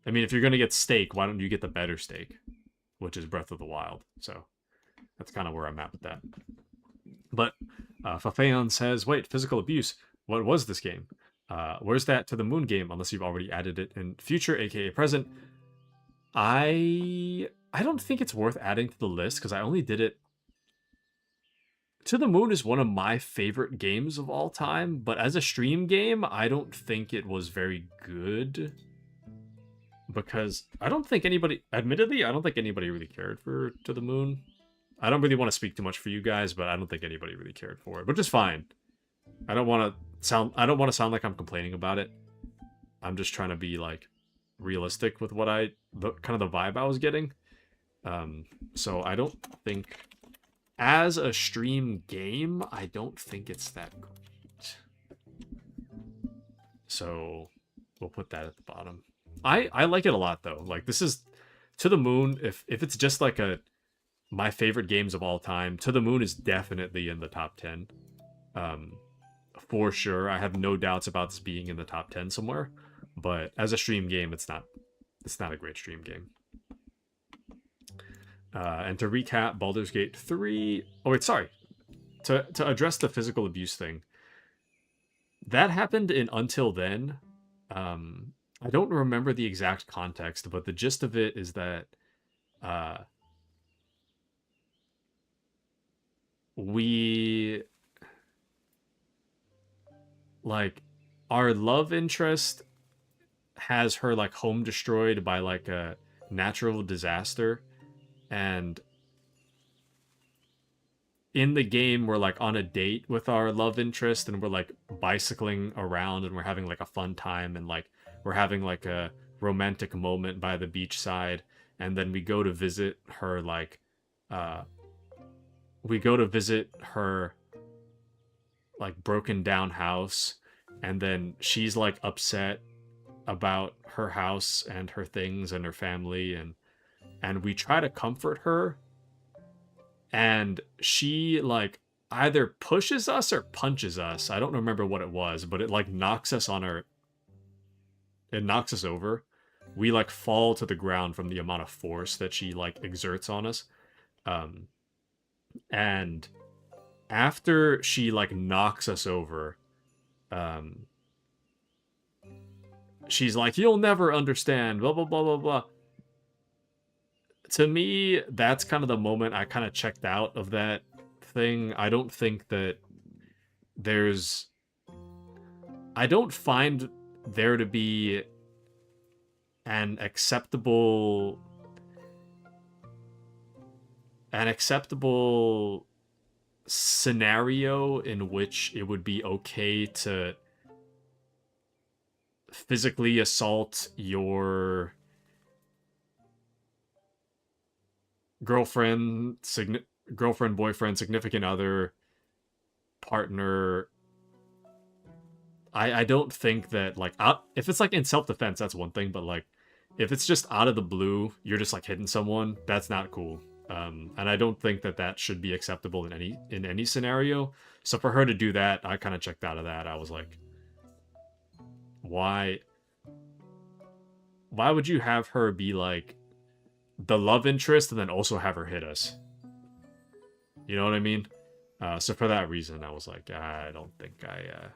I mean, if you're gonna get steak, why don't you get the better steak, which is Breath of the Wild? So that's kind of where I'm at with that. But Fafeon says, "Wait, physical abuse. What was this game? Where's that To the Moon game? Unless you've already added it in future, aka present." I don't think it's worth adding to the list because I only did it. To the Moon is one of my favorite games of all time, but as a stream game, I don't think it was very good. Because I don't think anybody, admittedly, I don't think anybody really cared for To the Moon. I don't really want to speak too much for you guys, but I don't think anybody really cared for it, which is fine. I don't want to sound like I'm complaining about it. I'm just trying to be like realistic with what the kind of the vibe I was getting. So I don't think, as a stream game, I don't think it's that great. So we'll put that at the bottom. I like it a lot though. Like, this is To the Moon. If it's just like my favorite games of all time, To the Moon is definitely in the top 10. For sure. I have no doubts about this being in the top 10 somewhere. But as a stream game, it's not a great stream game. And to recap, Baldur's Gate 3... Oh, wait, sorry. To address the physical abuse thing, that happened in Until Then. I don't remember the exact context, but the gist of it is that we... Like, our love interest has her, like, home destroyed by, like, a natural disaster. And in the game, we're like on a date with our love interest, and we're like bicycling around, and we're having like a fun time, and like we're having like a romantic moment by the beachside. And then we go to visit her, like broken down house, and then she's like upset about her house and her things and her family, and we try to comfort her, and she like either pushes us or punches us. I don't remember what it was, but it like knocks us over. We like fall to the ground from the amount of force that she like exerts on us. And after she like knocks us over, she's like, "You'll never understand, blah blah blah blah blah." To me, that's kind of the moment I kind of checked out of that thing. I don't think that I don't find there to be an acceptable an acceptable scenario in which it would be okay to physically assault your girlfriend, boyfriend, significant other, partner. I don't think that, like, if it's like in self-defense, that's one thing, but like if it's just out of the blue, you're just like hitting someone, that's not cool. And I don't think that that should be acceptable in any scenario. So for her to do that, I kind of checked out of that. I was like, why would you have her be like the love interest and then also have her hit us? You know what I mean? So for that reason, I was like, I don't think I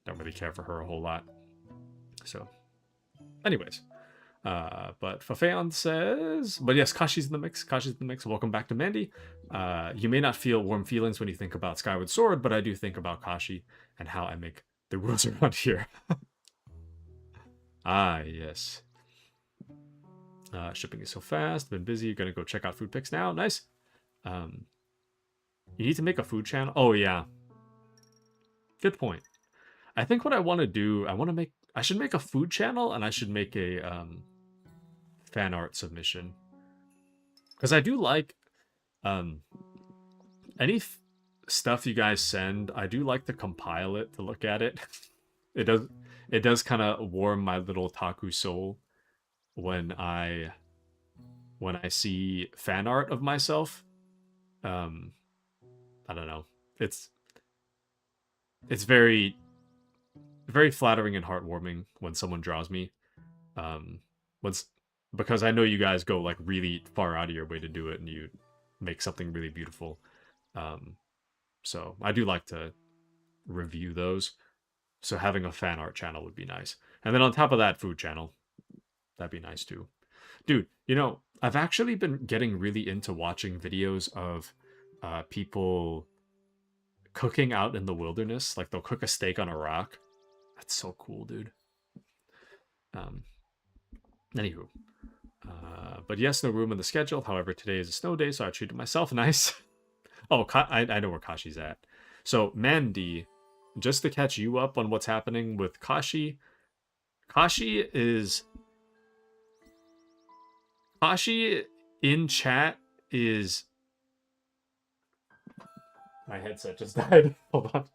don't really care for her a whole lot. So, anyways. But Fafeon says, but yes, Kashi's in the mix. Kashi's in the mix. Welcome back to Mandy. You may not feel warm feelings when you think about Skyward Sword, but I do think about Kashi and how I make the rules around here. Ah, yes. Shipping is so fast. Been busy. Gonna go check out food pics now. Nice. You need to make a food channel. Oh, yeah. Good point. I think what I want to do, I should make a food channel and I should make a fan art submission. Because I do like any stuff you guys send, I do like to compile it to look at it. It does kind of warm my little Taku soul when I see fan art of myself. I don't know. It's very flattering and heartwarming when someone draws me. Because I know you guys go like really far out of your way to do it and you make something really beautiful. So I do like to review those. So having a fan art channel would be nice. And then on top of that, food channel. That'd be nice too. Dude, you know, I've actually been getting really into watching videos of people cooking out in the wilderness. Like they'll cook a steak on a rock. That's so cool, dude. Anywho. But yes, no room in the schedule. However, today is a snow day, so I treated myself nice. Oh, I know where Kashi's at. So, Mandy, just to catch you up on what's happening with Kashi. Kashi in chat is... My headset just died. Hold on.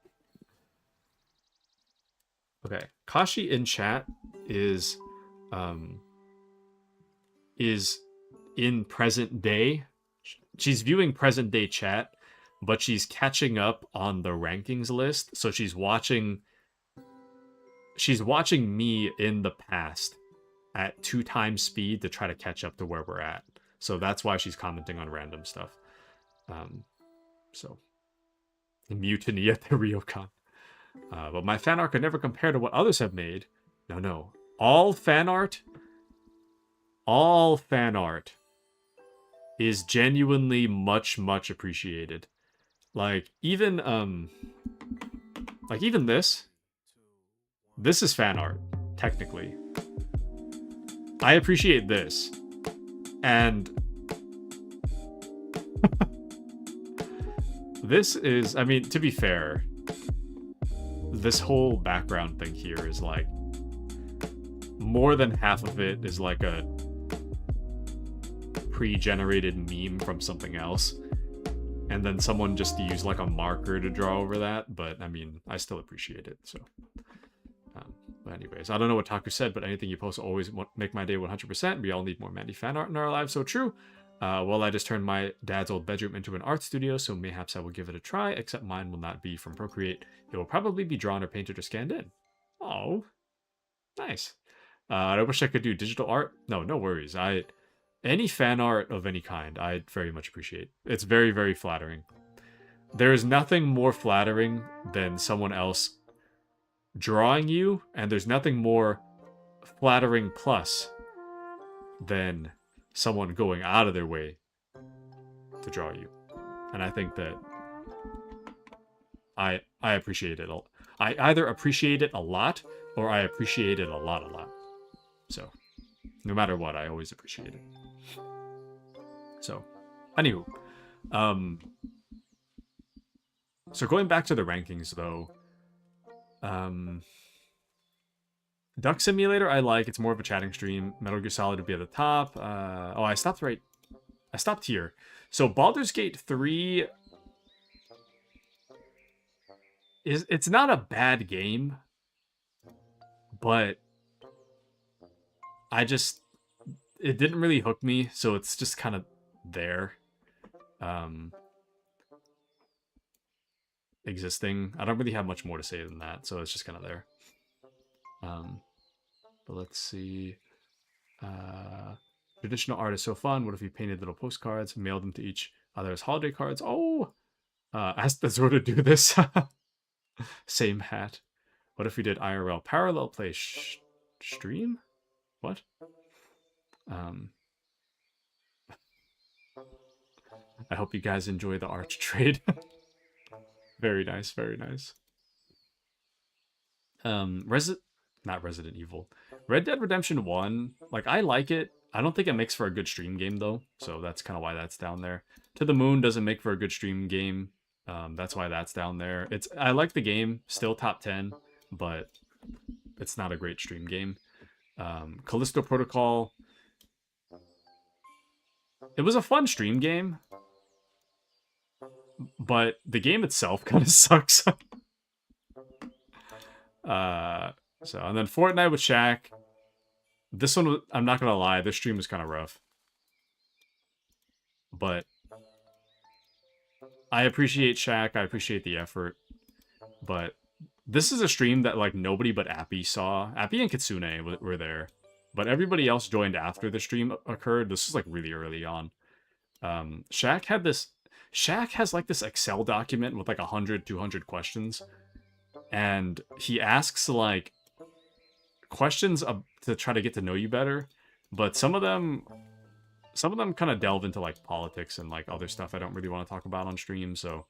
Okay. Kashi in chat is in present day. She's viewing present day chat, but she's catching up on the rankings list. So she's watching me in the past at 2 times speed to try to catch up to where we're at. So that's why she's commenting on random stuff. So mutiny at the Ryokan. But my fan art could never compare to what others have made. No. All fan art is genuinely much appreciated. Like even this is fan art, technically. I appreciate this. And this is, I mean, to be fair, this whole background thing here is like more than half of it is like a pre-generated meme from something else, and then someone just used like a marker to draw over that. But I mean, I still appreciate it. So but anyways, I don't know what Taku said, but anything you post will always make my day 100%. We all need more Mandy fan art in our lives. So true. Well, I just turned my dad's old bedroom into an art studio, so mayhaps I will give it a try, except mine will not be from Procreate. It will probably be drawn or painted or scanned in. Oh, nice. I wish I could do digital art. No worries. Any fan art of any kind, I very much appreciate. It's very flattering. There is nothing more flattering than someone else drawing you, and there's nothing more flattering plus than someone going out of their way to draw you. And I think that I appreciate it. I either appreciate it a lot or I appreciate it a lot. So no matter what, I always appreciate it. So Anywho, um, so going back to the rankings though, um, Duck Simulator I like. It's more of a chatting stream. Metal Gear Solid would be at the top. Oh, I stopped right. I stopped here. So Baldur's Gate 3 it's not a bad game, but it didn't really hook me, so it's just kind of there. Um, existing. I don't really have much more to say than that, so it's just kind of there. But let's see. Traditional art is so fun. What if you painted little postcards, mailed them to each other as holiday cards? Oh, asked the Zor to do this. Same hat. What if we did IRL parallel play stream? What? I hope you guys enjoy the arch trade. Very nice, very nice. Not Resident Evil. Red Dead Redemption 1, like I like it. I don't think it makes for a good stream game though, so that's kind of why that's down there. To the Moon doesn't make for a good stream game. That's why that's down there. I like the game, still top 10, but it's not a great stream game. Callisto Protocol, it was a fun stream game, but the game itself kind of sucks. And then Fortnite with Shaq. This one, I'm not gonna lie, this stream was kind of rough. But I appreciate Shaq, I appreciate the effort. But this is a stream that like nobody but Appy saw. Appy and Kitsune were there. But everybody else joined after the stream occurred. This is like really early on. Shaq has like this Excel document with like 100, 200 questions. And he asks like questions to try to get to know you better, but some of them kind of delve into like politics and like other stuff I don't really want to talk about on stream. So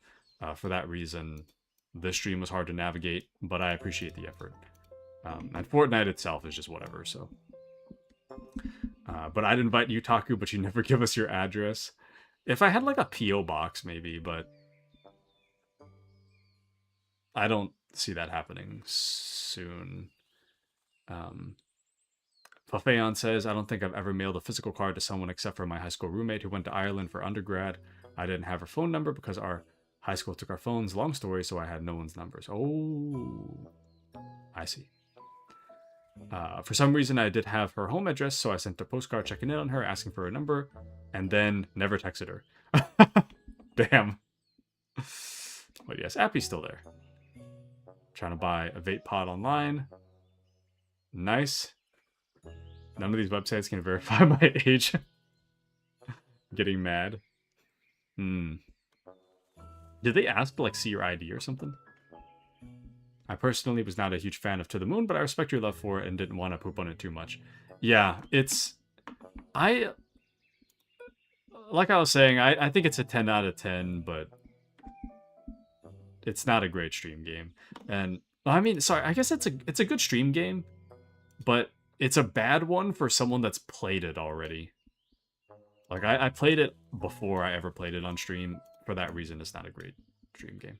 for that reason, this stream was hard to navigate, but I appreciate the effort. And Fortnite itself is just whatever. So, but I'd invite you, Taku, but you never give us your address. If I had like a PO box, maybe, but I don't see that happening soon. Fafeon says, I don't think I've ever mailed a physical card to someone except for my high school roommate who went to Ireland for undergrad. I didn't have her phone number because our high school took our phones. Long story, so I had no one's numbers. Oh, I see. For some reason, I did have her home address, so I sent a postcard checking in on her, asking for her number, and then never texted her. Damn. But yes, Appy's still there. Trying to buy a vape pod online. Nice. None of these websites can verify my age. Getting mad. Did they ask to like see your ID or something? I personally was not a huge fan of To the Moon, but I respect your love for it and didn't want to poop on it too much. Yeah, like I was saying, I think it's a 10 out of 10, but it's not a great stream game. And I mean, sorry, I guess it's a good stream game, but it's a bad one for someone that's played it already. Like, I played it before I ever played it on stream. For that reason, it's not a great stream game.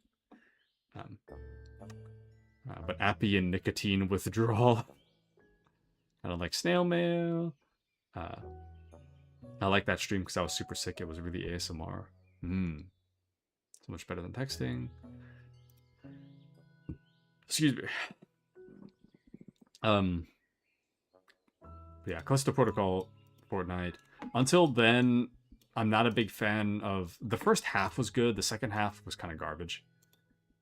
But Appy and Nicotine Withdrawal. I don't like Snail Mail. I like that stream because I was super sick. It was really ASMR. So much better than texting. Excuse me. Yeah, Callisto Protocol, Fortnite. Until then, I'm not a big fan of... The first half was good. The second half was kind of garbage.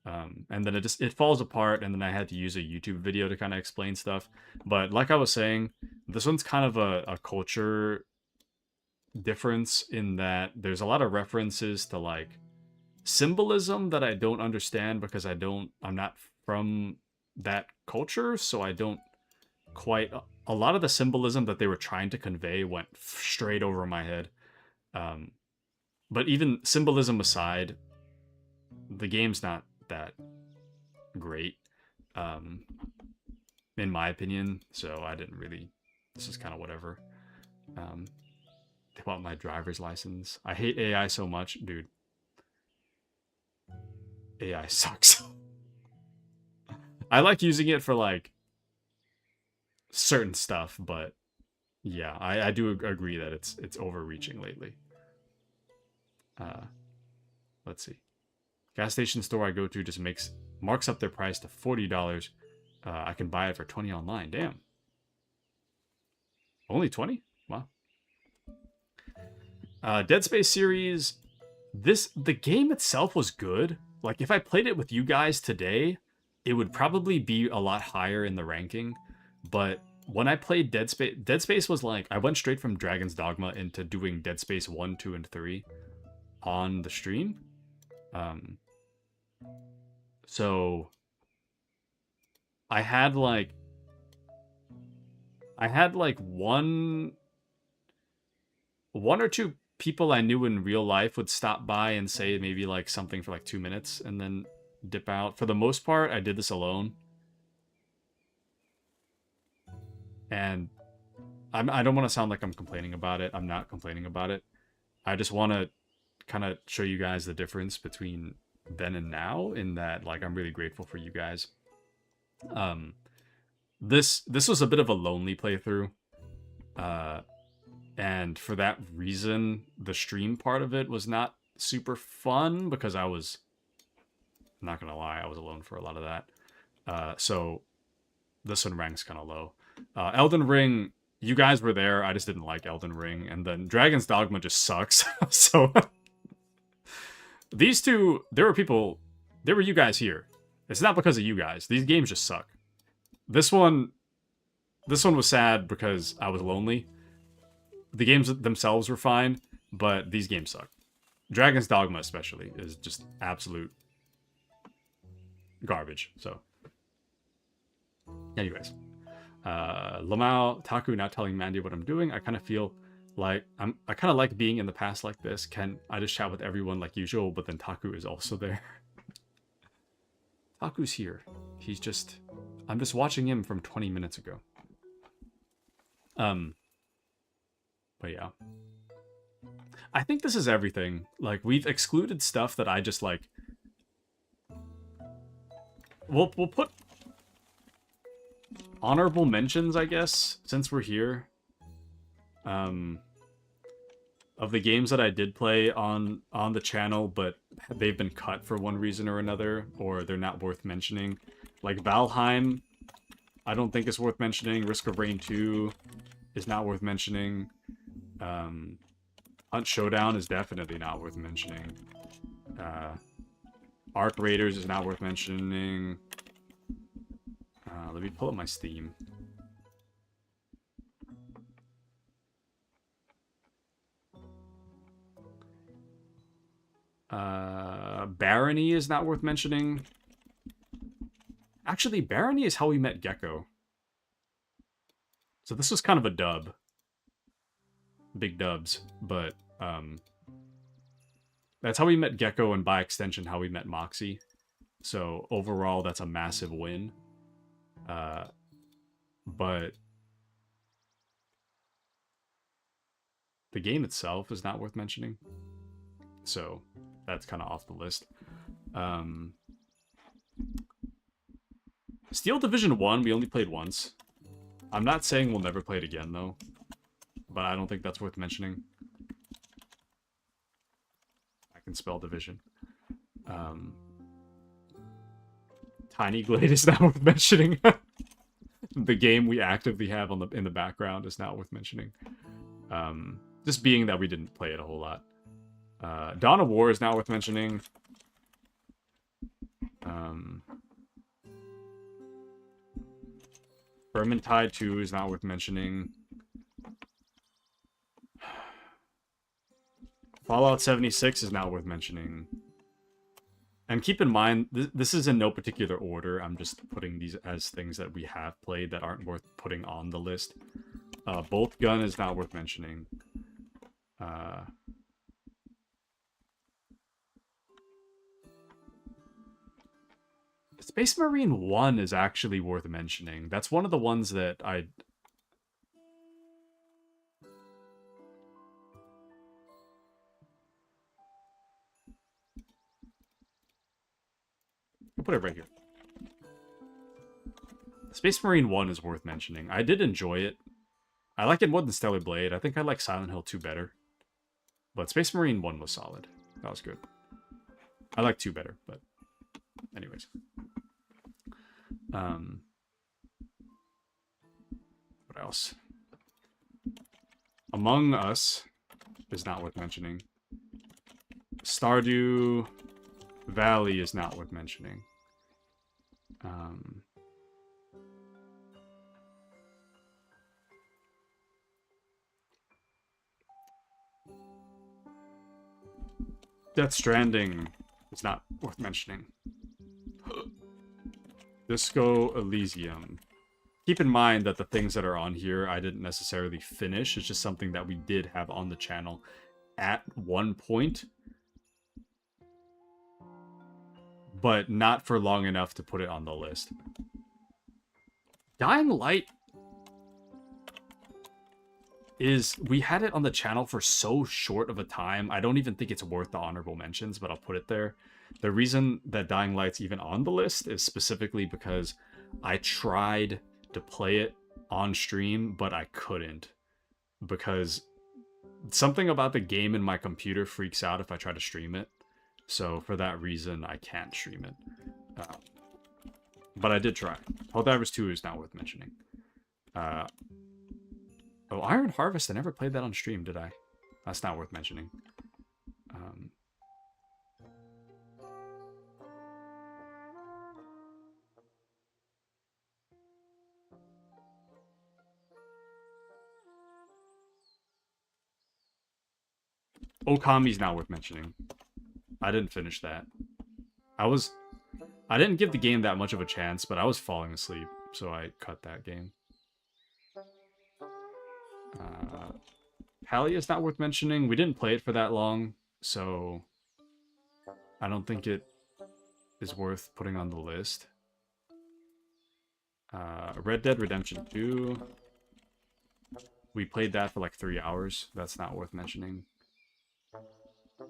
And then it falls apart, and then I had to use a YouTube video to kind of explain stuff. But like I was saying, this one's kind of a culture difference in that there's a lot of references to like symbolism that I don't understand because I'm not from that culture, so I don't quite... A lot of the symbolism that they were trying to convey went straight over my head. But even symbolism aside, the game's not that great, in my opinion, so I didn't really... This is kind of whatever. about my driver's license. I hate AI so much, dude. AI sucks. I like using it for like certain stuff, but yeah, I do agree that it's overreaching lately. Let's see. Gas station store I go to just marks up their price to $40. I can buy it for 20 online. Damn. Only 20? Wow. Dead Space series. The game itself was good. Like if I played it with you guys today, it would probably be a lot higher in the ranking. But when I played Dead Space was like I went straight from Dragon's Dogma into doing Dead Space 1, 2, and 3 on the stream. So I had like one or two people I knew in real life would stop by and say maybe like something for like 2 minutes and then dip out. For the most part, I did this alone. And I don't want to sound like I'm complaining about it. I'm not complaining about it. I just want to kind of show you guys the difference between then and now in that like I'm really grateful for you guys. This was a bit of a lonely playthrough. And for that reason, the stream part of it was not super fun because I'm not gonna lie, I was alone for a lot of that. So this one ranks kind of low. Elden Ring, you guys were there. I just didn't like Elden Ring. And then Dragon's Dogma just sucks. So these two, there were you guys here. It's not because of you guys. These games just suck. This one was sad because I was lonely. The games themselves were fine, but these games suck. Dragon's Dogma especially is just absolute garbage. So, anyways, Lamau, Taku not telling Mandy what I'm doing. I kind of feel like I kind of like being in the past like this. I just chat with everyone like usual, but then Taku is also there. Taku's here. I'm just watching him from 20 minutes ago. But yeah. I think this is everything. Like, we've excluded stuff that I just, like... We'll put... honorable mentions, I guess, since we're here. Of the games that I did play on the channel, but they've been cut for one reason or another, or they're not worth mentioning. Like, Valheim, I don't think is worth mentioning. Risk of Rain 2 is not worth mentioning. Hunt Showdown is definitely not worth mentioning. Arc Raiders is not worth mentioning. Let me pull up my Steam. Barony is not worth mentioning. Actually, Barony is How We Met Gecko. So this was kind of a dub. Big dubs, but that's How We Met Gecko, and by extension How We Met Moxie. So overall that's a massive win. But the game itself is not worth mentioning, so that's kind of off the list. Steel Division 1 we only played once. I'm not saying we'll never play it again though, but I don't think that's worth mentioning. I can spell division. Tiny Glade is not worth mentioning. The game we actively have in the background is not worth mentioning. Just being that we didn't play it a whole lot. Dawn of War is not worth mentioning. Vermintide 2 is not worth mentioning. Fallout 76 is not worth mentioning. And keep in mind, this is in no particular order. I'm just putting these as things that we have played that aren't worth putting on the list. Bolt Gun is not worth mentioning. Space Marine 1 is actually worth mentioning. That's one of the ones that I'll put it right here. Space Marine 1 is worth mentioning. I did enjoy it. I like it more than Stellar Blade. I think I like Silent Hill 2 better. But Space Marine 1 was solid. That was good. I like 2 better, but anyways. What else? Among Us is not worth mentioning. Stardew Valley is not worth mentioning. Death Stranding is not worth mentioning. Disco Elysium. Keep in mind that the things that are on here I didn't necessarily finish. It's just something that we did have on the channel at one point, but not for long enough to put it on the list. Dying Light is... we had it on the channel for so short of a time, I don't even think it's worth the honorable mentions, but I'll put it there. The reason that Dying Light's even on the list is specifically because I tried to play it on stream, but I couldn't. Because something about the game in my computer freaks out if I try to stream it. So for that reason, I can't stream it. But I did try. Helldivers 2 is not worth mentioning. Oh, Iron Harvest, I never played that on stream, did I? That's not worth mentioning. Okami's not worth mentioning. I didn't finish that. I didn't give the game that much of a chance, but I was falling asleep, so I cut that game. Palia is not worth mentioning. We didn't play it for that long, so I don't think it is worth putting on the list. Red Dead Redemption 2. We played that for like 3 hours. That's not worth mentioning.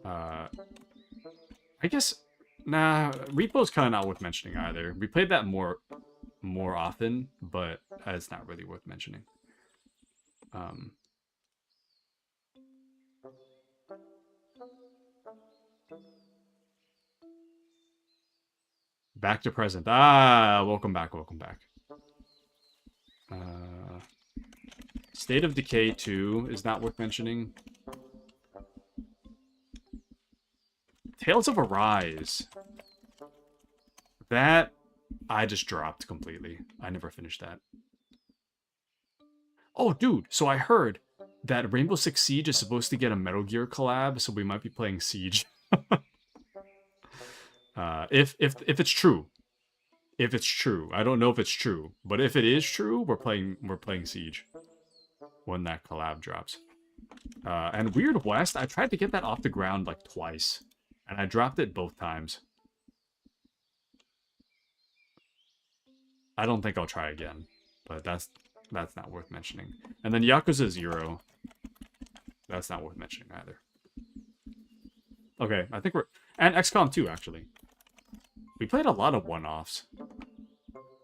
I guess... nah, Repo's kind of not worth mentioning either. We played that more often, but it's not really worth mentioning. Back to present. Ah, welcome back, welcome back. State of Decay 2 is not worth mentioning. Tales of Arise. That I just dropped completely. I never finished that. Oh, dude, so I heard that Rainbow Six Siege is supposed to get a Metal Gear collab, so we might be playing Siege. If it's true. If it's true. I don't know if it's true, but if it is true, we're playing Siege when that collab drops. And Weird West, I tried to get that off the ground like twice, and I dropped it both times. I don't think I'll try again, but that's not worth mentioning. And then Yakuza 0. That's not worth mentioning either. Okay, I think we're... and XCOM 2, actually. We played a lot of one-offs.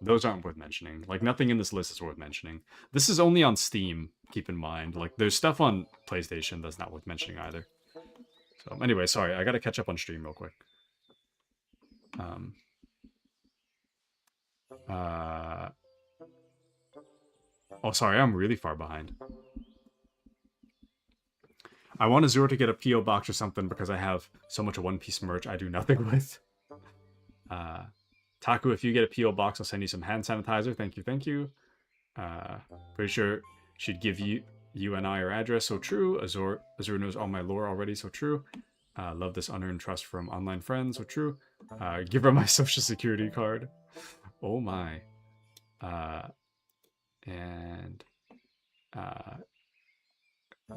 Those aren't worth mentioning. Like, nothing in this list is worth mentioning. This is only on Steam, keep in mind. Like, there's stuff on PlayStation that's not worth mentioning either. So, anyway, sorry, I gotta catch up on stream real quick. Oh, sorry, I'm really far behind. I want Azure to get a P.O. box or something because I have so much One Piece merch I do nothing with. Taku, if you get a P.O. box, I'll send you some hand sanitizer. Thank you, thank you. Pretty sure she'd give you and I her address. So true. Azure knows all my lore already. So true. Love this unearned trust from online friends. So true. Give her my social security card. Oh my.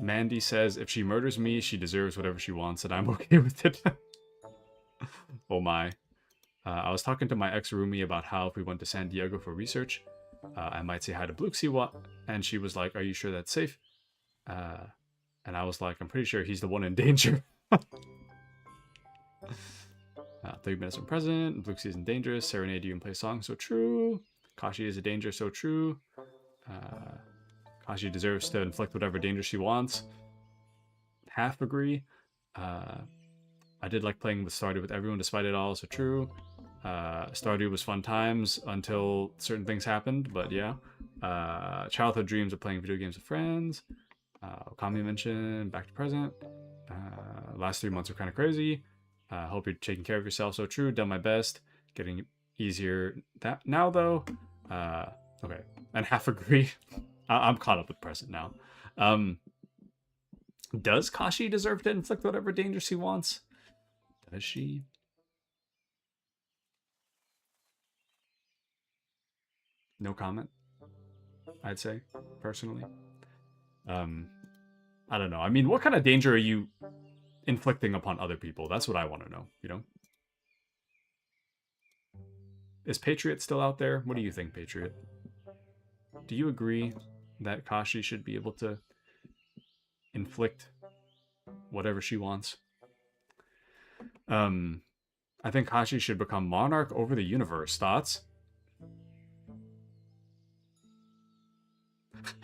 Mandy says, if she murders me, she deserves whatever she wants, and I'm okay with it. Oh my. I was talking to my ex-roomie about how if we went to San Diego for research, I might say hi to Bluxy, and she was like, are you sure that's safe? And I was like, I'm pretty sure he's the one in danger. 30 minutes from present. Blue season dangerous. Serenade you and play songs. So true. Kashi is a danger. So true. Kashi deserves to inflict whatever danger she wants. Half agree. I did like playing with Stardew with everyone despite it all. So true. Stardew was fun times until certain things happened. But yeah. Childhood dreams of playing video games with friends. Kami mentioned back to present. Last 3 months were kind of crazy. Hope you're taking care of yourself. So true. Done my best. Getting easier that now though. Okay. And half agree. I'm caught up with present now. Does Kashi deserve to inflict whatever danger she wants? Does she? No comment. I'd say personally. I don't know. I mean, what kind of danger are you inflicting upon other people? That's what I want to know, you know? Is Patriot still out there? What do you think, Patriot? Do you agree that Kashi should be able to inflict whatever she wants? I think Kashi should become monarch over the universe. Thoughts?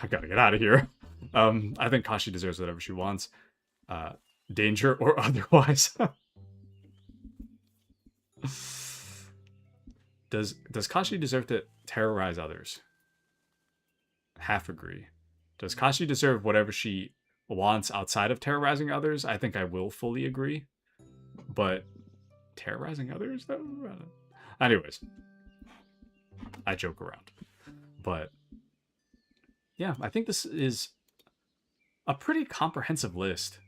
I gotta get out of here. I think Kashi deserves whatever she wants. Danger or otherwise. Does Kashi deserve to terrorize others? Half agree. Does Kashi deserve whatever she wants outside of terrorizing others? I think I will fully agree. But terrorizing others, though? Anyways. I joke around. But yeah, I think this is a pretty comprehensive list.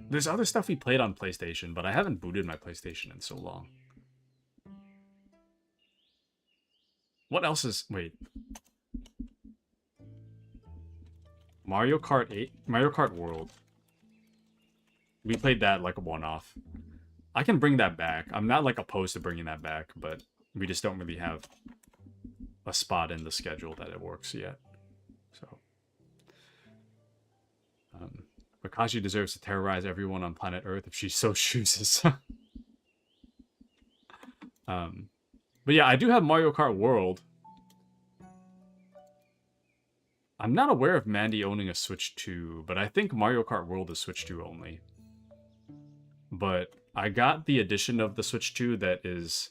There's other stuff we played on PlayStation, but I haven't booted my PlayStation in so long. What else is... Wait. Mario Kart 8? Mario Kart World. We played that like a one-off. I can bring that back. I'm not like opposed to bringing that back, but we just don't really have a spot in the schedule that it works yet. So... But Kashi deserves to terrorize everyone on planet Earth if she so chooses. But yeah, I do have Mario Kart World. I'm not aware of Mandy owning a Switch 2, but I think Mario Kart World is Switch 2 only. But I got the edition of the Switch 2 that is...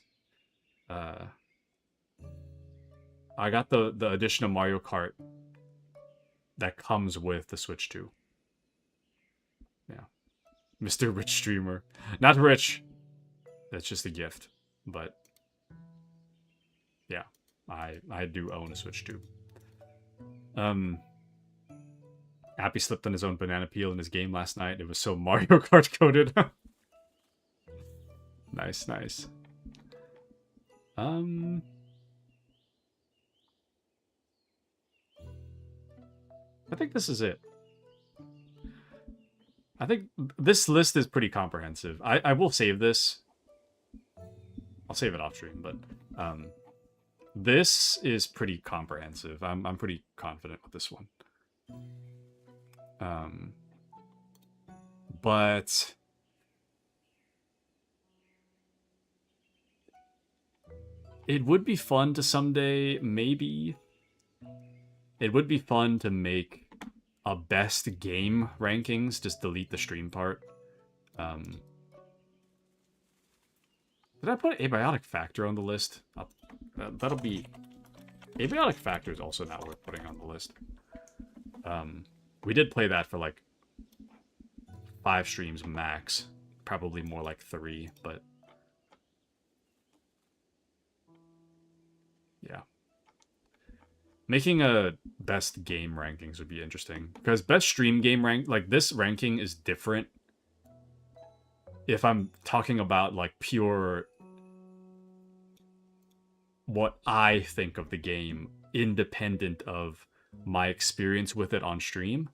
I got the edition of Mario Kart that comes with the Switch 2. Yeah. Mr. Rich Streamer. Not rich. That's just a gift. But... yeah. I do own a Switch 2. Appy slipped on his own banana peel in his game last night. It was so Mario Kart coded. Nice, nice. I think this is it. I think this list is pretty comprehensive. I will save this. I'll save it off stream, but this is pretty comprehensive. I'm pretty confident with this one. But it would be fun to someday, maybe. It would be fun to make a best game rankings. Just delete the stream part. Did I put Abiotic Factor on the list? That'll be... Abiotic Factor is also not worth putting on the list. We did play that for like 5 streams max. Probably more like 3, but... yeah. Making a best game rankings would be interesting. Because best stream game rank... like, this ranking is different. If I'm talking about, like, pure... what I think of the game, independent of my experience with it on stream,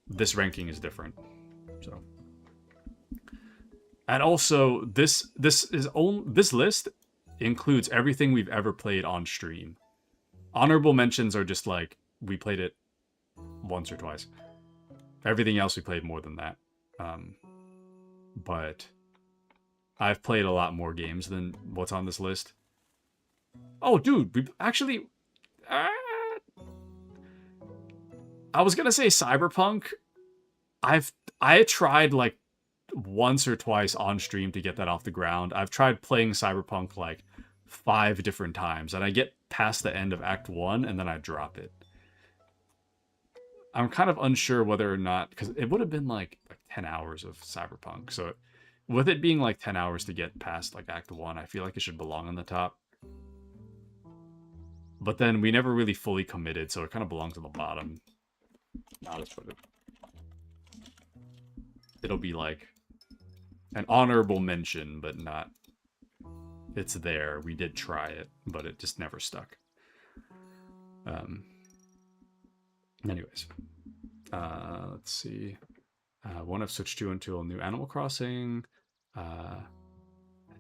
this ranking is different. So, and also this list includes everything we've ever played on stream. Honorable mentions are just like we played it once or twice. Everything else we played more than that. But I've played a lot more games than what's on this list. Oh, dude, we actually... I was gonna say Cyberpunk. I tried like once or twice on stream to get that off the ground. I've tried playing Cyberpunk like 5 different times, and I get past the end of Act 1, and then I drop it. I'm kind of unsure whether or not, because it would have been like 10 hours of Cyberpunk. So with it being like 10 hours to get past like Act 1, I feel like it should belong on the top. But then we never really fully committed, so it kind of belongs on the bottom. I'll just put it. It'll be like an honorable mention, but not... It's there. We did try it, but it just never stuck. Anyways. Let's see. One I've switched to until new Animal Crossing.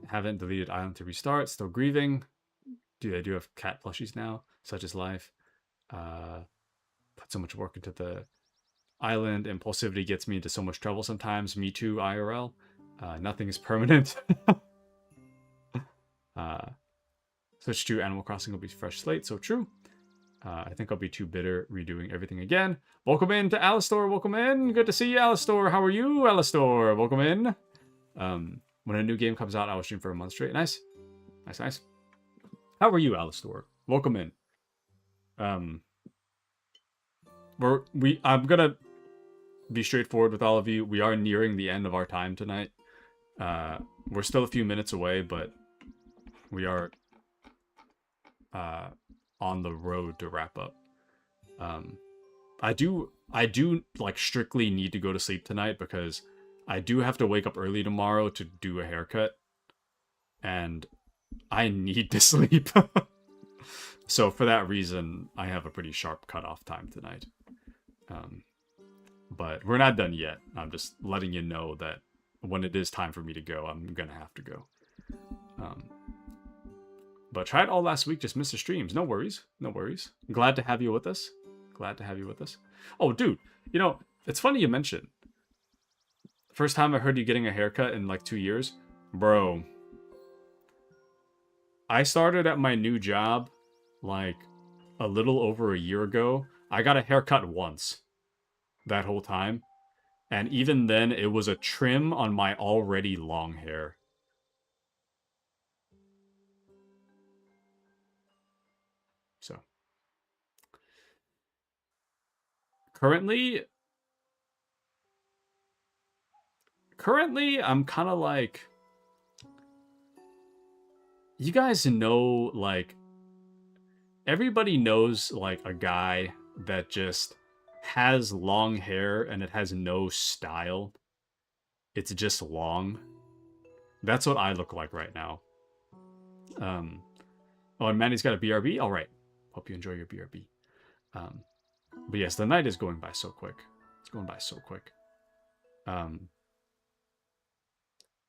Haven't deleted Island to restart. Still grieving. I do have cat plushies now. Such is life. Put so much work into the island. Impulsivity gets me into so much trouble sometimes. Me too, IRL. Nothing is permanent. Switch to Animal Crossing will be fresh slate. So true. I think I'll be too bitter redoing everything again. Welcome in to Alistor. Welcome in. Good to see you, Alistor. How are you, Alistor? Welcome in. When a new game comes out, I will stream for a month straight. Nice. Nice, nice. How are you, Alistor? Welcome in. I'm gonna be straightforward with all of you. We are nearing the end of our time tonight. We're still a few minutes away, but we are on the road to wrap up. I do like strictly need to go to sleep tonight because I do have to wake up early tomorrow to do a haircut, and I need to sleep. So for that reason, I have a pretty sharp cutoff time tonight. But we're not done yet. I'm just letting you know that when it is time for me to go, I'm gonna have to go. But tried all last week, just missed the streams. No worries. No worries. Glad to have you with us. Glad to have you with us. Oh, dude. You know, it's funny you mentioned. First time I heard you getting a haircut in like 2 years. Bro. I started at my new job like a little over a year ago. I got a haircut once that whole time. And even then, it was a trim on my already long hair. So. Currently, I'm kind of like... You guys know, like... Everybody knows, like, a guy that just has long hair and it has no style. It's just long. That's what I look like right now. Oh, and Manny's got a BRB? All right. Hope you enjoy your BRB. But yes, the night is going by so quick. It's going by so quick.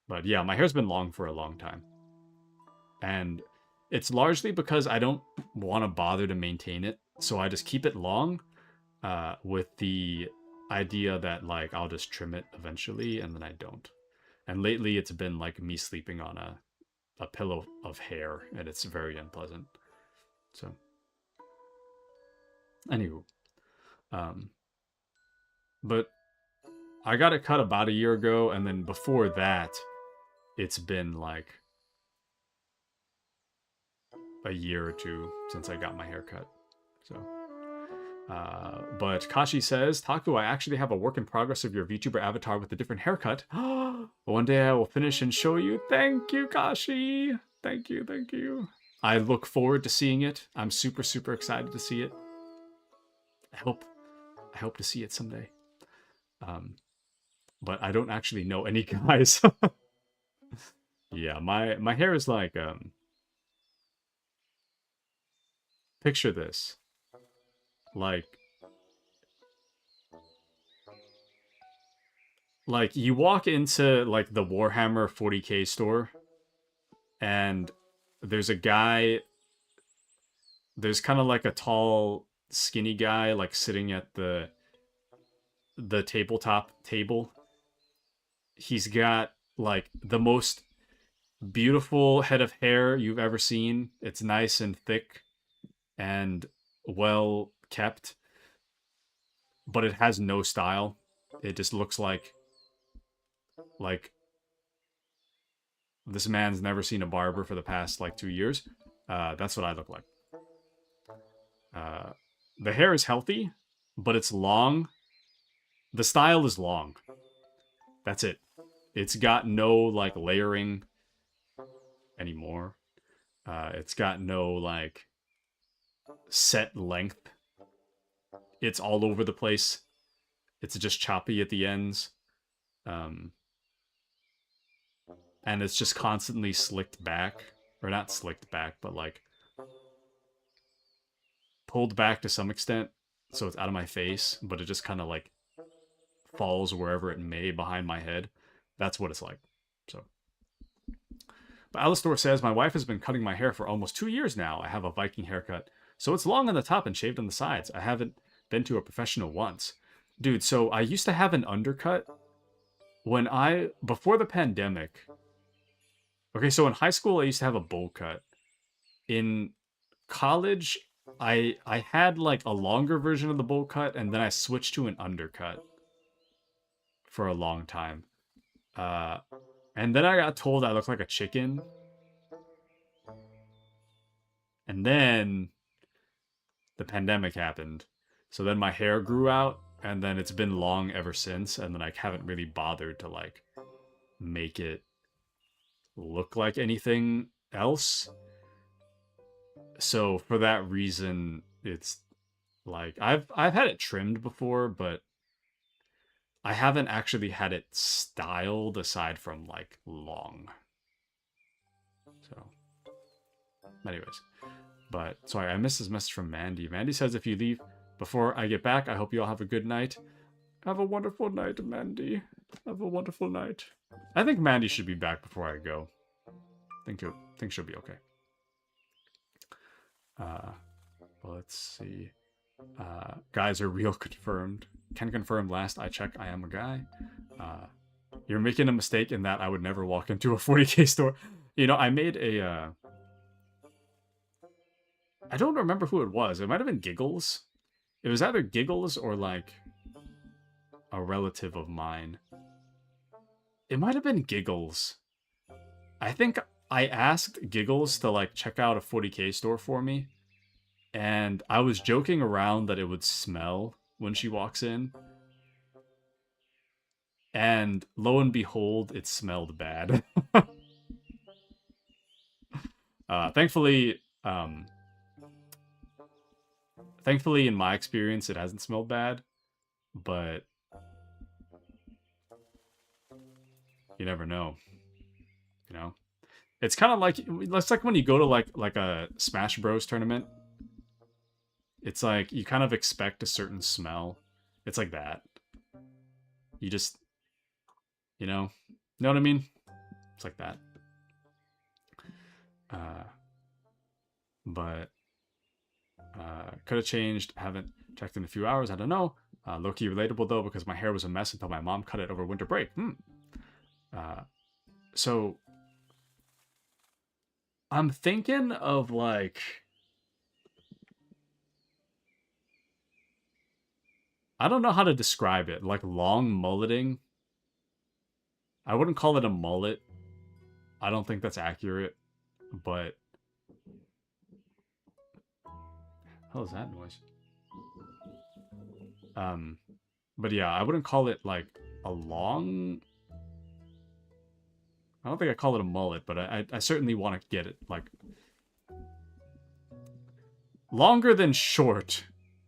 But yeah, my hair's been long for a long time. And it's largely because I don't want to bother to maintain it. So I just keep it long with the idea that, like, I'll just trim it eventually, and then I don't. And lately it's been like me sleeping on a pillow of hair, and it's very unpleasant. So, anywho. But I got it cut about a year ago, and then before that, it's been like a year or two since I got my hair cut. So, but Kashi says, Taku, I actually have a work in progress of your VTuber avatar with a different haircut. One day I will finish and show you. Thank you, Kashi. Thank you, thank you. I look forward to seeing it. I'm super, super excited to see it. I hope to see it someday. But I don't actually know any guys. Yeah, my hair is like, picture this. Like you walk into like the Warhammer 40k store, and there's a guy, there's kind of like a tall, skinny guy like sitting at the tabletop table, He's got like the most beautiful head of hair you've ever seen. It's nice and thick and well kept, but it has no style. It just looks like this man's never seen a barber for the past like 2 years. That's what I look like. Uh, the hair is healthy, but it's long. The style is long. That's it. It's got no like layering anymore. It's got no like set length. It's all over the place. It's just choppy at the ends. Um, and it's just constantly slicked back. Or not slicked back, but like pulled back to some extent. So it's out of my face, but it just kind of like falls wherever it may behind my head. That's what it's like. So. But Alistor says, my wife has been cutting my hair for almost 2 years now. I have a Viking haircut. So it's long on the top and shaved on the sides. I haven't been to a professional once. Dude, so I used to have an undercut before the pandemic. Okay, so in high school, I used to have a bowl cut. In college, I had like a longer version of the bowl cut, and then I switched to an undercut for a long time. Uh, and then I got told I looked like a chicken. And then the pandemic happened. So then my hair grew out, and then it's been long ever since, and then I haven't really bothered to like make it look like anything else. So for that reason, it's like I've had it trimmed before, but I haven't actually had it styled aside from like long. So anyways, but sorry, I missed this message from Mandy. Mandy says, if you leave before I get back, I hope you all have a good night. Have a wonderful night, Mandy. Have a wonderful night. I think Mandy should be back before I go. Think she'll be okay. Well, let's see. Guys are real confirmed. Can confirm last I check I am a guy. You're making a mistake in that I would never walk into a 40k store. You know, I made a I don't remember who it was. It might have been Giggles. It was either Giggles or like a relative of mine. It might have been Giggles. I think I asked Giggles to like check out a 40k store for me. And I was joking around that it would smell when she walks in. And lo and behold, it smelled bad. Thankfully, in my experience, it hasn't smelled bad. But you never know. You know? It's kind of like, it's like when you go to like a Smash Bros tournament. It's like you kind of expect a certain smell. It's like that. You just, know what I mean? It's like that. But could have changed. Haven't checked in a few hours. I don't know. Low-key relatable though, because my hair was a mess until my mom cut it over winter break. So I'm thinking of like, I don't know how to describe it. Like long mulleting. I wouldn't call it a mullet. I don't think that's accurate. But hell is that noise? But yeah, I wouldn't call it like a long. I don't think I call it a mullet, but I certainly want to get it like longer than short,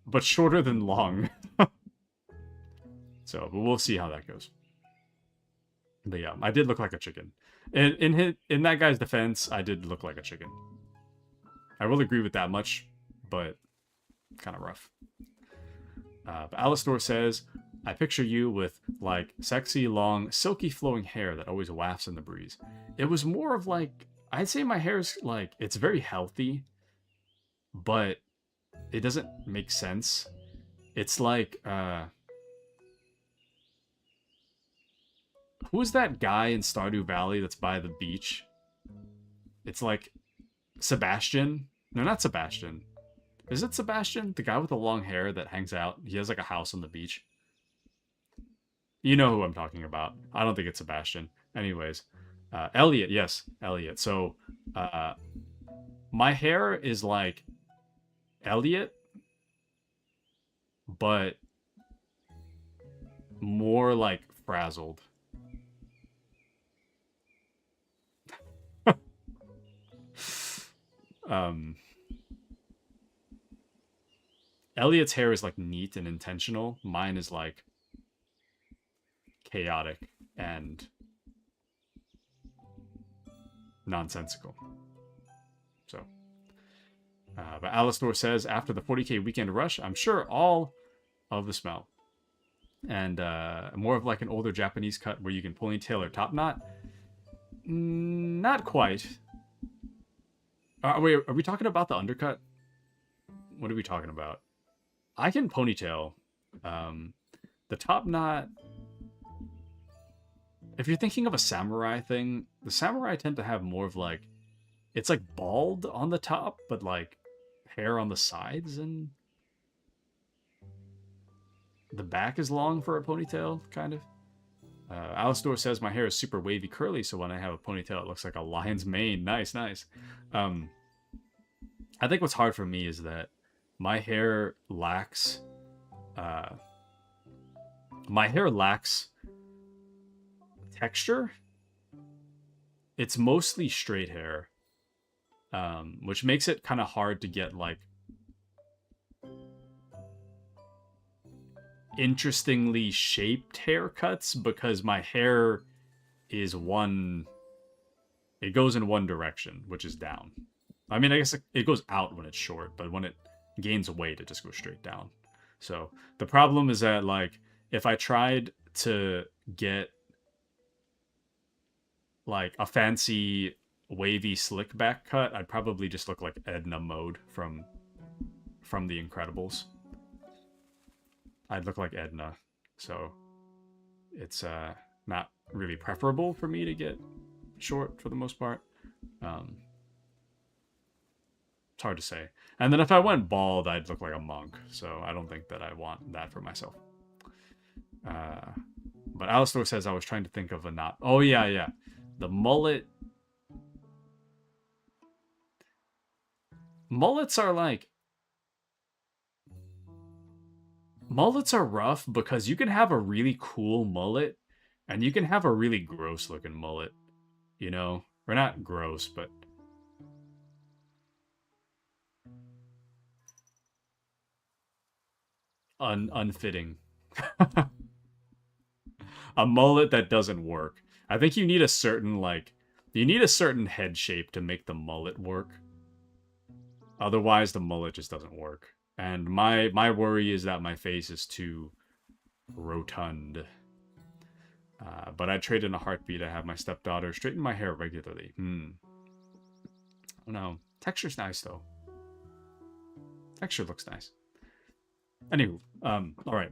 but shorter than long. So, but we'll see how that goes. But yeah, I did look like a chicken. In that guy's defense, I did look like a chicken. I will agree with that much, but kind of rough. But Alistor says, I picture you with like sexy, long, silky flowing hair that always wafts in the breeze. It was more of like, I'd say my hair's like, it's very healthy, but it doesn't make sense. It's like, Who's that guy in Stardew Valley that's by the beach? It's like Sebastian. No, not Sebastian. Is it Sebastian? The guy with the long hair that hangs out. He has like a house on the beach. You know who I'm talking about. I don't think it's Sebastian. Anyways, Elliot. Yes, Elliot. So, my hair is like Elliot, but more like frazzled. um, Elliot's hair is like neat and intentional. Mine is like chaotic and nonsensical. So, but Alistor says after the 40k weekend rush, I'm sure all of the smell and more of like an older Japanese cut where you can ponytail or top knot. Not quite. Wait, are we talking about the undercut? What are we talking about? I can ponytail. The top knot. If you're thinking of a samurai thing, the samurai tend to have more of like, it's like bald on the top, but like hair on the sides, and the back is long for a ponytail, kind of. Alistor says my hair is super wavy curly, so when I have a ponytail, it looks like a lion's mane. Nice, nice. I think what's hard for me is that my hair lacks texture. It's mostly straight hair, which makes it kind of hard to get like interestingly shaped haircuts, because my hair is it goes in one direction, which is down. I mean, I guess it goes out when it's short, but when it gains weight, it just goes straight down. So the problem is that, like, if I tried to get like a fancy wavy slick back cut, I'd probably just look like Edna Mode from The Incredibles. I'd look like Edna. So it's not really preferable for me to get short for the most part. It's hard to say. And then if I went bald, I'd look like a monk. So I don't think that I want that for myself. But Alistor says I was trying to think of a knot. Oh, yeah. The mullet. Mullets are like... Mullets are rough because you can have a really cool mullet and you can have a really gross looking mullet. You know? Or not gross, but... unfitting. A mullet that doesn't work. I think you need a certain, like... You need a certain head shape to make the mullet work. Otherwise, the mullet just doesn't work. And my worry is that my face is too rotund. But I'd trade in a heartbeat to have my stepdaughter straighten my hair regularly. No. Texture's nice, though. Texture looks nice. Anywho, alright.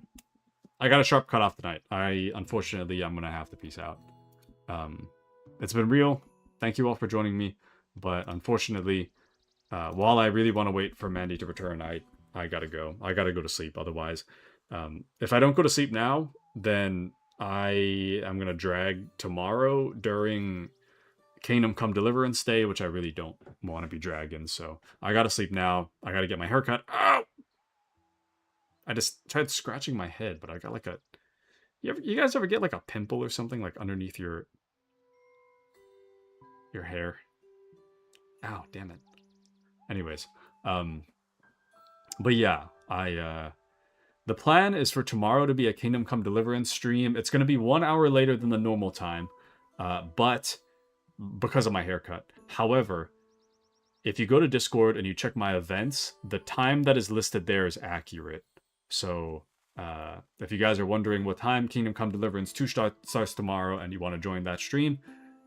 I got a sharp cutoff tonight. Unfortunately, I'm gonna have to peace out. It's been real. Thank you all for joining me. But unfortunately, while I really want to wait for Mandy to return, I gotta go. I gotta go to sleep. Otherwise, if I don't go to sleep now, then I am gonna drag tomorrow during Kingdom Come Deliverance Day, which I really don't want to be dragging. So I gotta sleep now. I gotta get my hair cut. Ow! I just tried scratching my head, but I got like a... You guys ever get like a pimple or something like underneath your hair? Ow, damn it. Anyways, but yeah, the plan is for tomorrow to be a Kingdom Come Deliverance stream. It's going to be 1 hour later than the normal time, but because of my haircut. However, if you go to Discord and you check my events, the time that is listed there is accurate. So if you guys are wondering what time Kingdom Come Deliverance 2 starts tomorrow and you want to join that stream,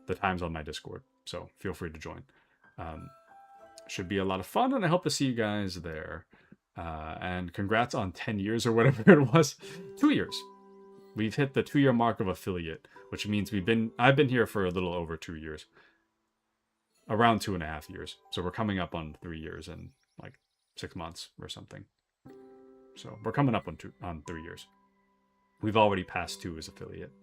the time's on my Discord. So feel free to join. Should be a lot of fun, and I hope to see you guys there. And congrats on 10 years or whatever it was. 2 years. we've hit the 2-year mark of affiliate, which means I've been here for a little over 2 years. Around 2.5 years. So we're coming up on 3 years in like 6 months or something. So we're coming up on 3 years. We've already passed 2 as affiliate.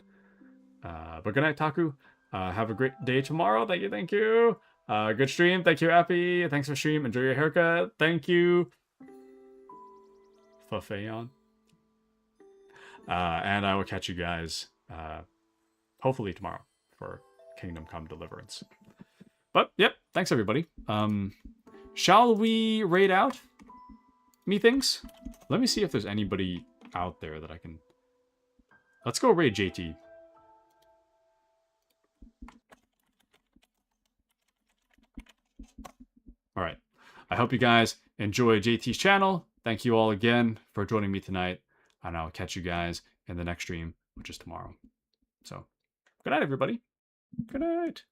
But good night, Taku. Have a great day tomorrow. Thank you, thank you. Good stream. Thank you, Appy. Thanks for stream. Enjoy your haircut. Thank you. Fafeon. And I will catch you guys hopefully tomorrow for Kingdom Come Deliverance. But, yep, thanks everybody. Shall we raid out? Methinks? Let me see if there's anybody out there that I can... Let's go raid JT. Alright. I hope you guys enjoy JT's channel. Thank you all again for joining me tonight. And I'll catch you guys in the next stream, which is tomorrow. So, good night, everybody. Good night.